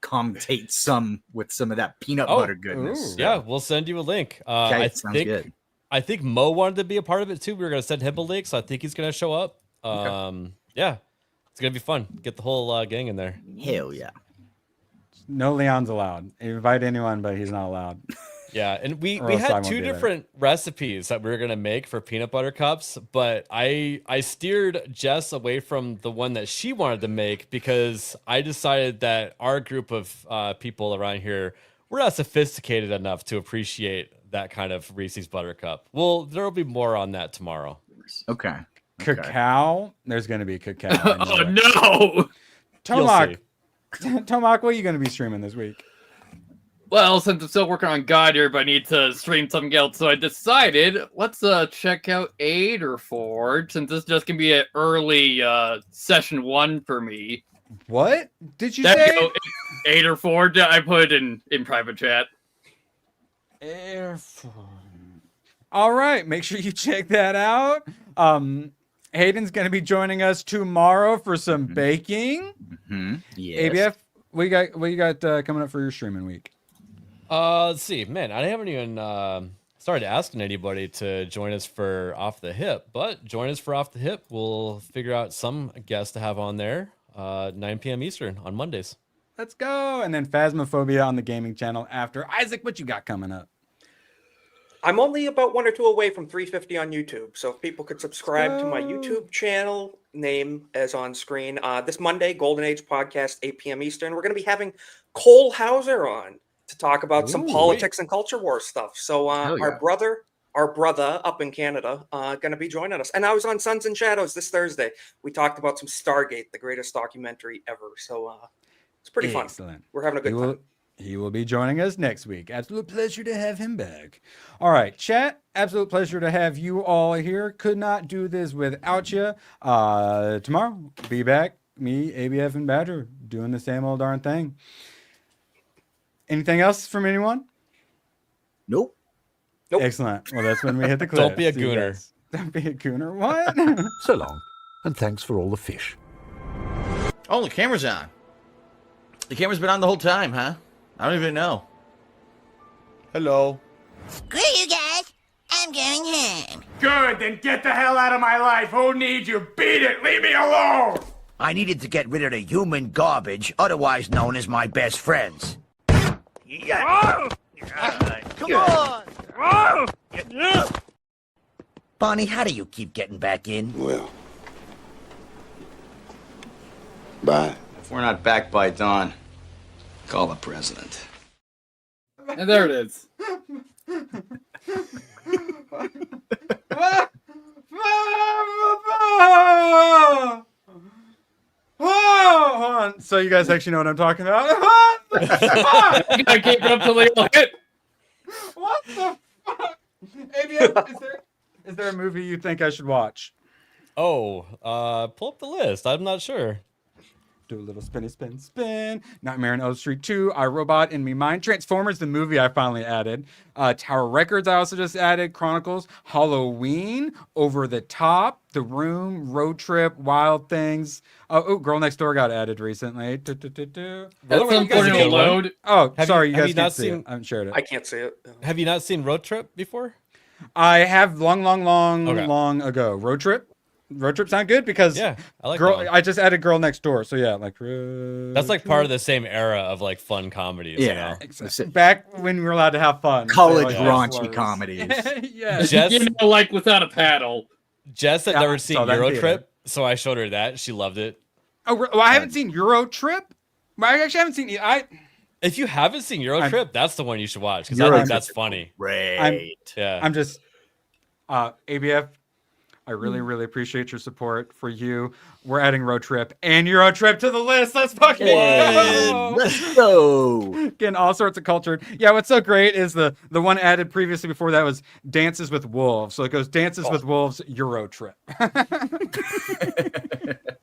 commentate some with some of that peanut butter goodness. Yeah, we'll send you a link. Okay, sounds good. I think Mo wanted to be a part of it too. We were going to send him a link, so I think he's going to show up. Okay. Yeah, it's going to be fun. Get the whole gang in there. Hell yeah. No Leon's allowed. Invite anyone, but he's not allowed. Yeah, and we had two different recipes that we were gonna make for peanut butter cups, but I steered Jess away from the one that she wanted to make because I decided that our group of people around here we're not sophisticated enough to appreciate that kind of Reese's Buttercup. Well, there will be more on that tomorrow. Okay. Cacao? There's gonna be cacao. Oh no! Tomac, what are you gonna be streaming this week? Well, since I'm still working on God here, but I need to stream something else, so I decided let's check out 8 or 4, since this just can be an early session 1 for me. What did you say? 8 or 4? I put it in private chat. All right, make sure you check that out. Hayden's going to be joining us tomorrow for some baking. Yes. ABF, what you got coming up for your streaming week? Let's see, man. I haven't even started asking anybody to join us for Off the Hip, but join us for Off the Hip. We'll figure out some guests to have on there. 9 p.m. Eastern on Mondays. Let's go. And then Phasmophobia on the gaming channel after. Isaac, what you got coming up? I'm only about 1 or 2 away from 350 on YouTube. So if people could subscribe to my YouTube channel, name as on screen. This Monday, Golden Age Podcast, 8 p.m. Eastern. We're going to be having Cole Hauser on to talk about some politics and culture war stuff. So our brother up in Canada going to be joining us. And I was on Sons and Shadows this Thursday. We talked about some Stargate, the greatest documentary ever. So it's pretty fun. We're having a good time. He will be joining us next week. Absolute pleasure to have him back. All right, chat. Absolute pleasure to have you all here. Could not do this without you. Tomorrow, be back. Me, ABF, and Badger doing the same old darn thing. Anything else from anyone? Nope. Excellent. Well, that's when we hit the clip. Don't be a gooner. Don't be a gooner. What? So long, and thanks for all the fish. Oh, the camera's on. The camera's been on the whole time, huh? I don't even know. Hello. Screw you guys. I'm going home. Good, then get the hell out of my life. Who needs you? Beat it. Leave me alone. I needed to get rid of the human garbage, otherwise known as my best friends. Come on! Bonnie, how do you keep getting back in? Well, bye. If we're not back by dawn, call the president. And there it is. Hold on. So you guys actually know what I'm talking about? You gotta keep it up till they look it. What the fuck? ABF, is there a movie you think I should watch? Oh, pull up the list. I'm not sure. Do a little spinny spin spin. Nightmare on Elm Street 2, iRobot, In Me Mind. Transformers, the movie I finally added. Tower Records I also just added. Chronicles, Halloween, Over the Top, The Room, Road Trip, Wild Things. Oh, Girl Next Door got added recently. That's important to load. Oh, Have sorry, you you guys not can't see seen- it. I haven't shared it. I can't see it. Have you not seen Road Trip before? I have long Okay. ago. Road Trip. Road Trip sound good because Yeah, I like Girl. that one. I just added Girl Next Door, so yeah, like Road That's like Trip. part of the same era of like fun comedies. Yeah. Back when we were allowed to have fun. College Say, like, raunchy slurs. comedies. Yeah. Jess, You know, like without a paddle. Jess had Yeah, never I seen saw that in Euro theater. Trip, so I showed her that. She loved it. Oh, well, I haven't seen Euro Trip. I actually haven't seen. If you haven't seen Euro I'm- Trip, that's the one you should watch because I Euro think Trip that's funny. Right. Yeah. I'm just ABF. I really appreciate your support for you. We're adding Road Trip and Euro Trip to the list. Let's fucking go. Let's go. Getting all sorts of cultured. Yeah, what's so great is the one added previously before that was Dances with Wolves. So it goes Dances with Wolves, Euro Trip.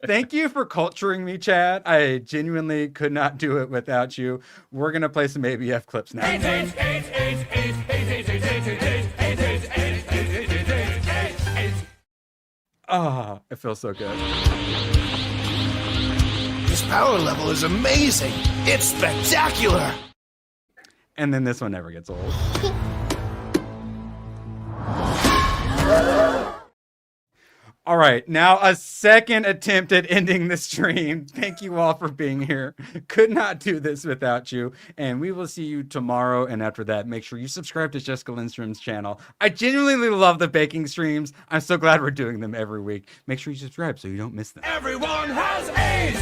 Thank you for culturing me, Chad. I genuinely could not do it without you. We're going to play some ABF clips now. Ah, it feels so good. This power level is amazing. It's spectacular. And then this one never gets old. All right, now a second attempt at ending the stream. Thank you all for being here. Could not do this without you. And we will see you tomorrow. And after that, make sure you subscribe to Jessica Lindstrom's channel. I genuinely love the baking streams. I'm so glad we're doing them every week. Make sure you subscribe so you don't miss them. Everyone has AIDS!